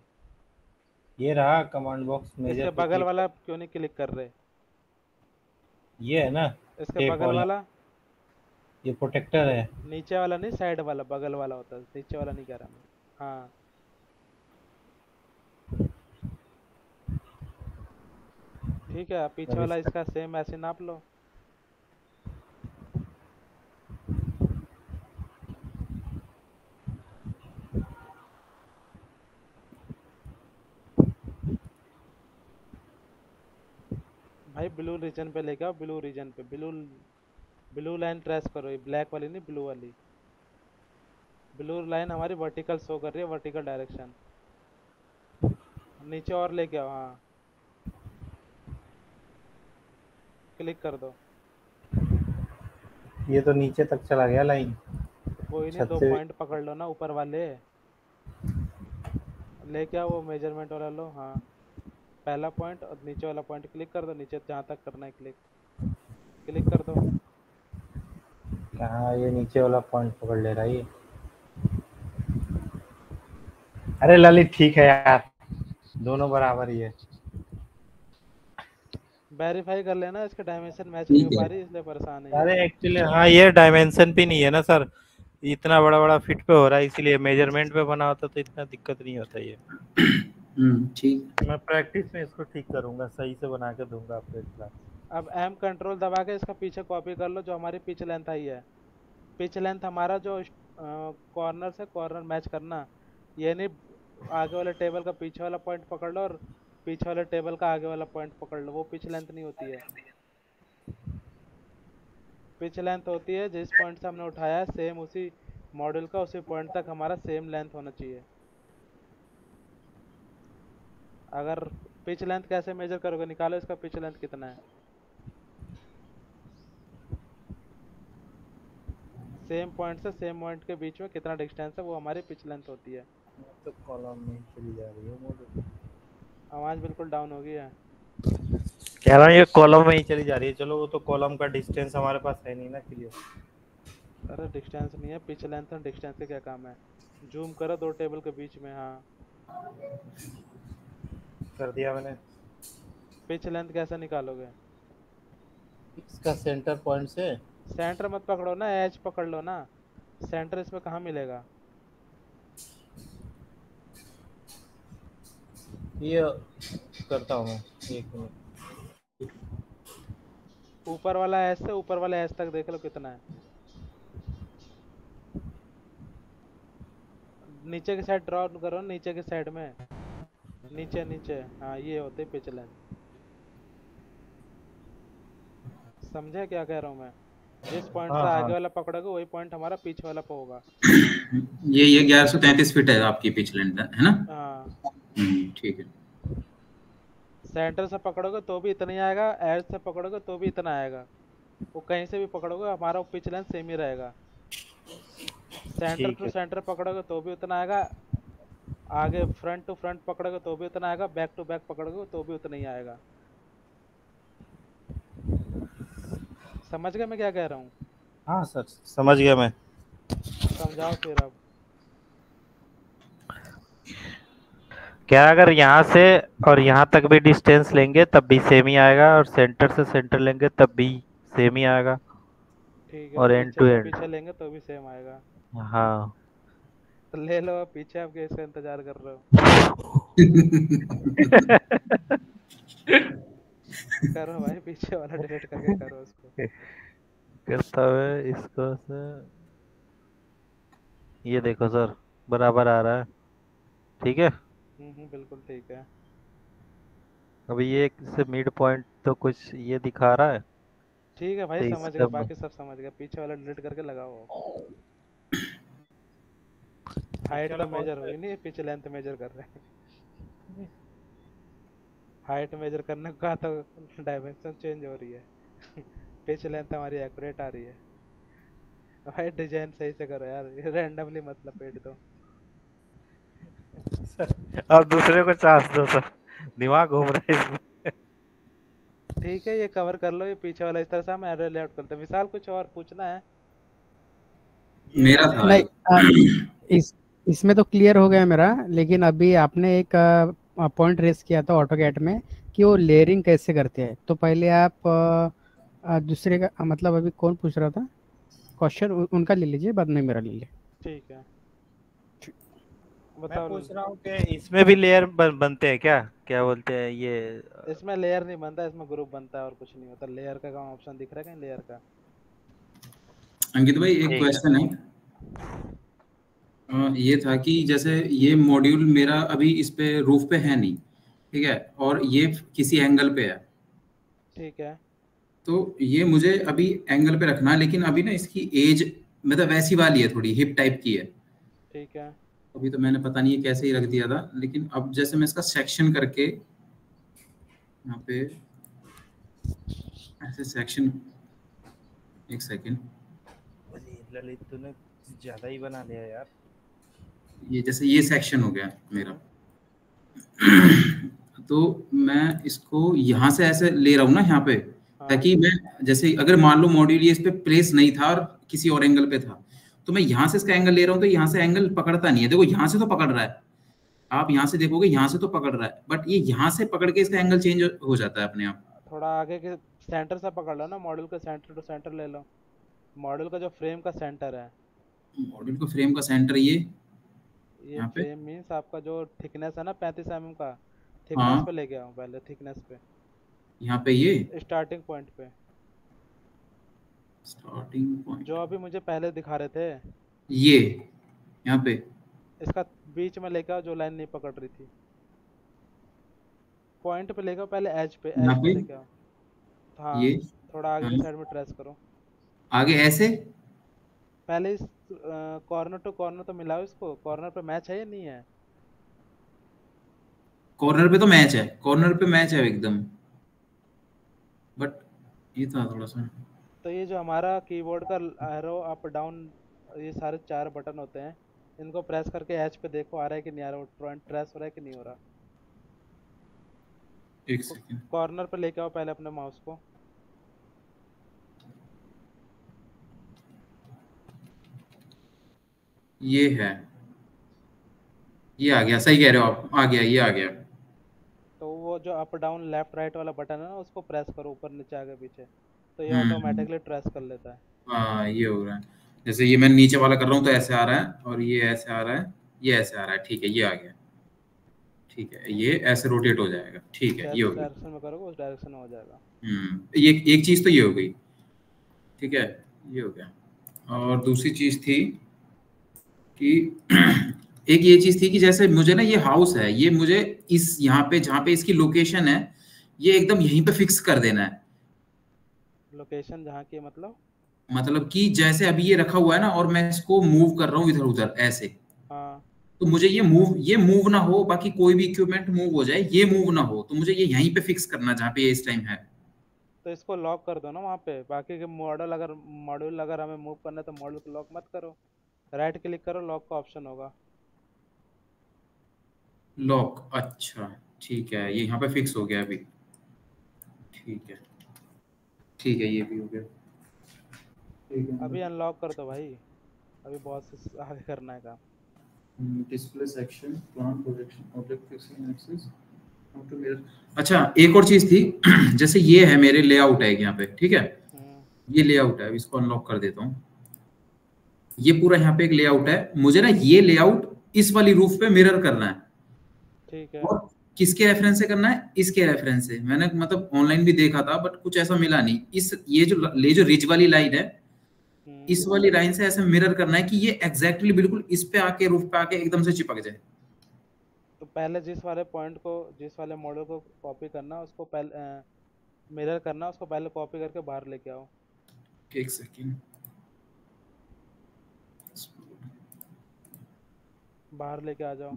Speaker 1: ये रहा कमांड बॉक्स।
Speaker 2: इसके बगल वाला क्यों नहीं क्लिक कर रहे?
Speaker 1: ये है ना
Speaker 2: इसके बगल वाला,
Speaker 1: ये प्रोटेक्टर है।
Speaker 2: नीचे वाला नहीं, साइड वाला, बगल वाला होता है, नीचे वाला नहीं कह रहा मैं। हाँ ठीक है, पीछे वाला इसका सेम ऐसे नाप लो। भाई ब्लू रीजन पे लेके आओ, ब्लू रीजन पे, ब्लू लाइन ट्रेस करो, ये ब्लैक वाली नहीं, ब्लू वाली। ब्लू लाइन हमारी वर्टिकल शो कर रही है, वर्टिकल डायरेक्शन। नीचे और लेके आओ। हाँ क्लिक कर दो।
Speaker 1: ये तो नीचे तक चला गया लाइन।
Speaker 2: कोई नहीं, 2 पॉइंट पकड़ लो ना ऊपर वाले, लेके आओ वो मेजरमेंट वाला लो। हाँ पहला पॉइंट और नीचे वाला पॉइंट क्लिक कर दो, नीचे जहाँ तक करना है क्लिक। क्लिक कर दो।
Speaker 1: कहाँ ये नीचे वाला पॉइंट पकड़ ले रहा है ये। अरे ललित ठीक है यार, दोनों बराबर ही है।
Speaker 2: वेरीफाई कर लेना, इसके डायमेंशन मैच नहीं हो
Speaker 6: ठीक
Speaker 2: पा
Speaker 6: है।
Speaker 2: रही इसलिए परेशान है
Speaker 1: अरे
Speaker 2: ये।
Speaker 1: एक्चुअली हाँ ये डायमेंशन भी नहीं है ना सर, इतना बड़ा बड़ा फिट पे हो रहा है, इसीलिए मेजरमेंट पे बना होता तो इतना दिक्कत नहीं होता ये।
Speaker 6: ठीक।
Speaker 1: मैं प्रैक्टिस में इसको ठीक करूंगा, सही से बना के दूंगा आपको एक क्लास।
Speaker 2: अब एम कंट्रोल दबा के इसका पीछे कॉपी कर लो, जो हमारी पिच लेंथ आई है। पिच लेंथ हमारा जो कॉर्नर से कॉर्नर मैच करना, ये नहीं आगे वाले टेबल का पीछे वाला पॉइंट पकड़ लो और पीछे वाले टेबल का आगे वाला पॉइंट पकड़ लो, वो पिच लेंथ नहीं होती है। पिच लेंथ होती है जिस पॉइंट से हमने उठाया है सेम उसी मॉड्यूल का उसी पॉइंट तक हमारा सेम लेंथ होना चाहिए। अगर पिच लेंथ कैसे मेजर करोगे, निकालो इसका पिच लेंथ कितना है। सेम पॉइंट से सेम पॉइंट के बीच में कितना डिस्टेंस है, वो हमारी पिच लेंथ होती है।
Speaker 1: तो कॉलम में चली जा रही है मॉडल।
Speaker 2: आवाज बिल्कुल डाउन हो गई है।
Speaker 1: कह रहा हूँ ये कॉलम में ही चली जा रही है। चलो वो तो कॉलम का डिस्टेंस हमारे पास है नहीं ना क्लियर।
Speaker 2: अरे डिस्टेंस नहीं है, पिच लेंथ और डिस्टेंस के क्या काम है। जूम करो दो टेबल के बीच में। हाँ
Speaker 1: कर दिया मैंने।
Speaker 2: पिच लेंथ कैसे निकालोगे?
Speaker 1: इसका सेंटर पॉइंट से
Speaker 2: सेंटर मत पकड़ो ना, एज पकड़ लो ना। सेंटर इसमें कहाँ मिलेगा?
Speaker 1: ये करता हूँ मैं, एक मिनट।
Speaker 2: ऊपर वाला एज से ऊपर वाला एज तक देख लो कितना है। नीचे की साइड ड्रॉ करो, नीचे की साइड में नीचे नीचे। हाँ ये होते पिच लेंथ। समझे क्या कह रहा हूँ मैं? जिस पॉइंट से आगे वाला पकड़ोगे वही पॉइंट हमारा पीछे वाला पे होगा।
Speaker 6: ये 1133 फीट है आपकी पिच लेंथ है ना?
Speaker 2: हाँ
Speaker 6: ठीक है।
Speaker 2: सेंटर से पकड़ोगे तो भी इतना ही आएगा, एज से पकड़ोगे तो भी इतना आएगा। वो कहीं से भी पकड़ोगे हमारा पिच लेंथ सेम ही रहेगा। सेंटर टू सेंटर पकड़ोगे तो भी उतना आएगा, आगे फ्रंट टू फ्रंट पकड़ोगे तो भी उतना आएगा, बैक टू बैक पकड़ोगे तो भी उतना ही आएगा। समझ गए मैं क्या कह रहा हूँ?
Speaker 1: हाँ सर समझ गया मैं।
Speaker 2: समझाओ फिर अब।
Speaker 7: क्या अगर यहाँ से और यहाँ तक भी डिस्टेंस लेंगे तब भी सेम ही आएगा, और सेंटर से सेंटर लेंगे तब भी सेम ही आएगा,
Speaker 2: ठीक है,
Speaker 7: और एंड
Speaker 2: पीछे
Speaker 7: टू
Speaker 2: से
Speaker 7: एंड।
Speaker 2: पीछे लेंगे तो भी सेम आएगा।
Speaker 7: हाँ
Speaker 2: तो ले लो अब पीछे, आप कैसे इंतजार कर रहे हो? करो भाई, पीछे वाला डिलीट करके करो उसको।
Speaker 7: करता है इसको सर। ये देखो सर बराबर आ रहा है, ठीक है।
Speaker 2: बिल्कुल ठीक है।
Speaker 7: अभी ये से मिड पॉइंट तो कुछ ये दिखा रहा है।
Speaker 2: ठीक है भाई,
Speaker 7: तो
Speaker 2: समझ गए,
Speaker 7: इसका
Speaker 2: बाकी सब समझ गए। पीछे वाला डिलीट करके लगाओ। हाइट तो मेजर हुई नहीं, पिच लेंथ मेजर कर रहे हैं। हाइट मेजर करने का तो डायमेंशन चेंज हो रही है। पिच लेंथ हमारी एक्यूरेट आ रही है। भाई डिजाइन सही से करो यार, रैंडमली मत लपेट दो।
Speaker 7: अब दूसरे को चांस दो सर, दिमाग घूम रहा है इसमें।
Speaker 2: ठीक है, ये कवर कर लो, ये पीछे वाला इस तरह से हम एरो लेआउट करते हैं। विशाल कुछ और पूछना है?
Speaker 6: मेरा था
Speaker 3: नहीं, इसमें तो क्लियर हो गया मेरा, लेकिन अभी आपने एक पॉइंट रेस किया था ऑटोकैड में कि वो लेयरिंग कैसे करते हैं। तो पहले आप दूसरे का मतलब अभी कौन पूछ रहा था क्वेश्चन, उनका ले लीजिए, बाद में मेरा ले लीजिए।
Speaker 2: ठीक है,
Speaker 1: मैं पूछ रहा हूँ कि इसमें भी लेयर बनते हैं क्या? क्या बोलते हैं ये?
Speaker 2: इसमें लेयर नहीं बनता, इसमें ग्रुप बनता है और कुछ नहीं होता। लेयर का कहाँ ऑप्शन दिख रहा है कहीं लेयर का?
Speaker 6: अंकित भाई एक क्वेश्चन है। ये था कि जैसे ये मॉड्यूल मेरा अभी इस पे रूफ पे है नहीं, ठीक है, और ये किसी एंगल पे है,
Speaker 2: ठीक है।
Speaker 6: तो ये मुझे अभी एंगल पे रखना है, लेकिन अभी ना इसकी एज मतलब वैसी वाली है, थोड़ी हिप टाइप की है।
Speaker 2: ठीक है।
Speaker 6: अभी तो मैंने पता नहीं कैसे ही रख दिया था, लेकिन अब जैसे मैं इसका सेक्शन करके यहाँ पे ऐसे सेक्शन, एक सेकेंड,
Speaker 1: ललित तूने ज्यादा ही बना लिया यार।
Speaker 6: ये जैसे ये सेक्शन हो गया मेरा, तो मैं इसको यहाँ से ऐसे ले रहा हूँ ना यहाँ पे,
Speaker 2: हाँ
Speaker 6: ताकि मैं जैसे अगर मान लो मॉड्यूल ये इस पे प्लेस नहीं था और किसी और एंगल पे था, तो मैं यहाँ से इसका एंगल ले रहा हूँ तो यहाँ से एंगल पकड़ता नहीं है। देखो यहाँ से तो पकड़ रहा है, आप यहाँ से देखोगे यहाँ से तो पकड़ रहा है, बट ये यहाँ से पकड़ के इसका एंगल चेंज हो जाता है अपने आप।
Speaker 2: थोड़ा आगे के सेंटर से पकड़ लो ना, मॉड्यूल के सेंटर टू सेंटर ले लो। मॉड्यूल का जो फ्रेम का सेंटर है,
Speaker 6: मॉड्यूल का फ्रेम का सेंटर ये
Speaker 2: ये
Speaker 6: यहाँ पे,
Speaker 2: फ्रेम मीन्स आपका जो थिकनेस है ना 35 mm का, थिकनेस
Speaker 6: हाँ
Speaker 2: पे लेके आओ पहले, थिकनेस पे,
Speaker 6: यहाँ पे ये
Speaker 2: स्टार्टिंग पॉइंट पे,
Speaker 6: स्टार्टिंग पॉइंट
Speaker 2: जो अभी मुझे पहले दिखा रहे थे,
Speaker 6: ये यहाँ पे,
Speaker 2: इसका बीच में लेके आओ जो लाइन नहीं पकड़ रही थी। पॉइंट पे लेके आओ पहले, एज पे,
Speaker 6: यहाँ
Speaker 2: एज पे
Speaker 6: पे
Speaker 2: लेके आओ। हाँ
Speaker 6: ये,
Speaker 2: थोड़ा आगे
Speaker 6: हाँ
Speaker 2: की साइड में ट्रेस करो।
Speaker 6: आगे ऐसे,
Speaker 2: पहले इस कॉर्नर टू कॉर्नर तो मिलाओ इसको, कॉर्नर पे मैच है या नहीं है?
Speaker 6: कॉर्नर पे तो मैच है, कॉर्नर पे मैच है एकदम, बट ये था थोड़ा सा।
Speaker 2: तो ये जो हमारा कीबोर्ड का एरो अप डाउन, ये सारे 4 बटन होते हैं, इनको प्रेस करके एज पे देखो आ रहा है कि नहीं आ रहा, ट्रेस हो रहा है कि नहीं हो रहा।
Speaker 6: एक सेकंड,
Speaker 2: कॉर्नर पे लेके आओ पहले अपने माउस को।
Speaker 6: ये है, ये आ गया, सही कह रहे हो आप, आ गया, ये आ गया।
Speaker 2: तो वो जो अप डाउन लेफ्ट राइट वाला बटन है ना, उसको प्रेस करो ऊपर नीचे आगे पीछे, तो ये ऑटोमेटिकली ट्रेस कर लेता है।
Speaker 6: हाँ ये हो रहा है, जैसे ये मैं नीचे वाला कर रहा हूँ तो ऐसे आ रहा है, और ये ऐसे आ रहा है, ये ऐसे आ रहा है, ठीक है ये आ गया, ठीक है ये ऐसे रोटेट हो जाएगा, ठीक है ये हो गया।
Speaker 2: डायरेक्शन में करोगे उस डायरेक्शन में हो जाएगा।
Speaker 6: ये एक चीज तो ये हो गई, ठीक है ये हो गया। और दूसरी चीज थी कि एक ये चीज थी कि जैसे मुझे ना ये हाउस है, ये मुझे इस यहाँ पे जहाँ पे इसकी लोकेशन है, ये एकदम यहीं पे फिक्स कर देना है।
Speaker 2: लोकेशन जहाँ की
Speaker 6: मतलब कि जैसे अभी ये रखा हुआ है ना, और मैं इसको मूव कर रहा हूँ इधर उधर ऐसे,
Speaker 2: हाँ
Speaker 6: तो मुझे ये मूव ना हो, बाकी कोई भी इक्विपमेंट मूव हो जाए, ये मूव ना हो, तो मुझे ये यहीं पे फिक्स करना जहाँ पे ये इस टाइम है।
Speaker 2: तो इसको लॉक कर दो ना वहाँ पे। बाकी के मॉड्यूल अगर हमें मूव करना है तो मॉड्यूल को लॉक मत करो, राइट क्लिक करो, लॉक का ऑप्शन होगा।
Speaker 6: लॉक, अच्छा ठीक है, ये यहाँ पे फिक्स हो गया अभी, ठीक है ठीक है, ये भी हो गया, ठीक है।
Speaker 2: अभी अनलॉक कर दो भाई, अभी बहुत से आगे करना है काम।
Speaker 6: Display section, plan projection, object fixing access, how to mirror. अच्छा एक और चीज थी, जैसे ये है मेरे लेआउट है यहाँ पे, ठीक है ये लेआउट है, इसको अनलॉक कर देता हूँ। ये पूरा यहाँ पे एक लेआउट है, मुझे ना ये लेआउट इस वाली रूफ पे मिरर करना है।
Speaker 2: ठीक है,
Speaker 6: और किसके रेफरेंस से करना है? इसके रेफरेंस से। मैंने मतलब ऑनलाइन भी देखा था, बट कुछ ऐसा मिला नहीं। इस ये जो रिज वाली लाइन है, इस वाली लाइन से ऐसे मिरर करना है कि ये एग्जैक्टली बिल्कुल इस पे आके, रूफ पे आके एकदम से चिपक जाए।
Speaker 2: तो पहले जिस वाले पॉइंट को, जिस वाले मॉडल को कॉपी करना, उसको पहले मिरर करना, उसको पहले कॉपी करके बाहर लेके आओ।
Speaker 6: एक सेकेंड,
Speaker 2: बाहर लेके आ जाओ।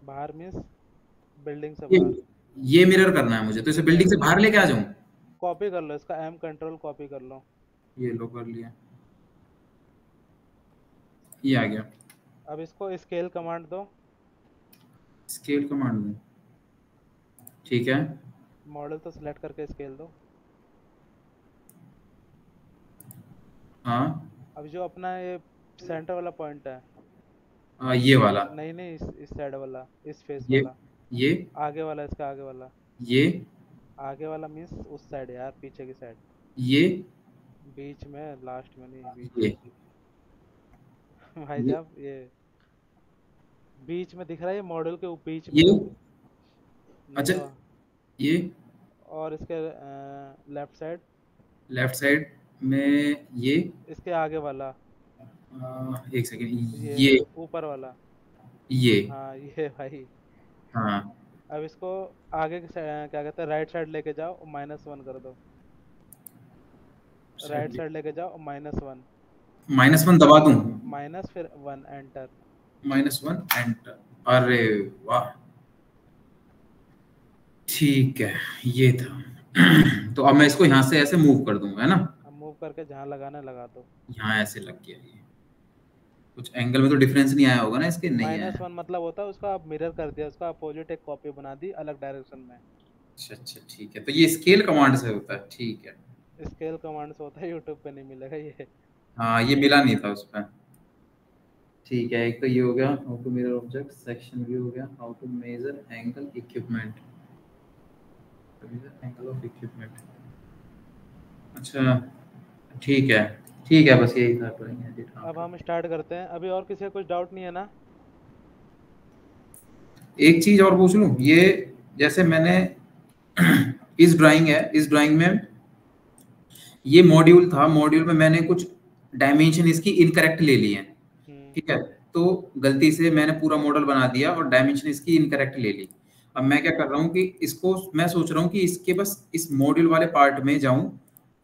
Speaker 2: बाहर मीन्स बिल्डिंग से बाहर।
Speaker 6: ये मिरर करना है मुझे, तो इसे बिल्डिंग से बाहर लेके आ जाऊं?
Speaker 2: कॉपी कर लो इसका, एम कंट्रोल कॉपी कर लो।
Speaker 6: ये लो कर लिया, ये आ गया।
Speaker 2: अब इसको स्केल कमांड दो।
Speaker 6: स्केल कमांड दो, ठीक है।
Speaker 2: मॉडल तो सिलेक्ट करके स्केल दो।
Speaker 6: हाँ
Speaker 2: अब जो अपना ये सेंटर वाला पॉइंट है,
Speaker 6: ये वाला
Speaker 2: नहीं इस साइड वाला, इस फेस
Speaker 6: ये
Speaker 2: वाला,
Speaker 6: ये
Speaker 2: आगे वाला, इसका आगे वाला।
Speaker 6: ये
Speaker 2: आगे वाला मीन्स उस साइड यार, पीछे की साइड।
Speaker 6: ये
Speaker 2: बीच में, लास्ट में नहीं, बीच
Speaker 6: ये
Speaker 2: में। भाई साहब ये बीच में दिख रहा है, ये मॉडल के बीच में।
Speaker 6: ये
Speaker 2: नहीं
Speaker 6: अच्छा
Speaker 2: हुआ।
Speaker 6: ये
Speaker 2: और इसके
Speaker 6: लेफ्ट साइड में ये
Speaker 2: इसके आगे वाला,
Speaker 6: एक सेकेंड,
Speaker 2: ये ऊपर वाला,
Speaker 6: ये
Speaker 2: हाँ ये भाई।
Speaker 6: हाँ
Speaker 2: अब इसको आगे क्या कहते हैं, राइट साइड लेके जाओ, -1 कर दो। राइट साइड लेके जाओ, -1।
Speaker 6: -1 दबा दूं?
Speaker 2: माइनस फिर 1, एंटर।
Speaker 6: -1 एंटर। अरे वाह, ठीक है, ये था। तो अब मैं इसको यहाँ से ऐसे मूव कर दूंगा, है ना?
Speaker 2: अब मूव करके जहाँ लगाना है लगा दो।
Speaker 6: यहाँ ऐसे लग गया। ये कुछ एंगल में तो डिफरेंस नहीं आया होगा ना इसके? नहीं है।
Speaker 2: -1 मतलब होता है उसका आप मिरर कर दिया, उसका अपोजिट एक कॉपी बना दी अलग डायरेक्शन में।
Speaker 6: अच्छा अच्छा ठीक है, तो ये स्केल कमांड से होता है, ठीक है।
Speaker 2: स्केल कमांड से होता है, यूट्यूब पे नहीं मिलेगा ये।
Speaker 6: हाँ ये मिला नहीं था उस पर। ठीक है, एक तो ये हो गया how to mirror object, section view हो गया, how to measure angle equipment, angle of equipment. अच्छा ठीक है, ठीक है, बस यही था ड्राइंग एडिट।
Speaker 2: अब हम स्टार्ट करते हैं। अभी और किसी का कुछ डाउट नहीं है ना?
Speaker 6: एक चीज और पूछ लूं, ये जैसे मैंने इस ड्राइंग है, इस ड्राइंग में ये मॉड्यूल था, मॉड्यूल में मैंने कुछ डायमेंशन इसकी इनकरेक्ट ले लिए हैं, ठीक है, तो गलती से मैंने पूरा मॉडल बना दिया और डायमेंशन इसकी इनकरेक्ट ले ली। अब मैं क्या कर रहा हूँ कि इसको मैं सोच रहा हूँ कि इसके बस इस मॉड्यूल वाले पार्ट में जाऊं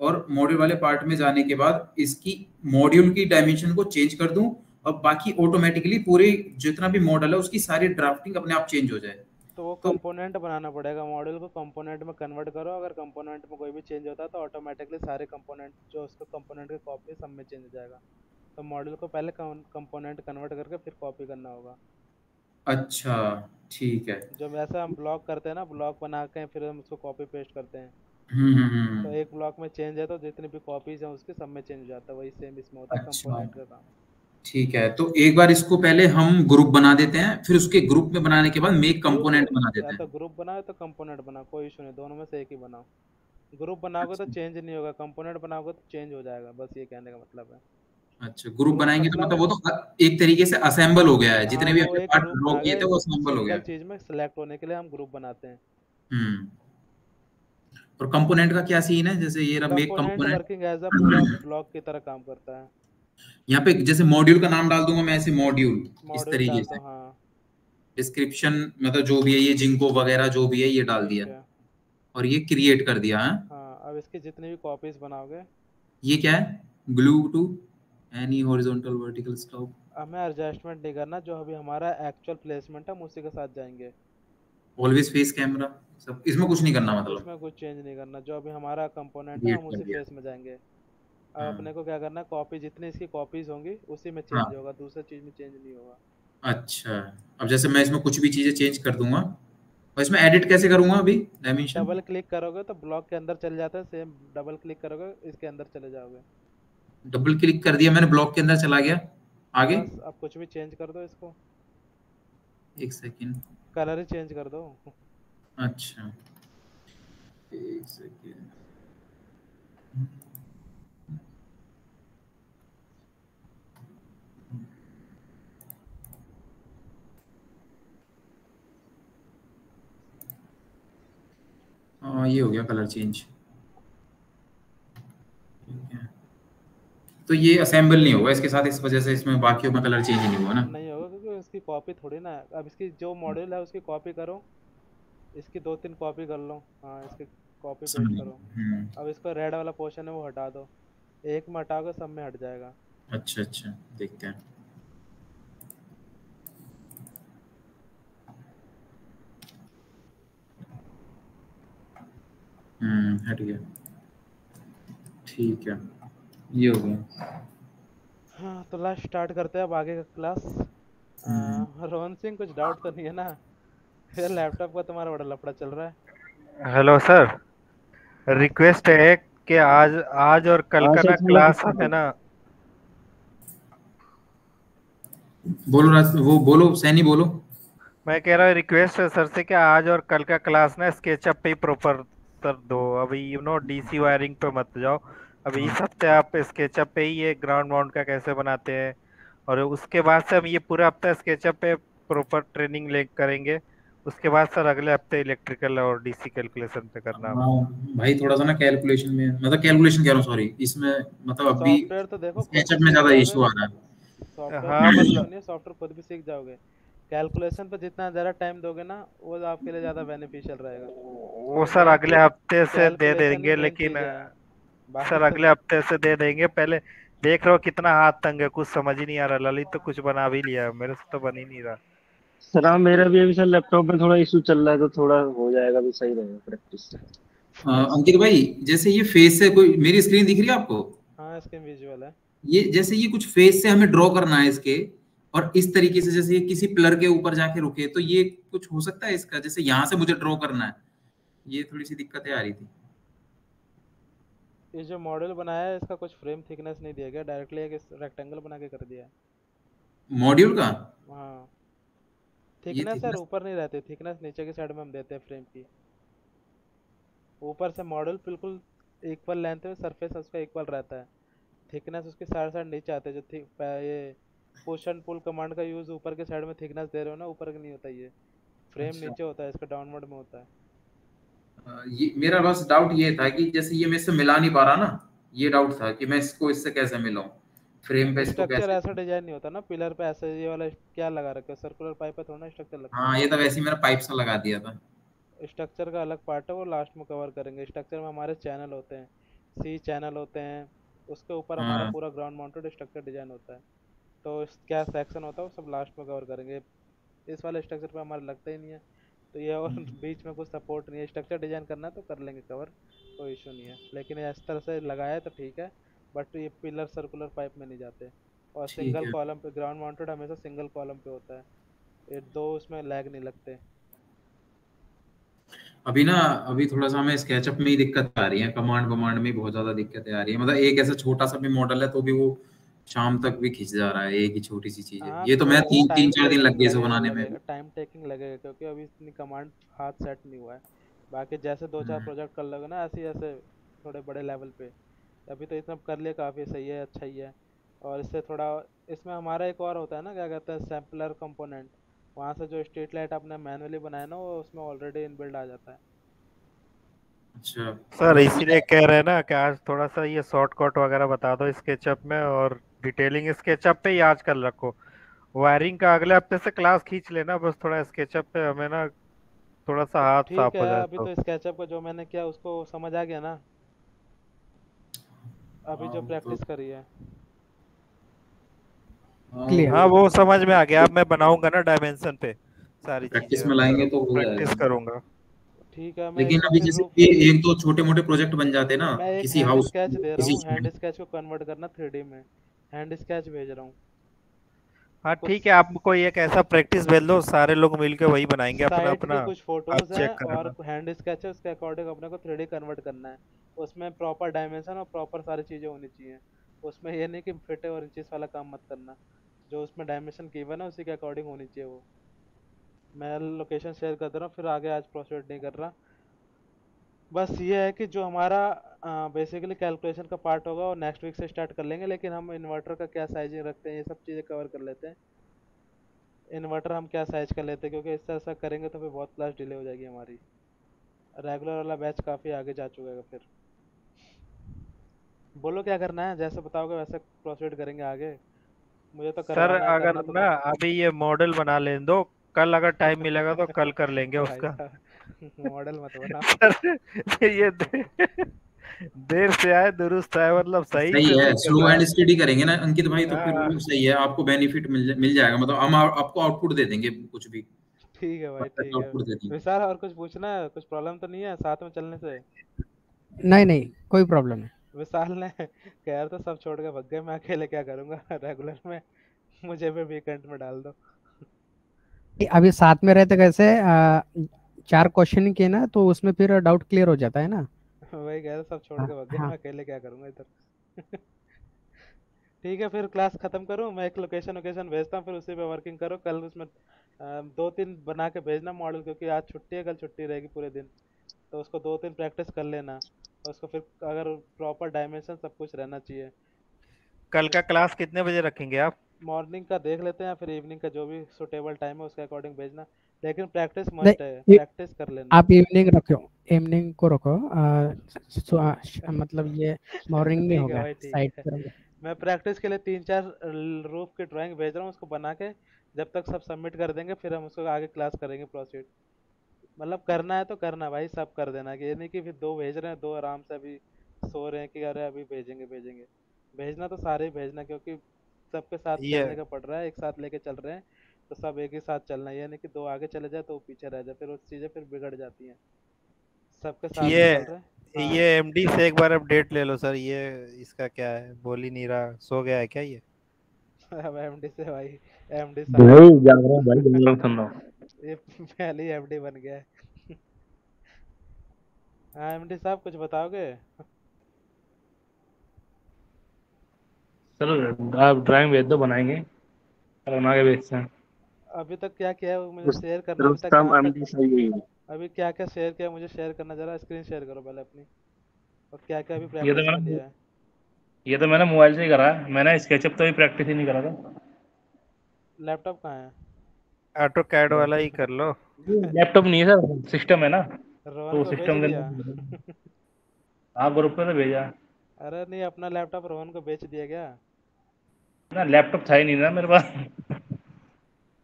Speaker 6: और मॉड्यूल वाले पार्ट में जाने के बाद इसकी मॉड्यूल की डायमेंशन को चेंज कर दूं और बाकी ऑटोमेटिकली पूरे जितना भी मॉडल है उसकी सारी ड्राफ्टिंग अपने आप चेंज हो जाए।
Speaker 2: तो वो कंपोनेंट बनाना पड़ेगा, मॉडल को कंपोनेंट में कन्वर्ट करो। अगर कंपोनेंट में कोई भी चेंज होता है तो ऑटोमेटिकली सारे कंपोनेंट जो उसके कंपोनेंट की कॉपी सब में चेंज हो जाएगा। तो मॉडल को पहले कंपोनेंट कन्वर्ट करके फिर कॉपी करना होगा।
Speaker 6: अच्छा ठीक है।
Speaker 2: जो वैसा हम ब्लॉक करते हैं ना, ब्लॉक बना के फिर हम उसको कॉपी पेस्ट करते हैं। तो एक ब्लॉक में चेंज है तो जितनी भी कॉपीज हैं उसके सब में चेंज हो जाता है। वही सेम इसमें होता है कंपोनेंट का काम।
Speaker 6: ठीक है, तो एक बार इसको पहले हम ग्रुप बना देते हैं, फिर उसके ग्रुप में बनाने के बाद मेक कंपोनेंट बना देते हैं।
Speaker 2: तो ग्रुप बनाओ तो कंपोनेंट बनाओ, कोई इशू नहीं, दोनों में से एक ही बनाओ। ग्रुप बनाओगे तो चेंज नहीं होगा, कंपोनेंट बनाओगे तो चेंज हो जाएगा, बस ये कहने का मतलब है।
Speaker 6: अच्छा, ग्रुप बनाएंगे तो मतलब वो तो एक तरीके से असेंबल हो गया है, जितने भी
Speaker 2: वो एक
Speaker 6: पार्ट
Speaker 2: ग्रुप
Speaker 6: ड्रॉ
Speaker 2: बना
Speaker 6: किए
Speaker 2: के
Speaker 6: थे वो असेंबल हो गया।
Speaker 2: सिंगल चीज में सिलेक्ट होने के लिए हम ग्रुप बनाते हैं।
Speaker 6: और कंपोनेंट का क्या सीन है? जैसे ये make component
Speaker 2: working as a पूरा ब्लॉक की तरह काम करता है।
Speaker 6: यहाँ पे जैसे मॉड्यूल का नाम डाल दूंगा मैं, ऐसे मॉड्यूल इस तरीके से।
Speaker 2: हाँ।
Speaker 6: डिस्क्रिप्शन मतलब जो भी है ये जिंको वगैरह जो भी है ये डाल दिया और ये क्रिएट कर दिया है।
Speaker 2: हाँ, अब इसकी जितनी भी कॉपीज बनाओगे।
Speaker 6: ये क्या है? Glue to any horizontal vertical stop.
Speaker 2: हमें एडजस्टमेंट नहीं करना, जो अभी हमारा एक्चुअल प्लेसमेंट है हम उसी के साथ जाएंगे।
Speaker 6: ऑलवेज फेस कैमरा, सब इसमें कुछ नहीं करना, मतलब
Speaker 2: इसमें कुछ चेंज नहीं करना। जो अभी हमारा कंपोनेंट है हम उसी फेस में जाएंगे। अब अपने को क्या करना है, कॉपी जितनी इसकी कॉपीज होंगी उसी में चेंज होगा, दूसरी चीज में चेंज नहीं होगा।
Speaker 6: अच्छा, अब जैसे मैं इसमें कुछ भी चीजें चेंज कर दूंगा और इसमें एडिट कैसे करूंगा? अभी डायमेंशन
Speaker 2: डबल क्लिक करोगे तो ब्लॉक के अंदर चले जाता है, सेम डबल क्लिक करोगे इसके अंदर चले जाओगे।
Speaker 6: डबल क्लिक कर दिया मैंने, ब्लॉक के अंदर चला गया, आगे
Speaker 2: अब कुछ भी चेंज कर दो इसको।
Speaker 6: एक सेकंड,
Speaker 2: कलर ही चेंज कर दो।
Speaker 6: अच्छा एक सेकंड, हाँ ये हो गया कलर चेंज। तो ये असेंबल नहीं होगा इसके साथ, इस वजह से इसमें बाकियों में कलर चेंज नहीं हुआ ना?
Speaker 2: नहीं होगा क्योंकि इसकी कॉपी थोड़ी ना है। अब इसकी जो मॉड्यूल है उसकी कॉपी करो, इसकी 2-3 कॉपी कर लो। हाँ, इसकी कॉपी पेस्ट करो। अब इसको रेड वाला पोर्शन है वो हटा दो, एक में हटाओगे सब में हट जाएगा।
Speaker 6: अच्छा अच्छा, देखते हैं। हट गया, ठीक है, ये हो गया।
Speaker 2: हाँ, तो लास्ट स्टार्ट करते हैं अब आगे का क्लास। रोहन सिंह, कुछ डाउट तो नहीं है ना? फिर लैपटॉप का तुम्हारा बड़ा लफड़ा चल रहा है।
Speaker 7: हेलो सर, रिक्वेस्ट है कि आज और कल का ना क्लास है ना।
Speaker 6: बोलो वो बोलो सैनी बोलो।
Speaker 7: मैं कह रहा हूँ रिक्वेस्ट है सर से कि आज और कल का क्लास ना स्केचअप पे ही प्रॉपर कर दो। अभी डीसी वायरिंग पे मत जाओ। अभी इस हफ्ते आप स्केचअप पे ही ये ग्राउंड माउंट का कैसे बनाते हैं, और उसके बाद से हम ये पूरा हफ्ता स्केचअप पे प्रॉपर ट्रेनिंग ले करेंगे। उसके बाद सर अगले हफ्ते इलेक्ट्रिकल और डीसी कैलकुलेशन पे करना।
Speaker 6: भाई थोड़ा सा ना कैलकुलेशन में, मतलब कैलकुलेशन कह रहा हूँ सॉरी, इसमें मतलब अभी
Speaker 2: सॉफ्टवेयर तो देखो
Speaker 6: स्केचअप में ज्यादा इशू आ रहा है।
Speaker 2: हाँ, मतलब सॉफ्टवेयर खुद भी सीख जाओगे। कैलकुलेशन पर जितना ज़्यादा टाइम दोगे ना वो आपके लिए ज़्यादा बेनिफिशियल रहेगा।
Speaker 7: वो सर अगले हफ्ते से दे देंगे, लेकिन सर अगले हफ्ते से दे देंगे। पहले देख रहे हो कितना हाथ तंग है, कुछ समझ ही नहीं आ रहा। ललित तो कुछ बना भी लिया, मेरे से तो बन ही नहीं रहा।
Speaker 8: सर हाँ, मेरा भी अभी सर लैपटॉप में थोड़ा इशू चल रहा है, तो थोड़ा हो जाएगा, भी सही रहेगा प्रैक्टिस।
Speaker 6: अंकित भाई, जैसे ये फेस से कोई मेरी स्क्रीन दिख रही है आपको?
Speaker 2: हाँ, स्क्रीन विजुअल है। ये
Speaker 6: जैसे ये कुछ फेस से हमें ड्रॉ करना है इसके, और इस तरीके से जैसे ये किसी पिलर के ऊपर जाके रुके, तो ये कुछ हो सकता है इसका? जैसे यहाँ से मुझे ड्रॉ करना है ये थोड़ी सी दिक्कतें आ रही थी।
Speaker 2: ये जो मॉडल बनाया है इसका कुछ फ्रेम थिकनेस नहीं दिया गया, डायरेक्टली एक रेक्टेंगल बना के कर दिया है।
Speaker 6: मॉड्यूल का
Speaker 2: हाँ,
Speaker 6: ये
Speaker 2: थिकनेस यार
Speaker 6: थिकनेस
Speaker 2: ऊपर नहीं रहती, थिकनेस नीचे की साइड में हम देते हैं फ्रेम की। ऊपर से मॉडल बिल्कुल इक्वल लेंथ में, सरफेस उसका इक्वल रहता है, थिकनेस उसकी साइड साइड नीचे आते हैं। जो ये पुश एंड पुल कमांड का यूज ऊपर के साइड में थिकनेस दे रहे हो ना, ऊपर का नहीं होता, ये फ्रेम
Speaker 6: अच्छा।
Speaker 2: नीचे होता है, इसका डाउनवर्ड में होता है।
Speaker 6: ये मेरा बस डाउट ये था कि जैसे ये मैं इससे मिला नहीं पा रहा ना, ये डाउट था कि मैं इसको इससे कैसे मिलाऊं, फ्रेम पे इसको
Speaker 2: स्ट्रक्चर
Speaker 6: कैसे।
Speaker 2: ऐसा डिजाइन नहीं होता ना, पिलर पे ऐसे ये वाला क्या लगा रखा है, सर्कुलर पाइप पे थोड़ा ना स्ट्रक्चर लगता
Speaker 6: हाँ, ये तो वैसे ही मेरा पाइप सा लगा दिया था।
Speaker 2: है। स्ट्रक्चर का अलग पार्ट है, वो लास्ट में कवर करेंगे। स्ट्रक्चर में हमारे चैनल होते हैं, सी चैनल होते हैं, उसके ऊपर हमारा
Speaker 6: हाँ
Speaker 2: पूरा ग्राउंड माउंटेड स्ट्रक्चर डिजाइन होता है। तो क्या सेक्शन होता है वो सब लास्ट में कवर करेंगे। इस वाले स्ट्रक्चर पे हमारा लगता ही नहीं है, तो ये और बीच में कुछ सपोर्ट नहीं है। स्ट्रक्चर डिजाइन करना है तो कर लेंगे कवर, कोई इशू नहीं है, लेकिन ये इस तरह से लगाया है तो ठीक है। बट ये पिलर सर्कुलर पाइप में नहीं जाते। और
Speaker 6: ठीक
Speaker 2: सिंगल
Speaker 6: है।
Speaker 2: कॉलम पे ग्राउंड माउंटेड हमेशा सिंगल कॉलम पे होता है, ये दो उसमें लैग नहीं लगते।
Speaker 6: अभी ना, अभी थोड़ा सा हमें स्केचअप में ही दिक्कत आ रही है, कमांड वमांड में बहुत ज्यादा दिक्कतें आ रही है। मतलब एक ऐसा छोटा सा भी मॉडल है तो भी वो शाम तक भी खिंच जा रहा है, एक ही छोटी सी चीज है।
Speaker 2: हाँ,
Speaker 6: ये तो मैं
Speaker 2: थोड़ा सा
Speaker 6: तीन तीन
Speaker 2: टाइम
Speaker 6: चार दिन लग
Speaker 2: टेकिंग
Speaker 6: गए इसे
Speaker 2: लगेगा,
Speaker 6: बनाने में।
Speaker 2: टाइम टेकिंग लगेगा, क्योंकि अभी इतनी कमांड हाथ सेट नहीं हुआ है। बाकी जैसे दो चार
Speaker 6: हम्म,
Speaker 2: प्रोजेक्ट कर लोगे ना ऐसे ऐसे थोड़े बड़े लेवल पे, अभी तो इतना कर लिया काफ़ी सही है, अच्छा ही है। और इससे थोड़ा, इसमें हमारा एक और होता है ना, क्या कहते हैं, सैम्पलर कंपोनेंट। वहाँ से जो स्ट्रीट लाइट आपने मैनुअली बनाया ना, वो उसमें ऑलरेडी इनबिल्ड आ जाता है।
Speaker 6: अच्छा।
Speaker 7: सर
Speaker 6: मतलब
Speaker 7: इसीलिए कह रहे हैं ना कि आज थोड़ा सा ये शॉर्टकट वगैरह बता दो स्केचअप में, और डिटेलिंग स्केचअप पे ही आज कल रखो। वायरिंग का अगले हफ्ते से क्लास खींच लेना, बस थोड़ा स्केचअप पे हमें ना थोड़ा सा हाथ
Speaker 2: ठीक
Speaker 7: साफ
Speaker 2: है,
Speaker 7: हो जाए
Speaker 2: अभी
Speaker 7: तो।
Speaker 2: तो स्केचअप का जो मैंने किया उसको समझ आ गया ना, अभी
Speaker 6: हाँ,
Speaker 2: जो
Speaker 6: वो तो
Speaker 2: प्रैक्टिस करी है।
Speaker 6: हाँ
Speaker 3: क्लियर।
Speaker 7: हाँ वो समझ में आ गया, अब मैं बनाऊंगा ना डायमेंशन पे सारी चीजें,
Speaker 6: प्रैक्टिस में
Speaker 7: अब
Speaker 6: लाएंगे तो हो
Speaker 2: हाँ,
Speaker 6: जाएगा।
Speaker 7: प्रैक्टिस करूंगा।
Speaker 2: ठीक है, मैं
Speaker 6: लेकिन
Speaker 2: इसमें
Speaker 6: अभी
Speaker 2: फिर
Speaker 6: जैसे
Speaker 2: रूफ,
Speaker 6: ये एक दो छोटे मोटे प्रोजेक्ट बन जाते ना,
Speaker 2: मैं एक
Speaker 6: किसी
Speaker 2: हैंड
Speaker 6: हाउस,
Speaker 2: स्केच दे रहा
Speaker 6: किसी
Speaker 2: हूँ, हैंड स्केच को कन्वर्ट करना 3D में, हैंड स्केच भेज रहा हूँ
Speaker 7: हाँ
Speaker 2: कुछ।
Speaker 7: ठीक है, आप कोई एक ऐसा प्रैक्टिस भेज दो, सारे लोग मिलके वही बनाएंगे अपना
Speaker 2: साइट की
Speaker 7: अपना।
Speaker 2: कुछ
Speaker 7: आप
Speaker 2: फोटोज हैं
Speaker 7: चेक
Speaker 2: और
Speaker 7: करना।
Speaker 2: हैंड स्केच है, उसके अकॉर्डिंग अपने को 3D कन्वर्ट करना है। उसमें प्रॉपर डायमेंशन और प्रॉपर सारी चीज़ें होनी चाहिए। उसमें ये नहीं कि फिटे और इंचेस वाला काम मत करना, जो उसमें डायमेंशन गिवन है उसी के अकॉर्डिंग होनी चाहिए वो। मैं लोकेशन शेयर कर दे रहा हूँ, फिर आगे आज प्रोसीड नहीं कर रहा। बस ये है कि जो हमारा बेसिकली कैलकुलेशन का पार्ट होगा वो नेक्स्ट वीक से स्टार्ट कर लेंगे, लेकिन हम इन्वर्टर का क्या साइजिंग रखते हैं ये सब चीज़ें कवर कर लेते हैं। इन्वर्टर हम क्या साइज का लेते हैं, क्योंकि इस तरह से करेंगे तो फिर बहुत क्लास डिले हो जाएगी हमारी। रेगुलर वाला बैच काफ़ी आगे जा चुका है। फिर बोलो क्या करना है, जैसे बताओगे वैसे प्रोसीड करेंगे आगे। मुझे तो
Speaker 7: सर
Speaker 2: करवाना है,
Speaker 7: अगर
Speaker 2: करना तो
Speaker 7: ना
Speaker 2: सब।
Speaker 7: अभी ये मॉडल बना लेने दो, कल अगर टाइम मिलेगा तो कल कर लेंगे
Speaker 2: भाई
Speaker 7: उसका।
Speaker 2: साहब मॉडल मत बनाओ।
Speaker 7: सर ये देर से आए दुरुस्त आए, मतलब सही
Speaker 6: सही
Speaker 7: से
Speaker 6: है,
Speaker 7: नहीं चल
Speaker 6: स्लो
Speaker 7: रहा
Speaker 6: एंड स्टडी करेंगे ना अंकित भाई, तो फिर
Speaker 7: है।
Speaker 6: वो सही है, आपको बेनिफिट मिल जाएगा। मतलब हम आपको आउटपुट दे देंगे, कुछ भी
Speaker 2: ठीक है भाई,
Speaker 6: परफेक्ट
Speaker 2: ठीक है।
Speaker 6: आउटपुट दे देंगे।
Speaker 2: विशाल और कुछ पूछना है, कुछ प्रॉब्लम तो नहीं है साथ में चलने से?
Speaker 3: नहीं नहीं, कोई प्रॉब्लम नहीं।
Speaker 2: विशाल ने कह रहा था सब छोड़ के भग गए, मैं अकेले क्या करूंगा रेगुलर में, मुझे भी वीकेंड में डाल दो।
Speaker 3: अभी साथ में रहते कैसे 4 क्वेश्चन किए ना, तो उसमें फिर डाउट क्लियर हो जाता है ना।
Speaker 2: वही कह रहा सब छोड़
Speaker 3: हाँ
Speaker 2: के भग गए,
Speaker 3: हाँ।
Speaker 2: मैं अकेले क्या करूंगा इधर। ठीक है, फिर क्लास खत्म करूं मैं, एक लोकेशन लोकेशन भेजता हूँ, फिर उसी पे वर्किंग करो। कल उसमें 2-3 बना के भेजना मॉडल, क्योंकि आज छुट्टी है, कल छुट्टी रहेगी पूरे दिन। तो उसको 2-3 प्रैक्टिस कर लेना, और उसको फिर अगर प्रॉपर डायमेंशन सब कुछ रहना चाहिए।
Speaker 7: कल का क्लास कितने बजे रखेंगे आप?
Speaker 2: मॉर्निंग का देख लेते हैं, फिर इवनिंग का जो भी सुटेबल टाइम है उसके अकॉर्डिंग भेजना, लेकिन प्रैक्टिस मस्ट है,
Speaker 3: नहीं,
Speaker 2: प्रैक्टिस कर लेना।
Speaker 3: आप इवनिंग रखो, इवनिंग को रखो। मतलब ये मॉर्निंग में
Speaker 2: ठीक है
Speaker 3: होगा
Speaker 2: भाई, ठीक
Speaker 3: साइट
Speaker 2: है।
Speaker 3: पर।
Speaker 2: मैं प्रैक्टिस के लिए 3-4 रूफ की ड्राइंग भेज रहा हूँ, उसको बना के जब तक सब सबमिट कर देंगे फिर हम उसको आगे क्लास करेंगे प्रोसीड। मतलब करना है तो करना भाई, सब कर देना, कि ये नहीं कि फिर 2 भेज रहे हैं, 2 आराम से अभी सो रहे हैं कि अरे अभी भेजेंगे भेजेंगे। भेजना तो सारे ही भेजना, क्योंकि सबके साथ
Speaker 7: ये
Speaker 2: चलने का पड़ रहा है, एक साथ लेके चल रहे हैं। तो सब एक ही साथ चलना है, ये नहीं कि 2 आगे चले जाए तो वो पीछे रह जाए, फिर वो चीज़ें फिर बिगड़ जाती हैं। सबके साथ
Speaker 7: ये
Speaker 2: में चल रहे हैं। हाँ।
Speaker 7: ये एमडी से एक बार अपडेट ले लो सर, ये इसका क्या है, बोल ही नहीं रहा, सो गया है क्या ये?
Speaker 2: अब एमडी से भाई, एमडी साहब
Speaker 5: भाई जाग रहा हूँ भाई, जाग रहा हूँ, सुन रहा हूँ।
Speaker 2: ये पहले ही एमडी बन गया है। हाँ एमडी साहब कुछ बताओगे?
Speaker 5: चलो आप ड्राइंग भेज दो, बनाएंगे और बना के भेजते हैं।
Speaker 2: अभी तक क्या किया है वो मुझे शेयर करना, अभी तक
Speaker 8: रुस्तम
Speaker 2: कहाँ तक,
Speaker 8: एमडी सही है।
Speaker 2: अभी क्या क्या शेयर किया मुझे शेयर करना, जरा स्क्रीन शेयर करो पहले अपनी, और क्या क्या अभी
Speaker 5: ये तो
Speaker 2: प्रैक्टिस में
Speaker 5: मैंने
Speaker 2: लिया है।
Speaker 5: ये तो मैंने मोबाइल से ही करा है, मैंने स्केचअप तो भी प्रैक्टिस ही नहीं करा था।
Speaker 2: लैपटॉप कहाँ है?
Speaker 7: ऑटो कैड वाला ही कर लो।
Speaker 5: लैपटॉप नहीं है सर, सिस्टम है ना,
Speaker 2: रोहन
Speaker 5: तो
Speaker 2: को बेच
Speaker 5: सिस्टम के
Speaker 2: दिया।
Speaker 5: अंदर आप ग्रुप पे तो भेजा
Speaker 2: अरे नहीं, अपना लैपटॉप रोहन को बेच दिया क्या?
Speaker 5: ना, लैपटॉप था ही नहीं ना मेरे पास।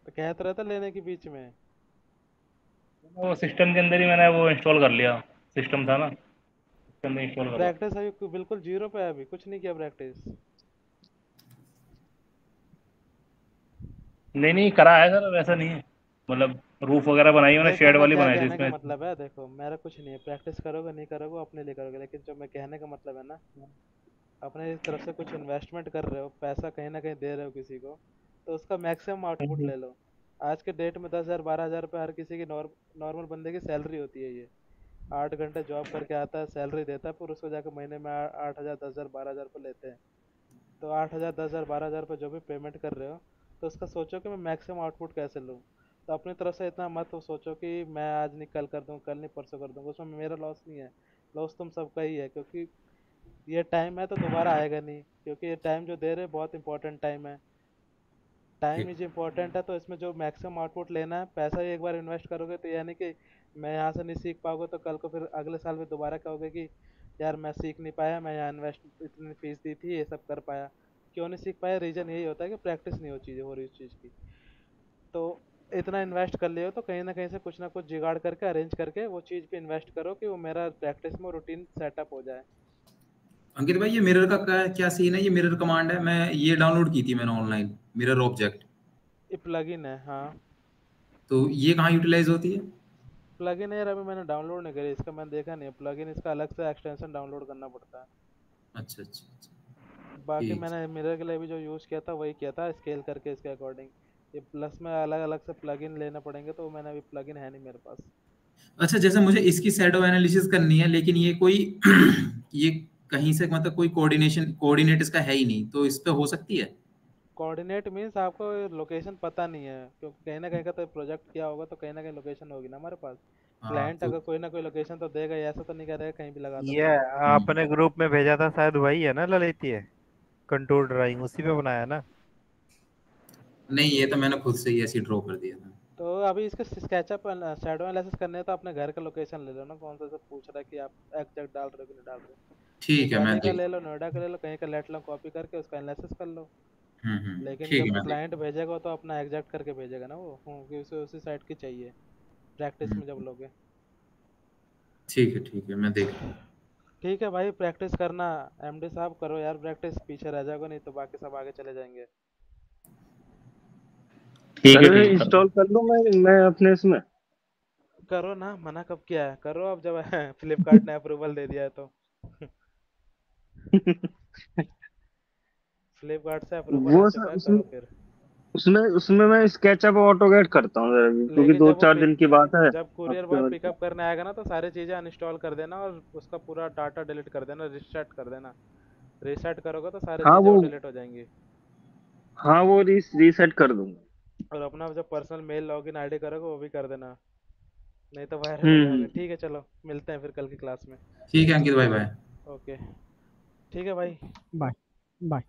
Speaker 2: तो कहता रहता लेने के बीच में।
Speaker 5: वो सिस्टम के अंदर ही मैंने वो इंस्टॉल कर लिया, सिस्टम था ना, सिस्टम में इंस्टॉल कर लिया।
Speaker 2: प्रैक्टिस अभी बिल्कुल जीरो पे है, अभी कुछ नहीं किया प्रैक्टिस।
Speaker 5: नहीं नहीं करा है सर, वैसा नहीं है, मतलब रूफ वगैरह बनाई मैंने,
Speaker 2: देखो
Speaker 5: शेड
Speaker 2: मैं
Speaker 5: वाली
Speaker 2: क्या
Speaker 5: बनाई थी
Speaker 2: कहने का
Speaker 5: इसमें।
Speaker 2: मतलब है, देखो मेरा कुछ नहीं है, प्रैक्टिस करोगे नहीं करोगे अपने लिए करोगे, लेकिन जो मैं कहने का मतलब है ना, अपने इस तरफ से कुछ इन्वेस्टमेंट कर रहे हो, पैसा कहीं ना कहीं दे रहे हो किसी को, तो उसका मैक्सिमम आउटपुट ले लो। आज के डेट में 10,000 12,000 रुपये हर किसी की नॉर्मल बंदे की सैलरी होती है ये। 8 घंटे जॉब करके आता है, सैलरी देता है, फिर उसको जाकर महीने में 8,000 10,000 12,000 रुपये लेते हैं। तो 8,000 10,000 12,000 रुपये जो भी पेमेंट कर रहे हो, तो उसका सोचो कि मैं मैक्सिमम आउटपुट कैसे लूँ। तो अपनी तरफ से इतना मत सोचो कि मैं आज नहीं कल कर दूँ, कल नहीं परसों कर दूँगा, उसमें मेरा लॉस नहीं है, लॉस तुम सबका ही है, क्योंकि ये टाइम है तो दोबारा आएगा नहीं, क्योंकि ये टाइम जो दे रहे हैं बहुत इंपॉर्टेंट टाइम है। टाइम इज इम्पोर्टेंट है, तो इसमें जो मैक्सिमम आउटपुट लेना है, पैसा ही एक बार इन्वेस्ट करोगे तो यानी कि मैं यहाँ से नहीं सीख पाओगे तो कल को फिर अगले साल में दोबारा कहोगे कि यार मैं सीख नहीं पाया, मैं यहाँ इन्वेस्ट इतनी फीस दी थी ये सब कर पाया। क्यों नहीं सीख पाया? रीज़न यही होता है कि प्रैक्टिस नहीं हो रही उस चीज़ की। तो इतना इन्वेस्ट कर लियो तो कहीं ना कहीं से कुछ ना कुछ जुगाड़ करके अरेंज करके वो चीज़ पे इन्वेस्ट करो कि वो मेरा प्रैक्टिस में रूटीन सेटअप हो जाए।
Speaker 6: अंकित भाई, ये मिरर का क्या सीन है? ये मिरर कमांड है, मैं ये डाउनलोड की थी मैंने ऑनलाइन, मिरर ऑब्जेक्ट।
Speaker 2: ये प्लगइन है, हाँ।
Speaker 6: तो ये कहाँ यूटिलाइज होती है?
Speaker 2: प्लगइन है यार, अभी मैंने डाउनलोड नहीं करी इसका, मैंने देखा नहीं है प्लगइन, इसका अलग से एक्सटेंशन डाउनलोड करना पड़ता है।
Speaker 6: अच्छा अच्छा अच्छा,
Speaker 2: बाकी
Speaker 6: ठीक।
Speaker 2: मैंने मिरर के लिए भी जो यूज़ किया था वही किया था, स्केल करके इसके अकॉर्डिंग। ये प्लस में अलग अलग से प्लगइन लेना पड़ेंगे, तो मैंने अभी प्लगइन है नहीं मेरे पास।
Speaker 6: अच्छा, जैसे मुझे इसकी शैडो एनालिसिस करनी है, लेकिन ये कोई ये कहीं से मतलब कोई कोऑर्डिनेट इसका है ही नहीं, तो इस पे हो सकती है?
Speaker 2: कोऑर्डिनेट मीन्स आपको लोकेशन पता नहीं है, क्योंकि कहीं ना कहीं का तो प्रोजेक्ट किया होगा, तो कहीं ना कहीं लोकेशन होगी ना हमारे पास।
Speaker 6: हाँ
Speaker 2: क्लाइंट
Speaker 6: तो
Speaker 2: अगर कोई ना कोई लोकेशन तो देगा ही, ऐसा तो नहीं करेगा कहीं भी लगा दो
Speaker 7: ये
Speaker 2: मेरे को।
Speaker 7: आपने ग्रुप में भेजा था शायद वही है ना ललित? ये कंटूर ड्राइंग उसी पे बनाया ना?
Speaker 6: नहीं, ये तो मैंने खुद से ही ऐसे ड्रॉ कर दिया था।
Speaker 2: तो अभी इसका स्केचअप शैडो एनालिसिस करने है तो अपने घर का लोकेशन ले लो ना, कौन सा से पूछ रहा है कि आप एग्जैक्ट डाल रहे हो कि नहीं डाल रहे हो।
Speaker 6: ठीक है, मैं
Speaker 2: दिल्ली का
Speaker 6: देख।
Speaker 2: ले लो, नोएडा का ले लो, कहीं का लेट लो, कॉपी करके उसका एनालिसिस कर लो। लेकिन
Speaker 6: ठीक है,
Speaker 2: जब
Speaker 6: मैं देख।
Speaker 2: क्लाइंट भेजेगा तो अपना एग्जैक्ट करके भेजेगा ना वो, कि उसे उसी साइट की चाहिए प्रैक्टिस में जब लोगे।
Speaker 6: ठीक है, मैं देख।
Speaker 2: ठीक है भाई, प्रैक्टिस करना। एमडी साहब करो यार प्रैक्टिस, पीछे रह जाओगे नहीं तो बाकी सब आगे चले जाएंगे।
Speaker 5: ठीक है
Speaker 8: सर
Speaker 5: ठीक है कर
Speaker 8: इंस्टॉल कर लूँ मैं अपने इसमें?
Speaker 2: करो ना, मना कब किया है, करो अब जब फ्लिपकार्ट ने अप्रूवल दे दिया है तो। फ्लिपकार्ट से अप्रूवल आ
Speaker 8: वो सर
Speaker 2: चुका है,
Speaker 8: उसमें
Speaker 2: करो फिर।
Speaker 8: उसमें उसमें मैं स्केचअप ऑटोगैट करता हूँ जरा भी, क्योंकि
Speaker 2: लेकिन
Speaker 8: दो चार दिन की बात है
Speaker 2: जब कुरियर
Speaker 8: हफ्ते
Speaker 2: बॉय
Speaker 8: भर की।
Speaker 2: पिकअप करने आएगा ना तो सारी चीज़ें अनइंस्टॉल कर देना और उसका पूरा डाटा डिलीट कर देना, रिसेट कर देना। रीसेट करोगे तो सारी
Speaker 8: हाँ
Speaker 2: चीज़ें
Speaker 8: वो
Speaker 2: वो डिलीट हो जाएंगी।
Speaker 8: हाँ वो रीसेट कर दूंगा।
Speaker 2: और अपना जो पर्सनल मेल लॉगिन आईडी करोगे वो भी कर देना, नहीं तो वायरल हो
Speaker 8: हम्म।
Speaker 2: जाओगे। ठीक है चलो, मिलते हैं फिर कल की क्लास में।
Speaker 6: ठीक है अंकित भाई, बाय।
Speaker 2: ओके, ठीक है भाई।
Speaker 3: Bye bye.